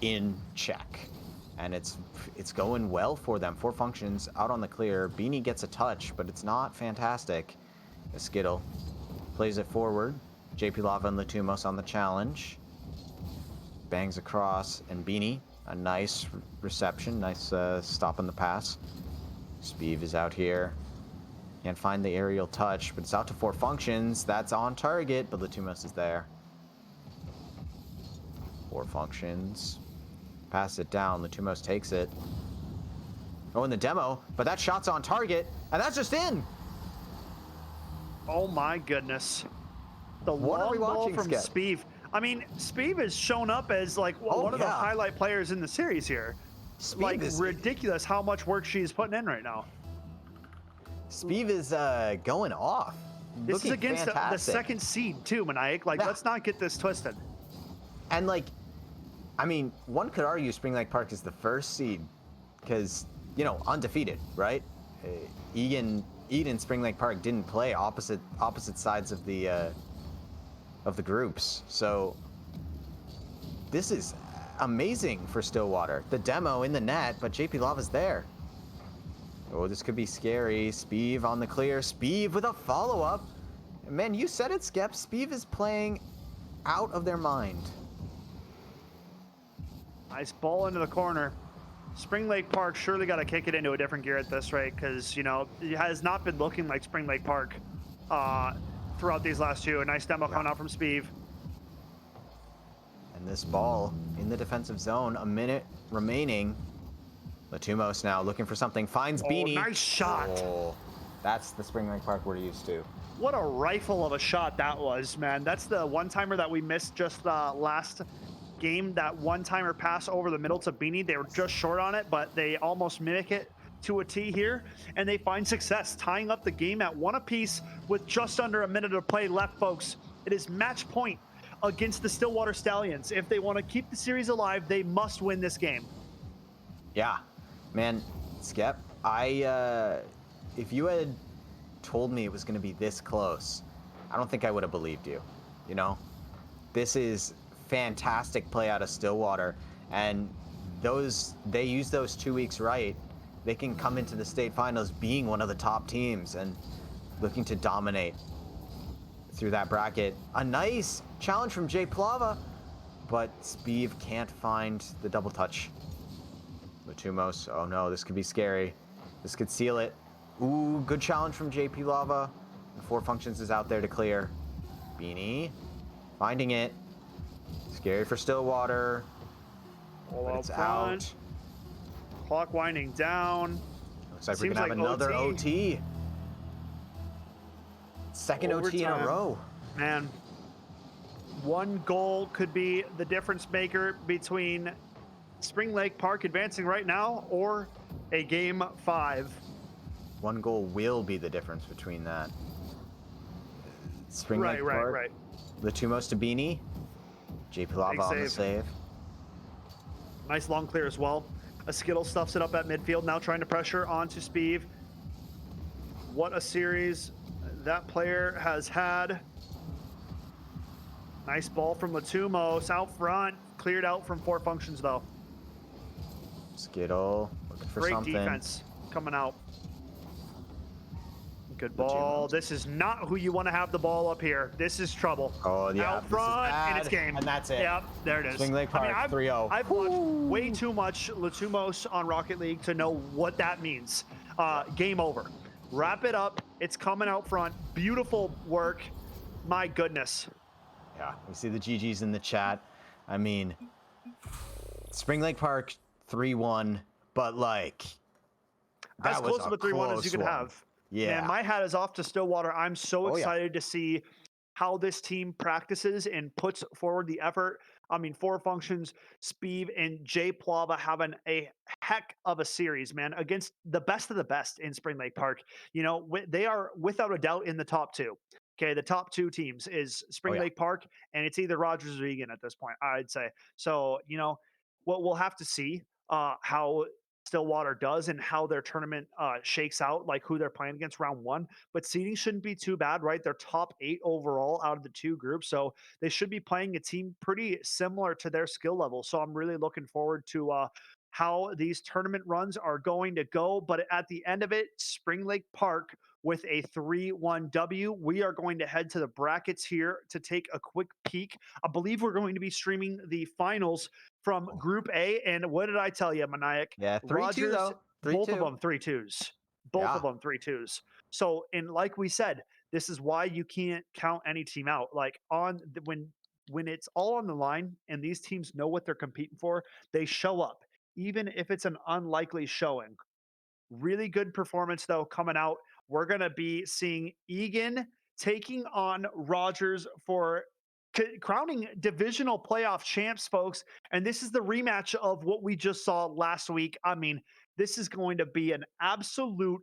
in check. And it's going well for them. 4 functions out on the clear. Beanie gets a touch, but it's not fantastic. Skittle plays it forward. JP Lava and Latumos on the challenge. Bangs across, and Beanie, a nice reception, nice stop on the pass. Speeve is out here. Can't find the aerial touch, but it's out to 4 functions. That's on target, but Latumos is there. 4 functions. Pass it down. Latumos takes it. Oh, in the demo, but that shot's on target, and that's just in. Oh my goodness. The What are we long ball watching, from Skip? Speeve. I mean, Speeve has shown up as like one of the highlight players in the series here. Speeve like is ridiculous how much work she's putting in right now. Speeve is going off. This is Looking against the fantastic. second seed too, Maniac. Like, let's not get this twisted. And like, I mean, one could argue Spring Lake Park is the first seed because, you know, undefeated, right? Eden Spring Lake Park didn't play opposite sides of the groups. So this is amazing for Stillwater. The demo in the net, but JP Lava's there. Oh, this could be scary. Speeve on the clear. Speeve with a follow-up. Man, you said it, Skep. Speeve is playing out of their mind. Nice ball into the corner. Spring Lake Park surely got to kick it into a different gear at this rate because, you know, it has not been looking like Spring Lake Park throughout these last two. A nice demo coming out from Speeve. And this ball in the defensive zone, a minute remaining. Latumos now looking for something, finds Beanie. Nice shot. Oh, that's the Spring Lake Park we're used to. What a rifle of a shot that was, man. That's the one-timer that we missed just last game. That one-timer pass over the middle to Beanie. They were just short on it, but they almost mimic it to a T here, and they find success, tying up the game at 1 apiece with just under a minute of play left, folks. It is match point against the Stillwater Stallions. If they want to keep the series alive, they must win this game. Yeah, man, Skep, if you had told me it was going to be this close, I don't think I would have believed you. You know, this is fantastic play out of Stillwater, and they use those 2 weeks right. They can come into the state finals being one of the top teams and looking to dominate through that bracket. A nice challenge from Jay Plava, but Speeve can't find the double touch. Latumos, oh no, this could be scary. This could seal it. Ooh, good challenge from JP Lava. The 4 functions is out there to clear. Beanie, finding it. Scary for Stillwater. But it's out. Clock winding down. Looks like we're gonna have another OT. Second OT in a row. Man, 1 goal could be the difference maker between Spring Lake Park advancing right now or a game 5. 1 goal will be the difference between that. Spring Lake Park. Right. Latumos to Beanie. JP Lava on the save. Nice long clear as well. A Skittle stuffs it up at midfield, now trying to pressure onto Speeve. What a series that player has had. Nice ball from Latumos out front. Cleared out from 4 functions though. Skittle looking for something. Great defense coming out. Good ball. This is not who you want to have the ball up here. This is trouble. Oh, yeah. Out front, and it's game. And that's it. Yep, there it is. Spring Lake Park, 3-0. I've watched way too much Latumos on Rocket League to know what that means. Game over. Wrap it up. It's coming out front. Beautiful work. My goodness. Yeah, we see the GGs in the chat. I mean, Spring Lake Park 3-1, but like, that as close of a 3-1 as you could have. Yeah. Man, my hat is off to Stillwater. I'm so excited to see how this team practices and puts forward the effort. I mean, 4 functions, Speeve and Jay Plava having a heck of a series, man, against the best of the best in Spring Lake Park. You know, they are without a doubt in the top 2. Okay, the top 2 teams is Spring Lake Park, and it's either Rogers or Egan at this point, I'd say. So, you know, what we'll have to see how Stillwater does and how their tournament shakes out, like who they're playing against round 1. But seeding shouldn't be too bad, right? They're top 8 overall out of the 2 groups, so they should be playing a team pretty similar to their skill level. So I'm really looking forward to how these tournament runs are going to go. But at the end of it, Spring Lake Park with a 3-1 W. We are going to head to the brackets here to take a quick peek. I believe we're going to be streaming the finals from Group A. And what did I tell you, Maniac? Yeah, 3-2 though. 3-2. Both of them 3-2s. Both of them 3-2s. So, and like we said, this is why you can't count any team out. Like when it's all on the line and these teams know what they're competing for, they show up, even if it's an unlikely showing. Really good performance though coming out. We're going to be seeing Egan taking on Rogers for crowning divisional playoff champs, folks. And this is the rematch of what we just saw last week. I mean, this is going to be an absolute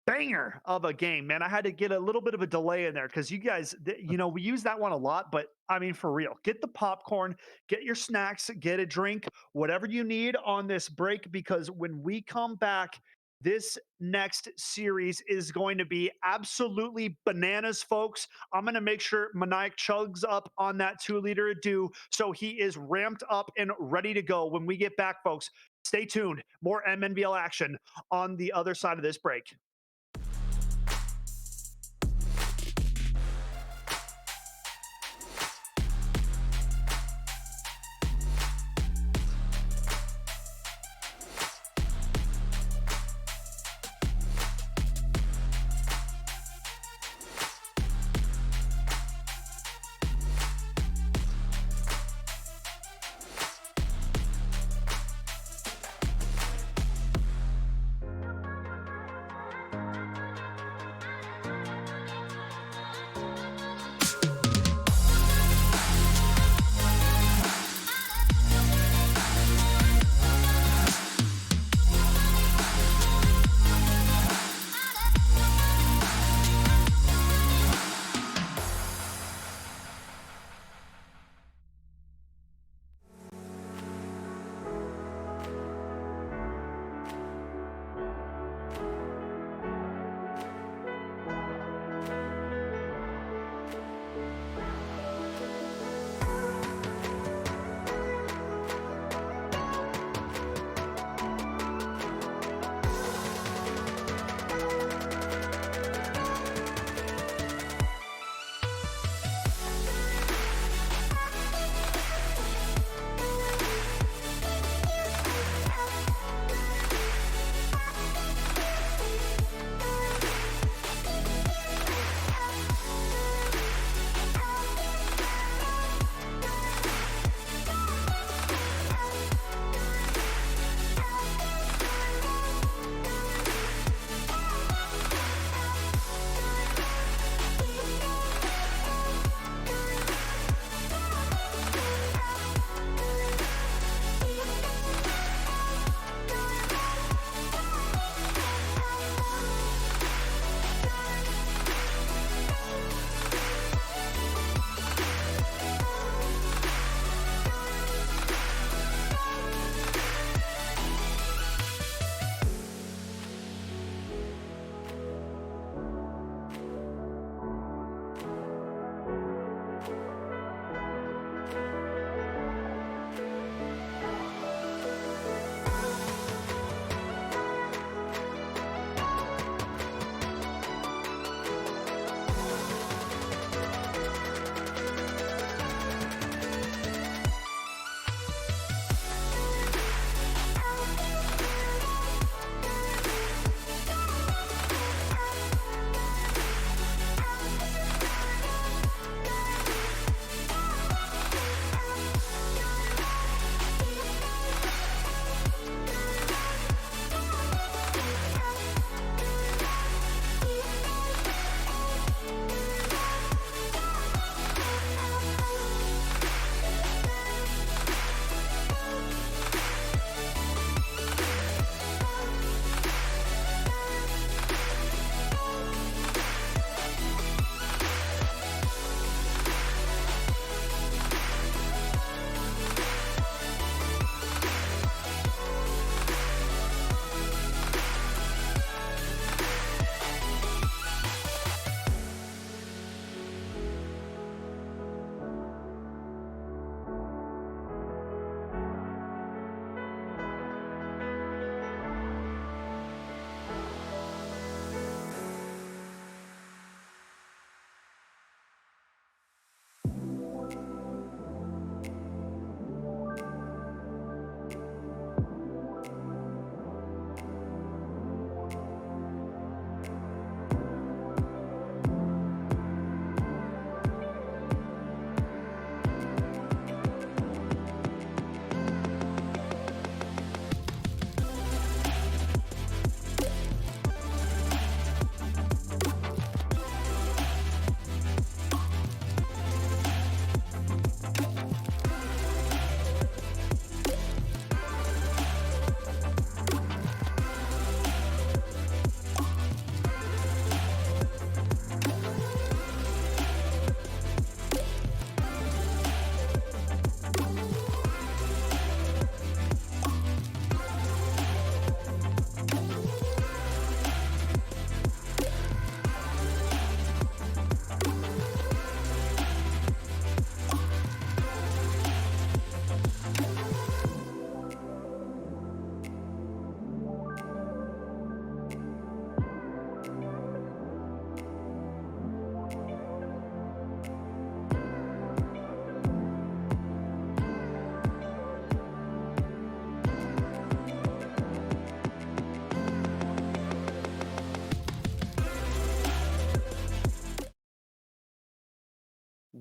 banger of a game, man. I had to get a little bit of a delay in there because you guys, you know, we use that one a lot, but I mean, for real, get the popcorn, get your snacks, get a drink, whatever you need on this break, because when we come back, this next series is going to be absolutely bananas, folks. I'm going to make sure Maniac chugs up on that 2-liter of dew so he is ramped up and ready to go when we get back, folks. Stay tuned. More MNVL action on the other side of this break.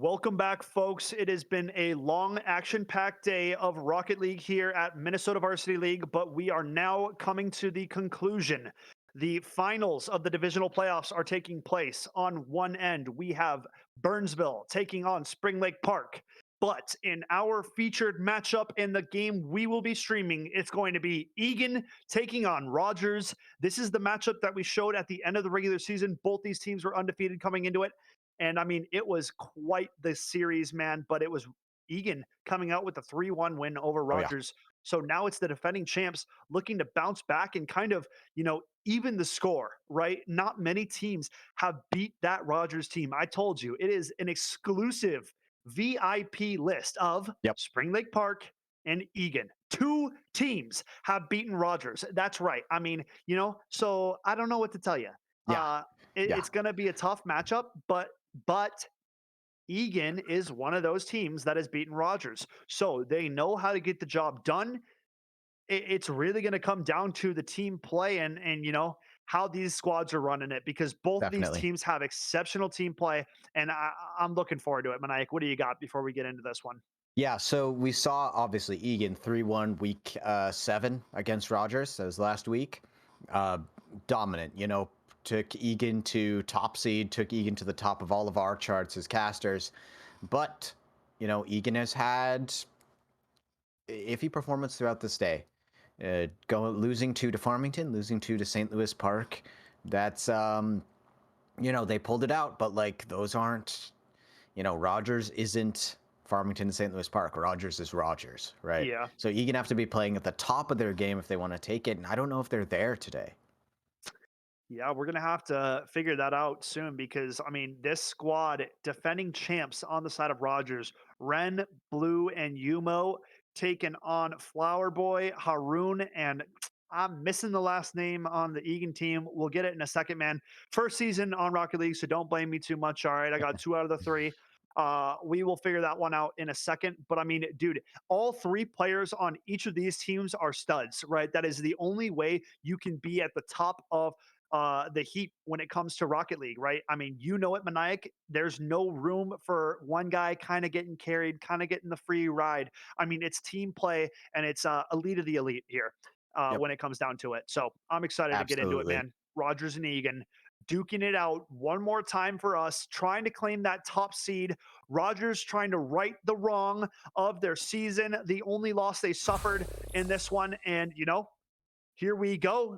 Welcome back, folks. It has been a long, action packed day of Rocket League here at Minnesota Varsity League, but we are now coming to the conclusion. The finals of the divisional playoffs are taking place. On one end, we have Burnsville taking on Spring Lake Park. But in our featured matchup in the game we will be streaming, it's going to be Egan taking on Rogers. This is the matchup that we showed at the end of the regular season. Both these teams were undefeated coming into it. And I mean, it was quite the series, man, but it was Egan coming out with a 3-1 win over Oh yeah, Rogers. So now it's the defending champs looking to bounce back and kind of, even the score, right? Not many teams have beat that Rogers team. I told you, it is an exclusive VIP list of yep, Spring Lake Park and Egan. Two teams have beaten Rogers. That's right. I mean, so I don't know what to tell you. yeah, Uh, yeah, it's going to be a tough matchup, but Egan is one of those teams that has beaten Rogers. So they know how to get the job done. It's really going to come down to the team play and how these squads are running it, because both these definitely. teams have exceptional team play, and I'm looking forward to it. Maniac, what do you got before we get into this one? Yeah, so we saw obviously Egan 3-1 week 7 against Rogers. That was last week. Uh, Dominant, took Egan to top seed, took Egan to the top of all of our charts as casters. But, Egan has had iffy performance throughout this day. Losing 2 to Farmington, losing 2 to St. Louis Park. That's they pulled it out, but like those aren't, Rogers isn't Farmington and St. Louis Park. Rogers is Rogers, right? Yeah. So Egan have to be playing at the top of their game if they want to take it, and I don't know if they're there today. Yeah, we're going to have to figure that out soon, because, I mean, this squad, defending champs on the side of Rogers, Ren, Blue, and Yumo, taking on Flower Boy, Haroon, and I'm missing the last name on the Egan team. We'll get it in a second, man. First season on Rocket League, so don't blame me too much. All right, I got 2 out of the 3. We will figure that one out in a second. But I mean, dude, all 3 players on each of these teams are studs, right? That is the only way you can be at the top of the heat when it comes to Rocket League, right? I mean, you know it, Maniac. There's no room for one guy kind of getting carried, kind of getting the free ride. I mean, it's team play, and it's elite of the elite here Yep, when it comes down to it. So I'm excited to get into it, absolutely. man. Rogers and Egan duking it out one more time for us, trying to claim that top seed. Rogers trying to right the wrong of their season, the only loss they suffered in this one. And, here we go.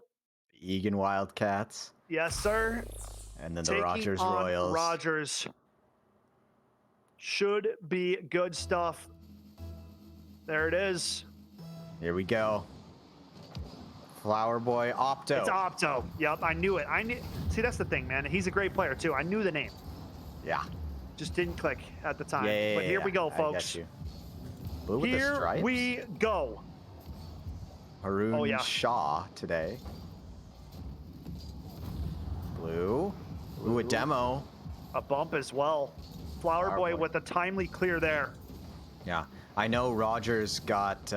Egan Wildcats, Yes, sir. and then the Taking Rogers on Royals. Rogers. Should be good stuff. There it is. Here we go. Flower Boy Opto. It's Opto. Yep, I knew it. I knew. See, that's the thing, man. He's a great player too. I knew the name, Yeah. just didn't click at the time. Yeah, But here we go, I folks. get you. Blue with the Here stripes. we go. Haroon Oh, yeah. Shaw today. Blue. Ooh, a demo. A bump as well. Flower Flower Boy Boy. with a timely clear there. Yeah. I know Rogers got,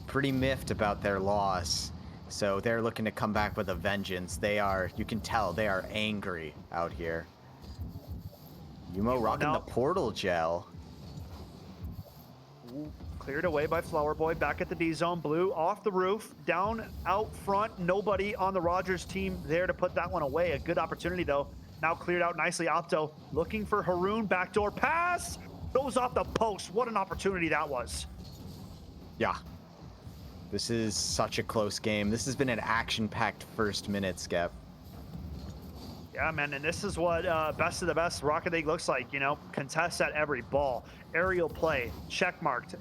pretty miffed about their loss. So they're looking to come back with a vengeance. You can tell, they are angry out here. Yumo rocking the now. portal gel. Ooh, cleared away by Flower Boy. Back at the D zone. Blue off the roof. Down out front. Nobody on the Rogers team there to put that one away. A good opportunity, though. Now cleared out nicely. Opto looking for Haroon. Backdoor pass. Goes off the post. What an opportunity that was. Yeah. This is such a close game. This has been an action-packed first minute, Skep. Yeah, man, and this is what best of the best Rocket League looks like, contests at every ball, aerial play, check marked,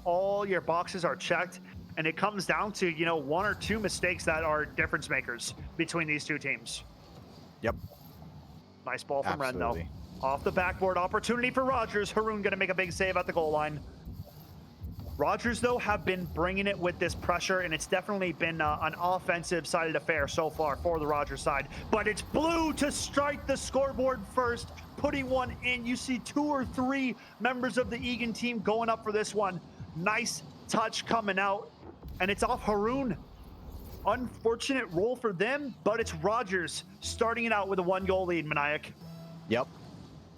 all your boxes are checked, and it comes down to, 1 or 2 mistakes that are difference makers between these 2 teams. Yep. Nice ball from Ren, though. Absolutely. Off the backboard, opportunity for Rogers. Haroon going to make a big save at the goal line. Rogers, though, have been bringing it with this pressure, and it's definitely been an offensive-sided affair so far for the Rogers side. But it's Blue to strike the scoreboard first, putting one in. You see 2 or 3 members of the Egan team going up for this one. Nice touch coming out, and it's off Haroon. Unfortunate roll for them, but it's Rogers starting it out with a 1-goal lead, Maniac. Yep.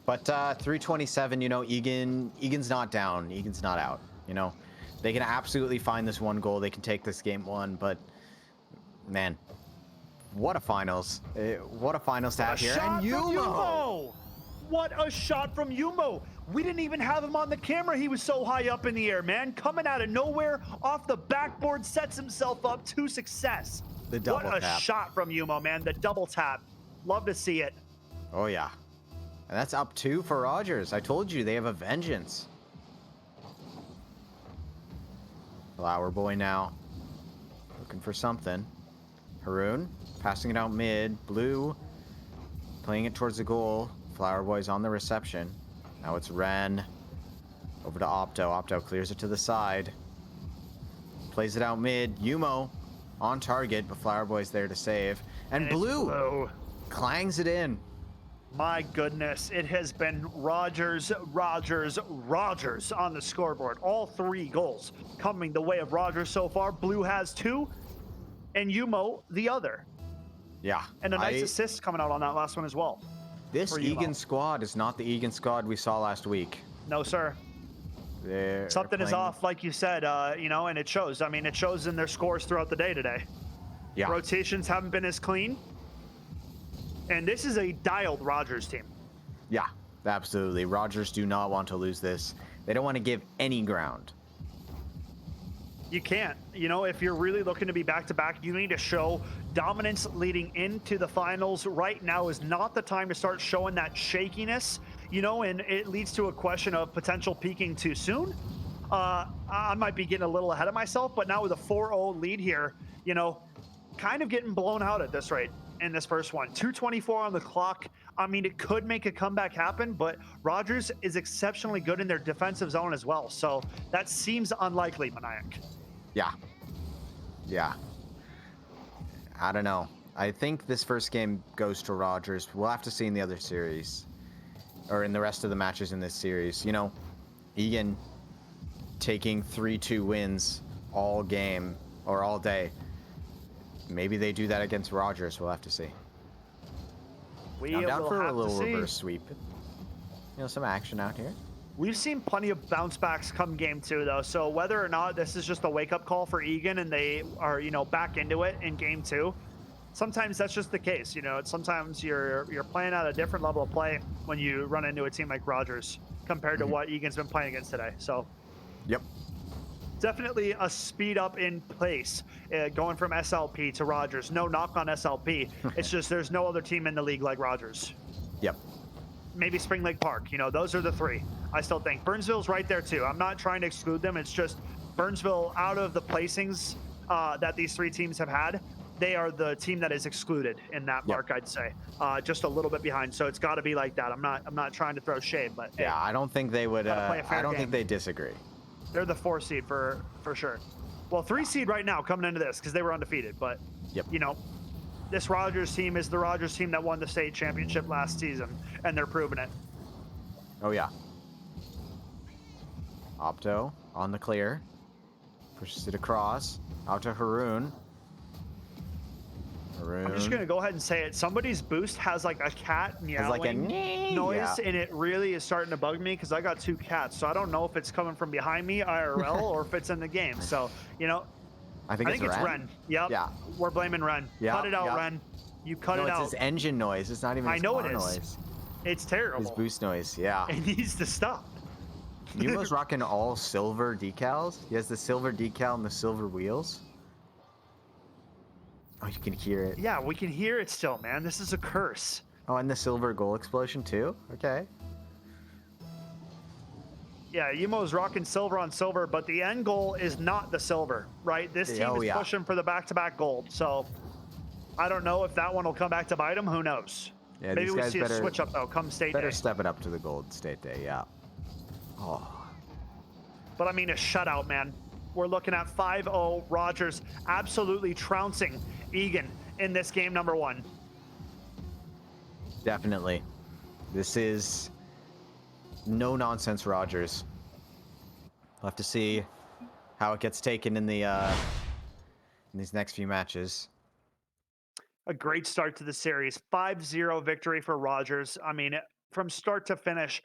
But 327, you know, Egan's not down. Egan's not out. You know, they can absolutely find this one goal. They can take this game one. But man, what a finals! What a finals to What a have here. shot And from Yumo! What a shot from Yumo! We didn't even have him on the camera. He was so high up in the air, man. Coming out of nowhere, off the backboard, sets himself up to success. The double What a tap. shot from Yumo, man. The double tap. Love to see it. Oh yeah, and that's up 2 for Rogers. I told you they have a vengeance. Flower Boy now, looking for something. Haroon passing it out mid. Blue playing it towards the goal. Flower Boy's on the reception. Now it's Ren. Over to Opto. Opto clears it to the side. Plays it out mid. Yumo on target, but Flower Boy's there to save. And Blue clangs it in. My goodness, it has been Rogers on the scoreboard. All 3 goals coming the way of Rogers so far. Blue has 2, and Yumo the other. Yeah. And a nice assist coming out on that last one as well. This Egan squad is not the Egan squad we saw last week. No, sir. Something is off, like you said, you know, and it shows. I mean, it shows in their scores throughout the day today. Yeah. Rotations haven't been as clean. And this is a dialed Rogers team. Yeah, absolutely. Rogers do not want to lose this. They don't want to give any ground. You can't. You know, if you're really looking to be back-to-back, you need to show dominance leading into the finals. Right now is not the time to start showing that shakiness, you know, and it leads to a question of potential peaking too soon. I might be getting a little ahead of myself, but now with a 4-0 lead here, you know, kind of getting blown out at this rate in this first one. 2:24 on the clock. I mean, it could make a comeback happen, but Rogers is exceptionally good in their defensive zone as well. So that seems unlikely, Maniac. Yeah. Yeah. I don't know. I think this first game goes to Rogers. We'll have to see in the other series, or in the rest of the matches in this series. You know, Egan taking 3-2 wins all game or all day. Maybe they do that against Rogers. We'll have to see. I'm down for a little reverse sweep. You know, some action out here. We've seen plenty of bounce backs come game 2, though. So whether or not this is just a wake-up call for Egan and they are, you know, back into it in game 2, sometimes that's just the case. You know, sometimes you're playing at a different level of play when you run into a team like Rogers compared to what Egan's been playing against today. So, yep. Definitely a speed up in place going from SLP to Rogers. No knock on SLP. It's just there's no other team in the league like Rogers. Yep. Maybe Spring Lake Park. You know, those are the 3. I still think Burnsville's right there too. I'm not trying to exclude them. It's just Burnsville, out of the placings that these 3 teams have had, they are the team that is excluded in that mark. I'd say just a little bit behind. So it's got to be like that. I'm not trying to throw shade, but yeah, hey, I don't think they would. I don't think they disagree. They're the 4 seed for sure. Well, 3 seed right now coming into this because they were undefeated. But you know, this Rogers team is the Rogers team that won the state championship last season, and they're proving it. Oh yeah. Opto on the clear, pushes it across. Out to Haroon. I'm just gonna go ahead and say it. Somebody's boost has like a cat meowing noise, and it really is starting to bug me because I got 2 cats, so I don't know if it's coming from behind me IRL or if it's in the game. So you know, I think it's Ren. Yep. Yeah. We're blaming Ren. Yep. Cut it out, Ren. You cut it out. It's his engine noise. It's not even his car noise. It's terrible. His boost noise. Yeah. It needs to stop. Yumo's rocking all silver decals. He has the silver decal and the silver wheels. Oh, you can hear it. Yeah, we can hear it still, man. This is a curse. Oh, and the silver goal explosion too? Okay. Yeah, Yumo's rocking silver on silver, but the end goal is not the silver, right? This team is pushing for the back-to-back gold. So I don't know if that one will come back to bite them. Who knows? Yeah, maybe we see a switch up, though, come state day. Better step it up to the gold state day, yeah. Oh. But, I mean, a shutout, man. We're looking at 5-0. Rogers absolutely trouncing Egan in this game number 1. Definitely. This is no-nonsense Rogers. We'll have to see how it gets taken in the in these next few matches. A great start to the series. 5-0 victory for Rogers. I mean, from start to finish,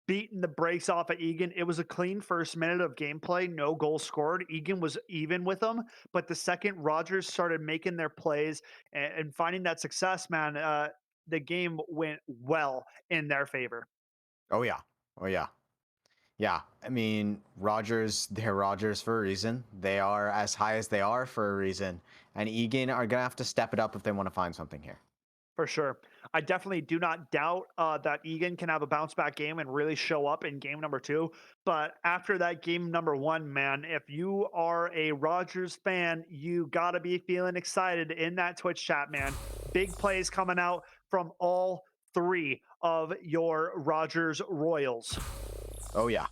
beating the brakes off of Egan. It was a clean first minute of gameplay, no goal scored. Egan was even with them, but the second Rogers started making their plays and finding that success, man, the game went well in their favor. Oh yeah. Oh yeah. Yeah. I mean, Rogers, they're Rogers for a reason. They are as high as they are for a reason. And Egan are gonna have to step it up if they want to find something here. For sure. I definitely do not doubt that Egan can have a bounce back game and really show up in game number two. But after that game number one, man, if you are a Rogers fan, you got to be feeling excited in that Twitch chat, man. Big plays coming out from all three of your Rogers Royals. Oh yeah.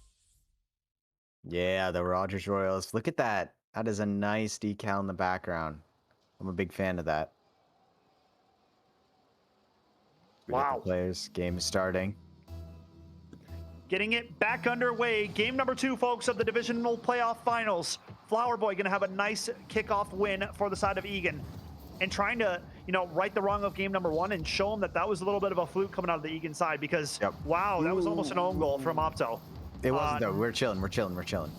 Yeah, the Rogers Royals. Look at that. That is a nice decal in the background. I'm a big fan of that. We got the Wow. players. Game is starting. Getting it back underway. Game number two, folks, of the divisional playoff finals. Flower Boy going to have a nice kickoff win for the side of Egan. And trying to, right the wrong of game number one and show them that that was a little bit of a fluke coming out of the Egan side because, wow, that was almost an own goal from Opto. It wasn't though. We're chilling. We're chilling. We're chilling.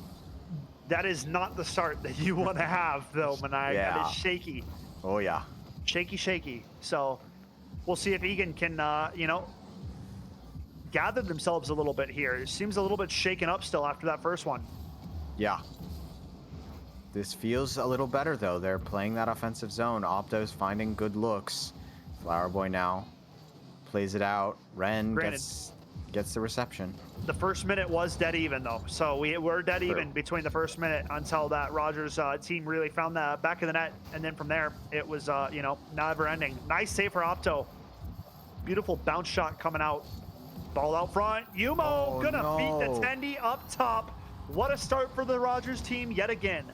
That is not the start that you want to have, though, Manai. Yeah. That is shaky. Oh yeah. Shaky, shaky. So we'll see if Egan can, gather themselves a little bit here. It seems a little bit shaken up still after that first one. Yeah. This feels a little better though. They're playing that offensive zone. Opto's finding good looks. Flower Boy now plays it out. Ren gets the reception. The first minute was dead even though, so we're dead even between the first minute until that Rogers team really found the back of the net, and then from there it was never ending. Nice save for Opto. Beautiful bounce shot coming out. Ball out front. Yumo gonna beat the Tendy up top. What a start for the Rogers team yet again.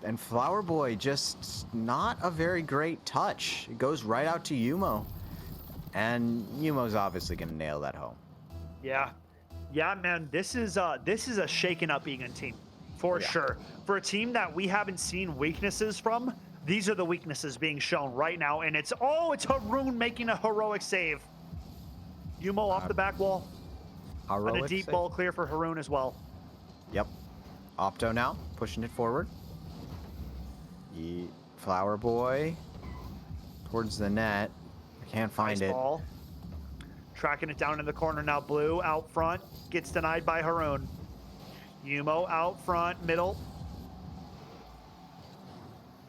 And Flower Boy just not a very great touch. It goes right out to Yumo. And Yumo's obviously gonna nail that home. Yeah. Yeah, man, this is a shaken up Egan team for sure. For a team that we haven't seen weaknesses from, these are the weaknesses being shown right now. And it's Haroon making a heroic save. Yumo off the back wall. And a deep ball clear for Haroon as well. Yep. Opto now pushing it forward. Flower Boy towards the net. I can't find it. Ball. Tracking it down in the corner now. Blue out front. Gets denied by Haroon. Yumo out front, middle.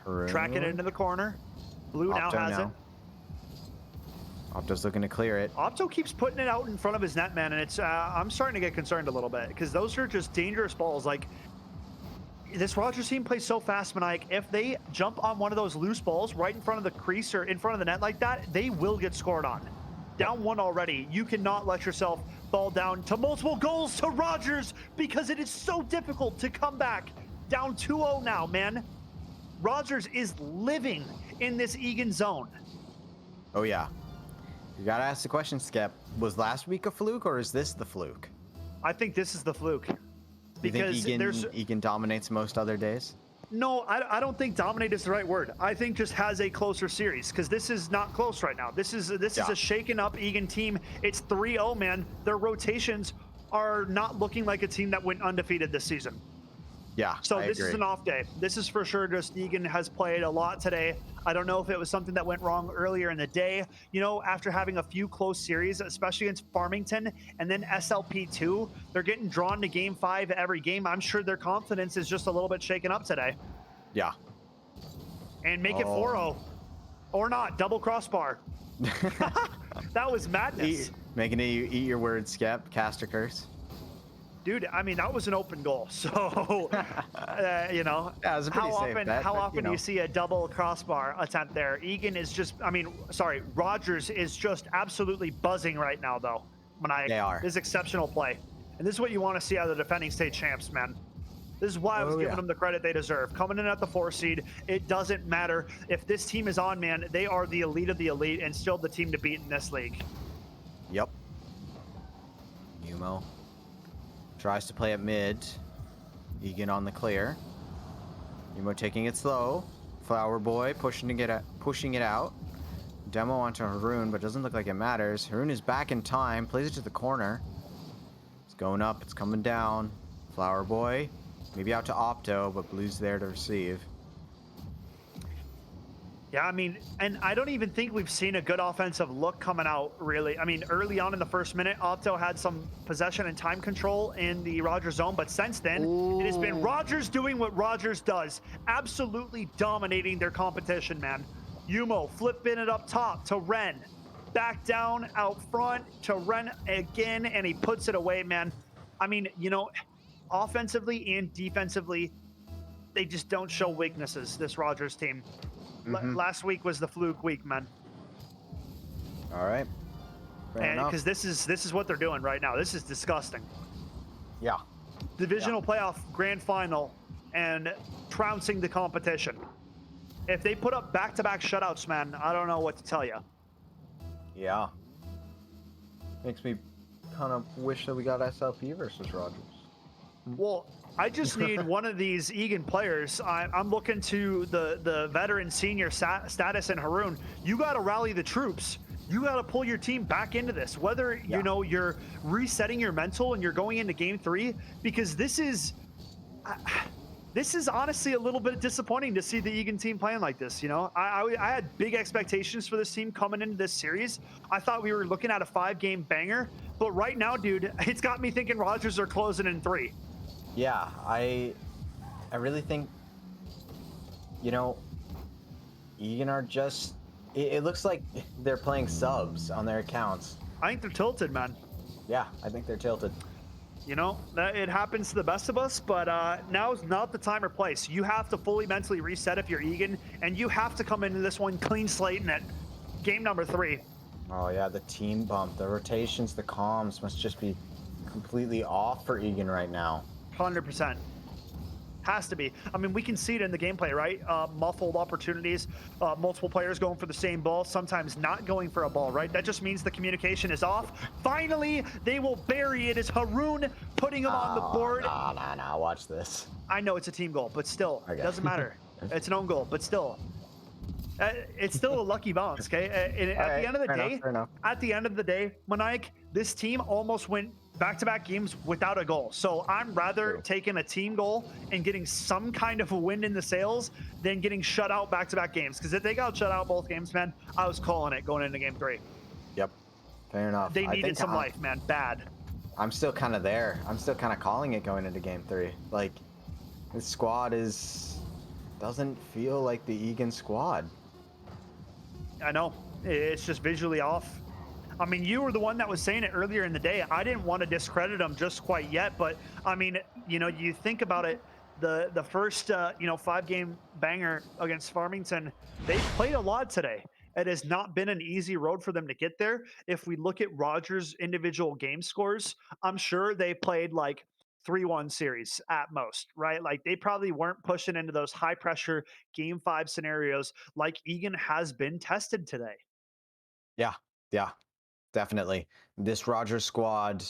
Haroon. Tracking it into the corner. Blue now has it. Opto's looking to clear it. Opto keeps putting it out in front of his net, man, and it's I'm starting to get concerned a little bit because those are just dangerous balls. Like, this Rogers team plays so fast, Maniac. If they jump on one of those loose balls right in front of the crease or in front of the net like that, they will get scored on. Down one already. You cannot let yourself fall down to multiple goals to Rogers because it is so difficult to come back. Down 2-0 now, man. Rogers is living in this Egan zone. Oh, yeah. You gotta ask the question, Skep. Was last week a fluke or is this the fluke? I think this is the fluke. Because you think Egan dominates most other days? No, I don't think dominate is the right word. I think just has a closer series because this is not close right now. This is a shaken up Egan team. It's 3-0, man. Their rotations are not looking like a team that went undefeated this season. Yeah, so this is an off day. This is for sure just Egan has played a lot today. I don't know if it was something that went wrong earlier in the day. After having a few close series, especially against Farmington and then SLP2, they're getting drawn to game 5 every game. I'm sure their confidence is just a little bit shaken up today. Yeah. And make it 4-0. Or not, double crossbar. That was madness. Making it eat your words, Skep. Cast a curse. Dude, I mean, that was an open goal. So, Yeah, it was a pretty safe bet, how often do you see a double crossbar attempt there? Egan is just, Rogers is just absolutely buzzing right now, though. They are. This is exceptional play. And this is what you want to see out of the defending state champs, man. This is why I was giving them the credit they deserve. Coming in at the 4 seed, it doesn't matter. If this team is on, man, they are the elite of the elite and still the team to beat in this league. Yep. Yumo tries to play at mid. Egan on the clear. Yumo taking it slow. Flower Boy pushing it out. demo onto Haroon, but doesn't look like it matters. Haroon is back in time, plays it to the corner. It's going up, it's coming down. Flower Boy, maybe out to Opto, but Blue's there to receive. Yeah, I mean, and I don't even think we've seen a good offensive look coming out, really. I mean, early on in the first minute, Opto had some possession and time control in the Rogers zone, but since then, it has been Rogers doing what Rogers does, absolutely dominating their competition, man. Yumo flipping it up top to Ren, back down out front to Ren again, and he puts it away, man. I mean, you know, offensively and defensively, they just don't show weaknesses, this Rogers team. Last week was the fluke week, man. All right. Fair And enough. because this is what they're doing right now. This is disgusting. Yeah. Divisional playoff grand final and trouncing the competition. If they put up back-to-back shutouts, man, I don't know what to tell you. Yeah. Makes me kind of wish that we got SLP versus Rogers. Well, I just need one of these Egan players. I'm looking to the veteran senior status in Haroon. You got to rally the troops. You got to pull your team back into this, whether you know you're resetting your mental and you're going into game 3, because this is honestly a little bit disappointing to see the Egan team playing like this. You know, I had big expectations for this team coming into this series. I thought we were looking at a 5-game banger, but right now, dude, it's got me thinking Rogers are closing in 3. Yeah, I really think, you know, Egan are just, it looks like they're playing subs on their accounts. I think they're tilted, man. Yeah, I think they're tilted. You know, it happens to the best of us, but now's not the time or place. You have to fully mentally reset if you're Egan, and you have to come into this one clean slating it. Game number 3. Oh yeah, the team bump, the rotations, the comms must just be completely off for Egan right now. 100%. Has to be. I mean, we can see it in the gameplay, right? Muffled opportunities, multiple players going for the same ball, sometimes not going for a ball, right? That just means the communication is off. Finally, they will bury it. As Haroon putting him on the board. Nah, watch this. I know it's a team goal, but still, Okay. it doesn't matter. It's an own goal, but still. It's still a lucky bounce, okay? At the end of the day, at the end of the day, Maniac, this team almost went back-to-back games without a goal. So I'm rather taking a team goal and getting some kind of a wind in the sails than getting shut out back-to-back games. Because if they got shut out both games, man, I was calling it going into game 3. Yep, fair enough. They needed some life, man, bad. I'm still kind of there. I'm still kind of calling it going into game 3. Like, this squad doesn't feel like the Egan squad. I know. It's just visually off. I mean, you were the one that was saying it earlier in the day. I didn't want to discredit them just quite yet, but I mean, you know, you think about it, the first, 5-game banger against Farmington, they played a lot today. It has not been an easy road for them to get there. If we look at Rogers' individual game scores, I'm sure they played like 3-1 series at most, right? Like they probably weren't pushing into those high pressure game 5 scenarios like Egan has been tested today. Yeah, definitely. This Rogers squad,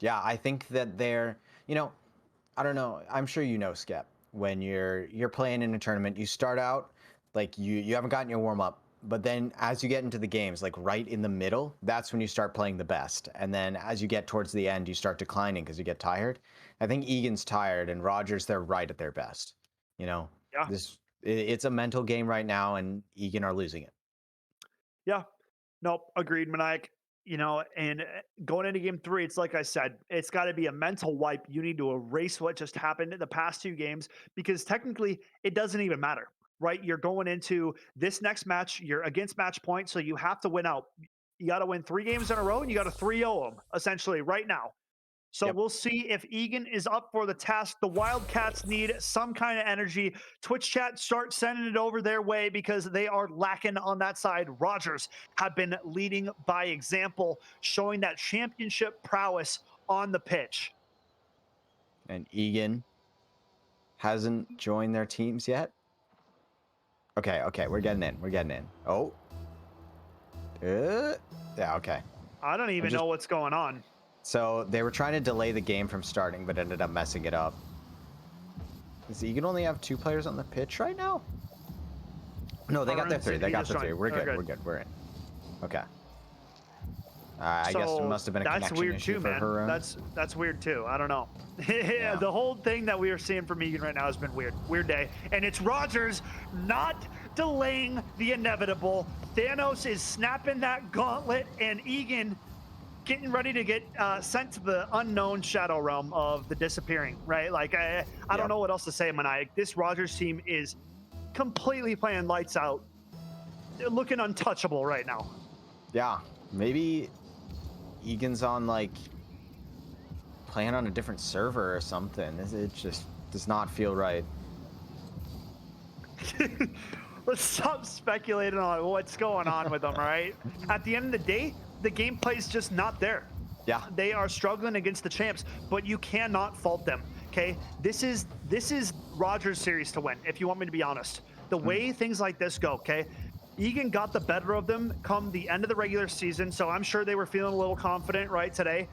yeah, I think that they're, I don't know. I'm sure you know, Skep, when you're playing in a tournament, you start out like you haven't gotten your warm up, but then as you get into the games, like right in the middle, that's when you start playing the best. And then as you get towards the end, you start declining because you get tired. I think Egan's tired and Rogers, they're right at their best. Yeah. It's a mental game right now, and Egan are losing it. Yeah. Nope. Agreed, Maniac. You know, and going into game 3, it's like I said, it's got to be a mental wipe. You need to erase what just happened in the past 2 games because technically it doesn't even matter, right? You're going into this next match, you're against match point, so you have to win out. You got to win 3 games in a row and you got to 3-0 them essentially right now. So we'll see if Egan is up for the task. The Wildcats need some kind of energy. Twitch chat, start sending it over their way because they are lacking on that side. Rogers have been leading by example, showing that championship prowess on the pitch. And Egan hasn't joined their teams yet. Okay, we're getting in. Oh. Yeah, okay. I don't even know what's going on. So they were trying to delay the game from starting, but ended up messing it up. Does Egan only have 2 players on the pitch right now? No, they got their 3. They got their 3. We're good. We're in. Okay. I guess it So must have been a that's connection weird issue too, for man. Haroon. That's weird too. I don't know. Yeah. The whole thing that we are seeing from Egan right now has been weird. Weird day. And it's Rogers not delaying the inevitable. Thanos is snapping that gauntlet, and Egan getting ready to get sent to the unknown shadow realm of the disappearing, right? Like, I don't Yep. know what else to say, Maniac. This Rogers team is completely playing lights out. They're looking untouchable right now. Yeah. Maybe Egan's on like playing on a different server or something. It just does not feel right. Let's stop speculating on what's going on with them, all right? At the end of the day, the gameplay is just not there. Yeah. They are struggling against the champs, but you cannot fault them. Okay, this is Rogers' series to win. If you want me to be honest, the way things like this go, okay, Egan got the better of them come the end of the regular season, so I'm sure they were feeling a little confident right today.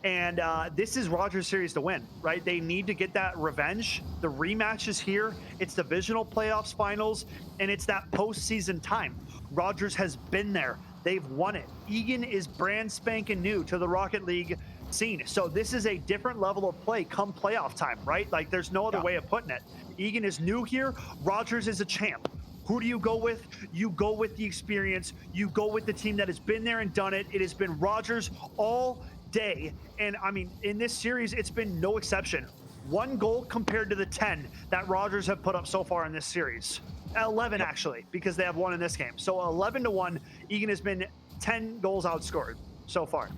And this is Rogers' series to win, right? They need to get that revenge. The rematch is here. It's divisional playoffs finals, and it's that postseason time. Rogers has been there. They've won it. Egan is brand spanking new to the Rocket League scene. So this is a different level of play come playoff time, right? Like there's no other Yeah. way of putting it. Egan is new here. Rogers is a champ. Who do you go with? You go with the experience. You go with the team that has been there and done it. It has been Rogers all day. And I mean, in this series, it's been no exception. 1 goal compared to the 10 that Rogers have put up so far in this series. 11 Yep. actually, because they have won in this game. So 11-1, Egan has been 10 goals outscored so far.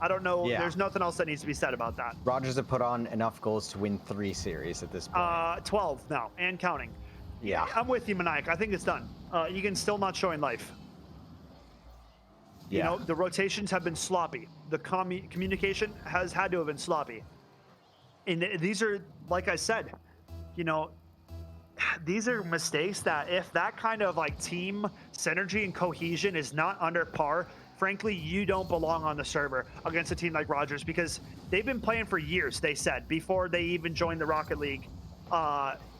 I don't know. Yeah. There's nothing else that needs to be said about that. Rogers have put on enough goals to win 3 series at this point. 12 now and counting. Yeah. I'm with you, Maniac. I think it's done. Egan's still not showing life. You Yeah. know, the rotations have been sloppy. The communication has had to have been sloppy. And these are, like I said, you know, these are mistakes that if that kind of like team synergy and cohesion is not under par, frankly, you don't belong on the server against a team like Rogers because they've been playing for years, they said, before they even joined the Rocket League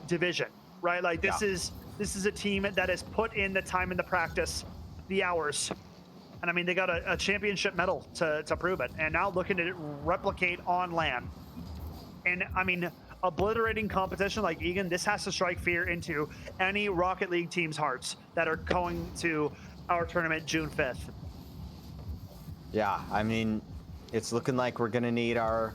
division, right? Like this is a team that has put in the time and the practice, the hours. And I mean, they got a championship medal to prove it. And now looking to replicate on land. And I mean, obliterating competition like Egan, this has to strike fear into any Rocket League team's hearts that are going to our tournament June 5th. Yeah, I mean, it's looking like we're gonna need our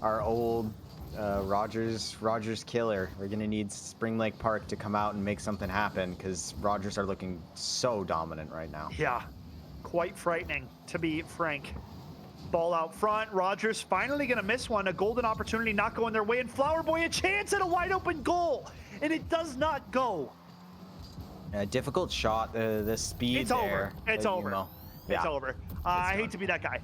old Rogers killer. We're gonna need Spring Lake Park to come out and make something happen because Rogers are looking so dominant right now. Yeah, quite frightening, to be frank. Ball out front. Rogers finally going to miss one. A golden opportunity not going their way. And Flower Boy a chance at a wide open goal. And it does not go. A difficult shot. The speed It's there. over. It's over. Yeah. It's over. I hate to be that guy.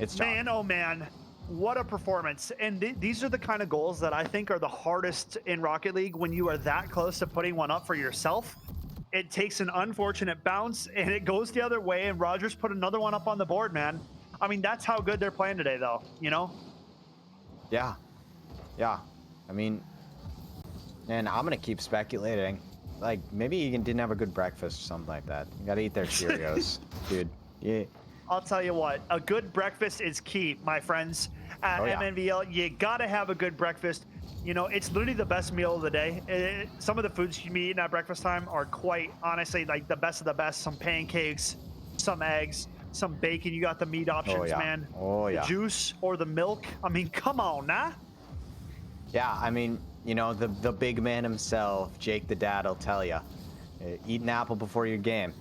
It's man, oh man. What a performance. And these are the kind of goals that I think are the hardest in Rocket League when you are that close to putting one up for yourself. It takes an unfortunate bounce and it goes the other way. And Rogers put another one up on the board, man. I mean, that's how good they're playing today, though, you know? Yeah. Yeah. I mean, and I'm going to keep speculating. Like, maybe Egan didn't have a good breakfast or something like that. You got to eat their Cheerios. Dude, yeah. I'll tell you what, a good breakfast is key, my friends. At MNVL, you got to have a good breakfast. You know, it's literally the best meal of the day. Some of the foods you be eating at breakfast time are quite, honestly, like the best of the best. Some pancakes, some eggs, some bacon. You got the meat options, man. Oh, yeah. The juice or the milk. I mean, come on, nah? Yeah, I mean, you know, the big man himself, Jake the Dad, will tell you. Eat an apple before your game.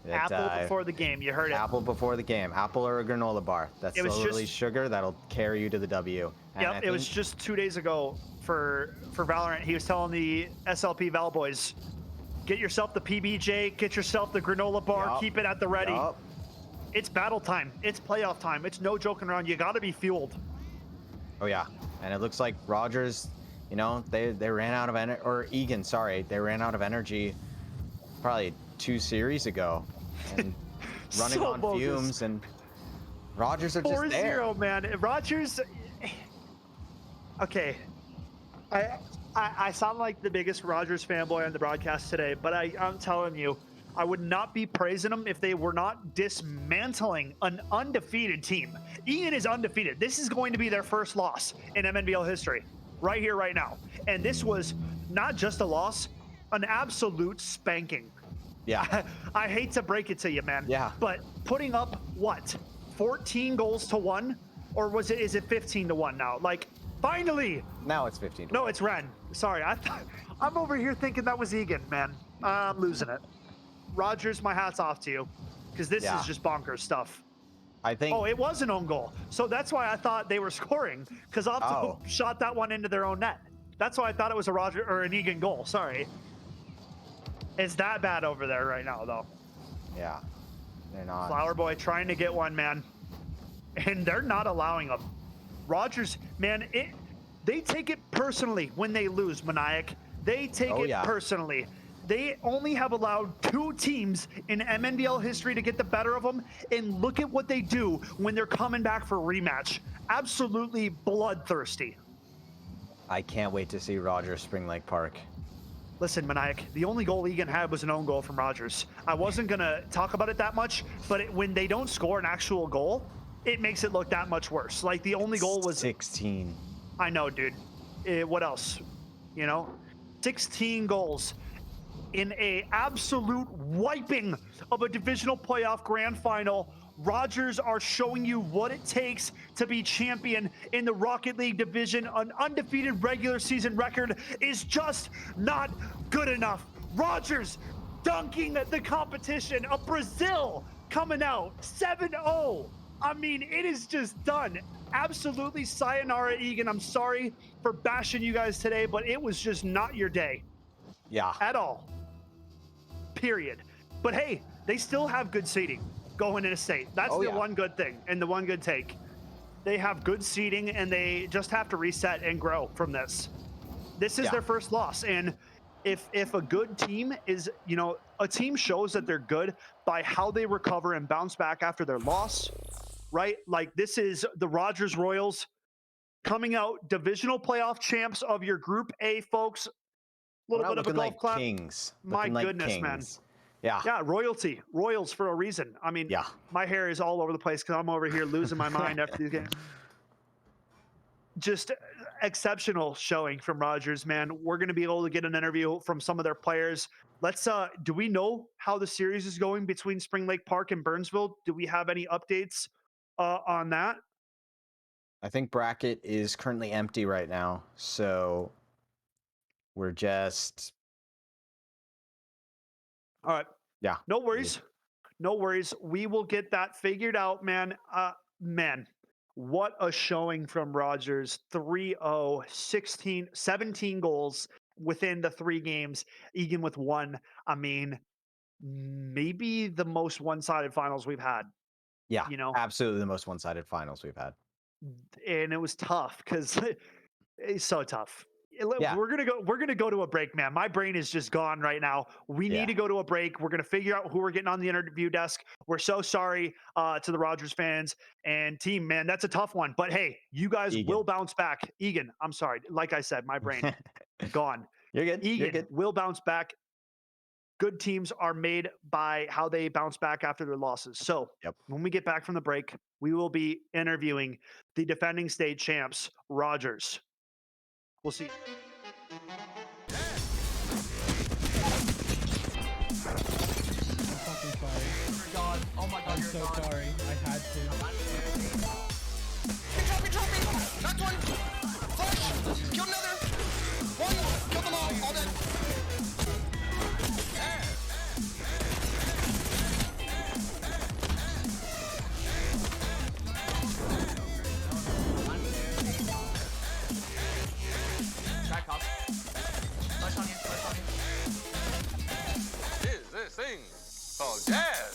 Apple before the game. You heard it. Apple before the game. Apple or a granola bar. That's literally sugar that'll carry you to the W. And yep, it was just 2 days ago for Valorant. He was telling the SLP Val boys, get yourself the PBJ, get yourself the granola bar, keep it at the ready. It's battle time. It's playoff time. It's no joking around. You got to be fueled. Oh, yeah. And it looks like Rogers, you know, they ran out of energy, or Egan, sorry, they ran out of energy probably 2 series ago. And running so on bogus. fumes, and Rogers are just there. 4-0, man. Rogers, okay. I sound like the biggest Rogers fanboy on the broadcast today, but I'm telling you, I would not be praising them if they were not dismantling an undefeated team. Egan is undefeated. This is going to be their first loss in MNVL history, right here, right now. And this was not just a loss, an absolute spanking. Yeah. I hate to break it to you, man. Yeah. But putting up what, 14 goals to 1, or is it 15 to 1 now? Like, finally. Now it's 15 to No, 1. it's Ren. Sorry, I'm over here thinking that was Egan, man. I'm losing it. Rogers, my hat's off to you, because this is just bonkers stuff. I think. Oh, it was an own goal. So that's why I thought they were scoring, because Opto shot that one into their own net. That's why I thought it was a Roger or an Egan goal. Sorry. It's that bad over there right now, though. Yeah. They're not. Flower Boy trying to get one, man. And they're not allowing them. Rogers, man, they take it personally when they lose, Maniac. They take it personally. They only have allowed 2 teams in MNVL history to get the better of them, and look at what they do when they're coming back for rematch. Absolutely bloodthirsty. I can't wait to see Rogers Spring Lake Park. Listen, Maniac, the only goal Egan had was an own goal from Rogers. I wasn't going to talk about it that much, but when they don't score an actual goal, it makes it look that much worse. Like, the only goal was 16. I know, dude. What else? 16 goals in a absolute wiping of a divisional playoff grand final. Rogers are showing you what it takes to be champion in the Rocket League division. An undefeated regular season record is just not good enough. Rogers dunking the competition of Brazil coming out 7-0. I mean, it is just done. Absolutely sayonara, Egan. I'm sorry for bashing you guys today, but it was just not your day. Yeah. At all. Period. But hey, they still have good seating going into state. That's the one good thing and the one good take. They have good seating and they just have to reset and grow from this. This is their first loss. And if a good team is, a team shows that they're good by how they recover and bounce back after their loss, right? Like, this is the Rogers Royals coming out divisional playoff champs of your Group A, folks. A little bit of a golf clap. Kings. My goodness, man. Yeah, royalty. Royals for a reason. I mean, my hair is all over the place because I'm over here losing my mind after these games. Just exceptional showing from Rogers, man. We're going to be able to get an interview from some of their players. Let's, do we know how the series is going between Spring Lake Park and Burnsville? Do we have any updates on that? I think bracket is currently empty right now. So we're just. All right. Yeah. No worries. No worries. We will get that figured out, man. Man, what a showing from Rogers. 3-0, 17 goals within the 3 games. Egan with 1. I mean, maybe the most one-sided finals we've had. Yeah, absolutely the most one-sided finals we've had. And it was tough because it's so tough. We're gonna go to a break, man. My brain is just gone right now. We need to go to a break. We're gonna figure out who we're getting on the interview desk. We're so sorry to the Rogers fans and team, man. That's a tough one. But hey, you guys will bounce back. Egan, I'm sorry. Like I said, my brain gone. You're good. Egan will bounce back. Good teams are made by how they bounce back after their losses. So when we get back from the break, we will be interviewing the defending state champs, Rogers. We'll see. Oh my God, I'm so sorry. I had to. Drop me. Knocked one. Flush. Killed another. One. Killed them all. All dead. Track up. Flush on you. Is this thing called jazz?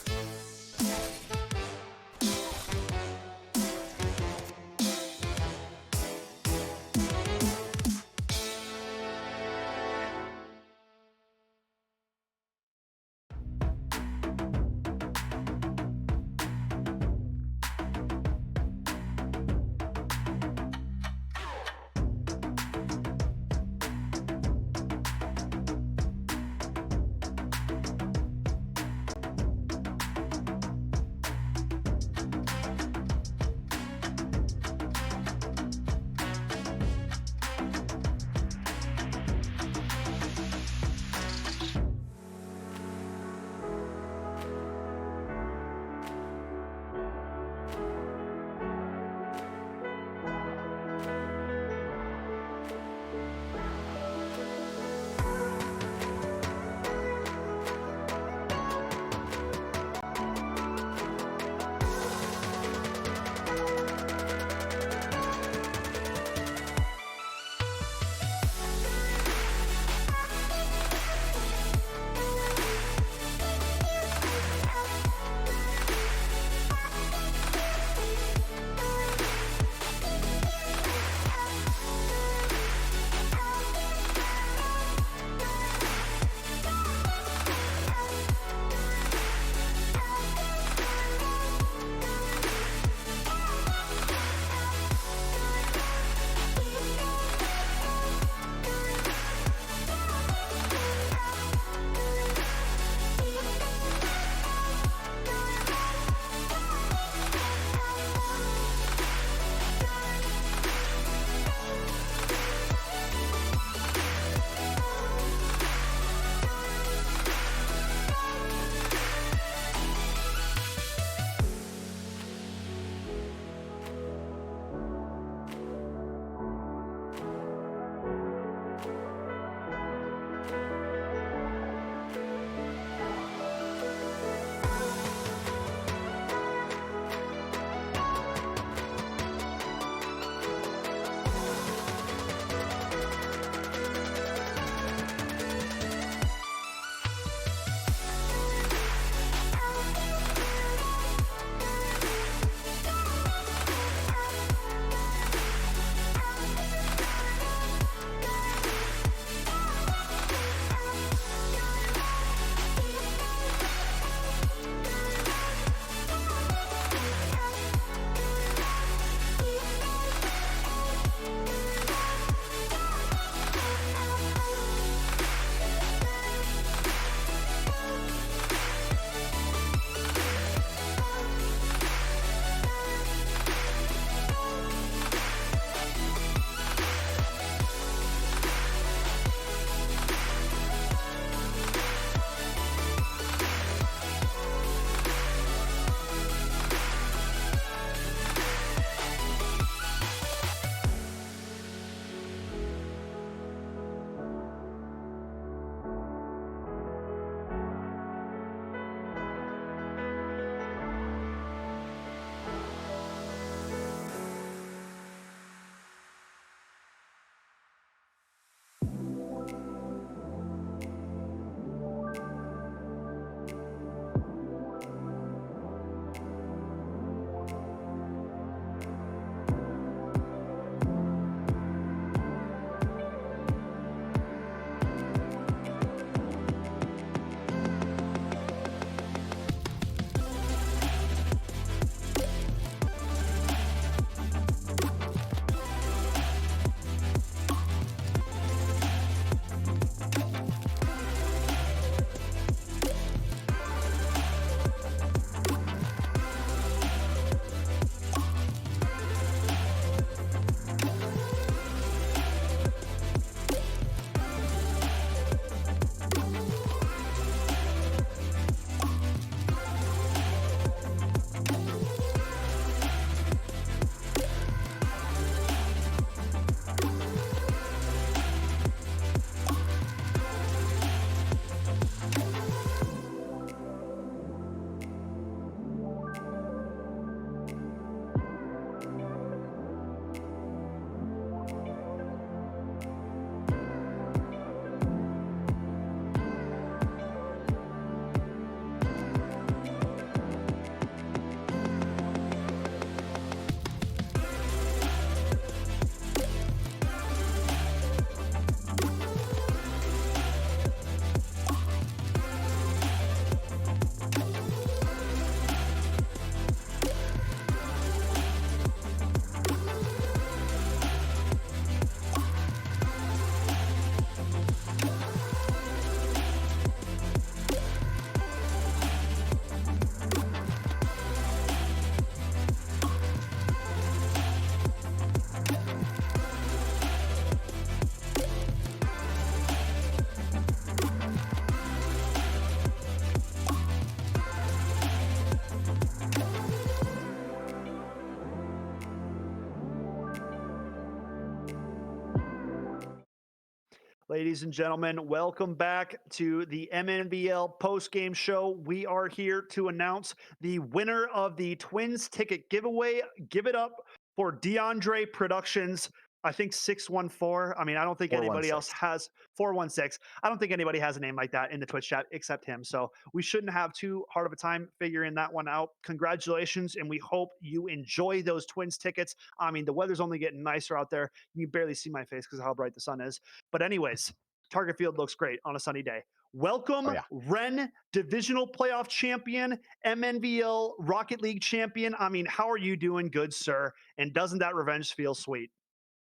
Ladies and gentlemen, welcome back to the MNVL post-game show. We are here to announce the winner of the Twins ticket giveaway. Give it up for DeAndre Productions. I think 614. I mean, I don't think anybody else 416. has 416. I don't think anybody has a name like that in the Twitch chat except him. So we shouldn't have too hard of a time figuring that one out. Congratulations, and we hope you enjoy those Twins tickets. I mean, the weather's only getting nicer out there. You can barely see my face because of how bright the sun is. But anyways, Target Field looks great on a sunny day. Welcome, Oh, yeah. Ren, divisional playoff champion, MNVL Rocket League champion. I mean, how are you doing, good sir? And doesn't that revenge feel sweet?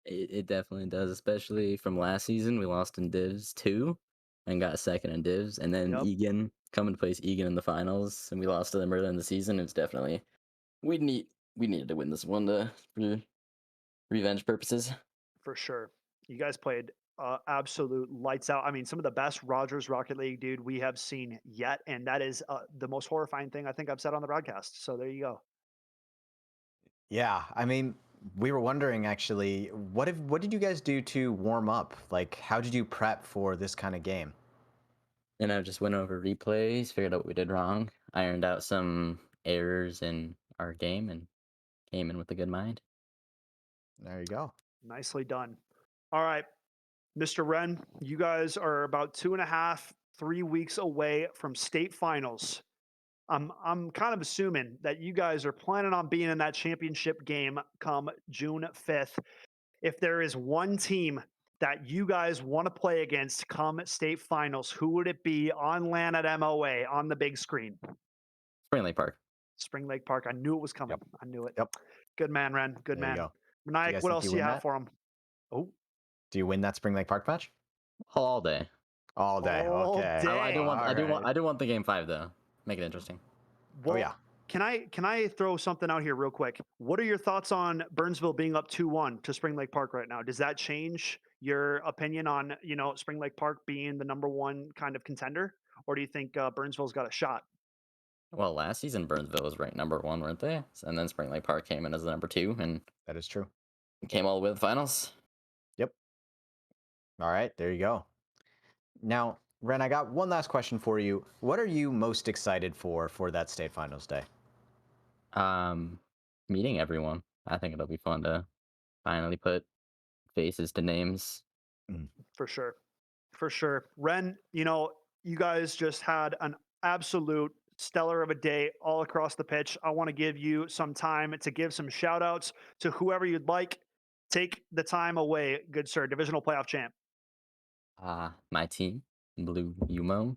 It definitely does, especially from last season. We lost in Divs 2 and got second in Divs. And then Yep. Egan, coming to place Egan in the finals, and we lost to them earlier in the season. It's definitely, we needed to win this one for revenge purposes. For sure. You guys played absolute lights out. I mean, some of the best Rogers Rocket League, dude, we have seen yet. And that is the most horrifying thing I think I've said on the broadcast. So there you go. Yeah, I mean, we were wondering actually, what did you guys do to warm up? Like, how did you prep for this kind of game? And I just went over replays, figured out what we did wrong, ironed out some errors in our game, and came in with a good mind. There you go. Nicely done. All right, Mr. Wren, you guys are about 2.5, 3 weeks away from state finals. I'm kind of assuming that you guys are planning on being in that championship game come June 5th. If there is one team that you guys want to play against come state finals, who would it be on LAN at MOA on the big screen? Spring Lake Park. Spring Lake Park. I knew it was coming. I knew it. Yep. Good man, Ren. Good There you man. go. Maniac, guys what think else you do you win have that? for him? Oh, Do you win that Spring Lake Park match? All day. All day. All Okay. day. I do want Alright. I do want the game 5 though. Make it interesting. well, yeah. Can I throw something out here real quick? What are your thoughts on Burnsville being up 2-1 to Spring Lake Park right now? Does that change your opinion on, Spring Lake Park being the number one kind of contender? Or do you think Burnsville's got a shot? Well, last season Burnsville was ranked number 1, weren't they? And then Spring Lake Park came in as the number 2 and That is true. came all the way to the finals. Yep. All right, there you go. Now, Ren, I got one last question for you. What are you most excited for that state finals day? Meeting everyone. I think it'll be fun to finally put faces to names. For sure. For sure. Ren, you guys just had an absolute stellar of a day all across the pitch. I want to give you some time to give some shout outs to whoever you'd like. Take the time away, good sir. Divisional playoff champ. My team, Blue Umo,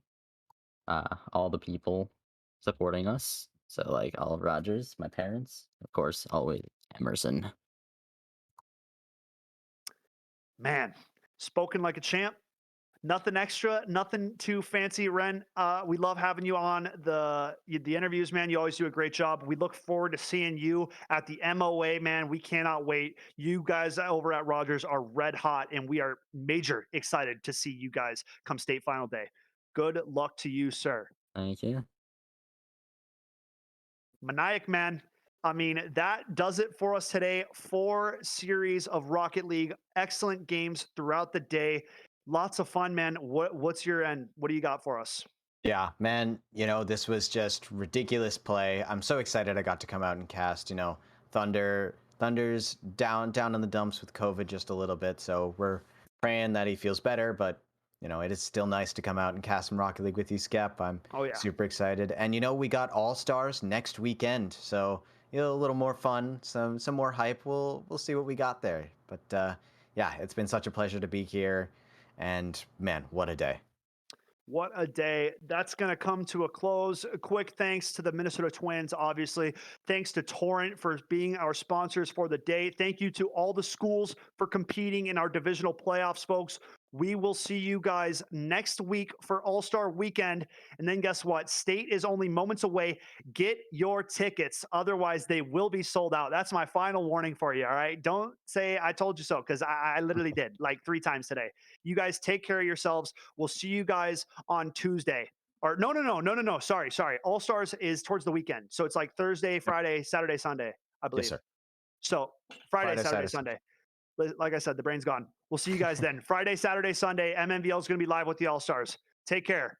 all the people supporting us. So like all of Rogers, my parents, of course, always Emerson. Man, spoken like a champ. Nothing extra, nothing too fancy, Ren. We love having you on the interviews, man. You always do a great job. We look forward to seeing you at the MOA, man. We cannot wait. You guys over at Rogers are red hot, and we are major excited to see you guys come state final day. Good luck to you, sir. Thank you. Maniac, man. I mean, that does it for us today. 4 series of Rocket League. Excellent games throughout the day. Lots of fun, man. What's your end? What do you got for us? Yeah, man, this was just ridiculous play. I'm so excited I got to come out and cast, Thunder's down in the dumps with COVID just a little bit, so we're praying that he feels better, but it is still nice to come out and cast some Rocket League with you, Skep. I'm Oh, yeah. super excited. And we got All-Stars next weekend, so a little more fun, some more hype. We'll see what we got there. But yeah, it's been such a pleasure to be here. And man, what a day. What a day. That's going to come to a close. A quick thanks to the Minnesota Twins, obviously. Thanks to Torrent for being our sponsors for the day. Thank you to all the schools for competing in our divisional playoffs, folks. We will see you guys next week for All-Star Weekend. And then guess what? State is only moments away. Get your tickets. Otherwise, they will be sold out. That's my final warning for you, all right? Don't say I told you so, because I literally did like 3 times today. You guys take care of yourselves. We'll see you guys on Tuesday. Or no. Sorry. All-Stars is towards the weekend. So it's like Thursday, Friday, Saturday, Sunday, I believe. Yes, sir. So Friday, Friday, Saturday, Saturday, Sunday. Like I said, the brain's gone. We'll see you guys then. Friday, Saturday, Sunday. MNVL is going to be live with the All Stars. Take care.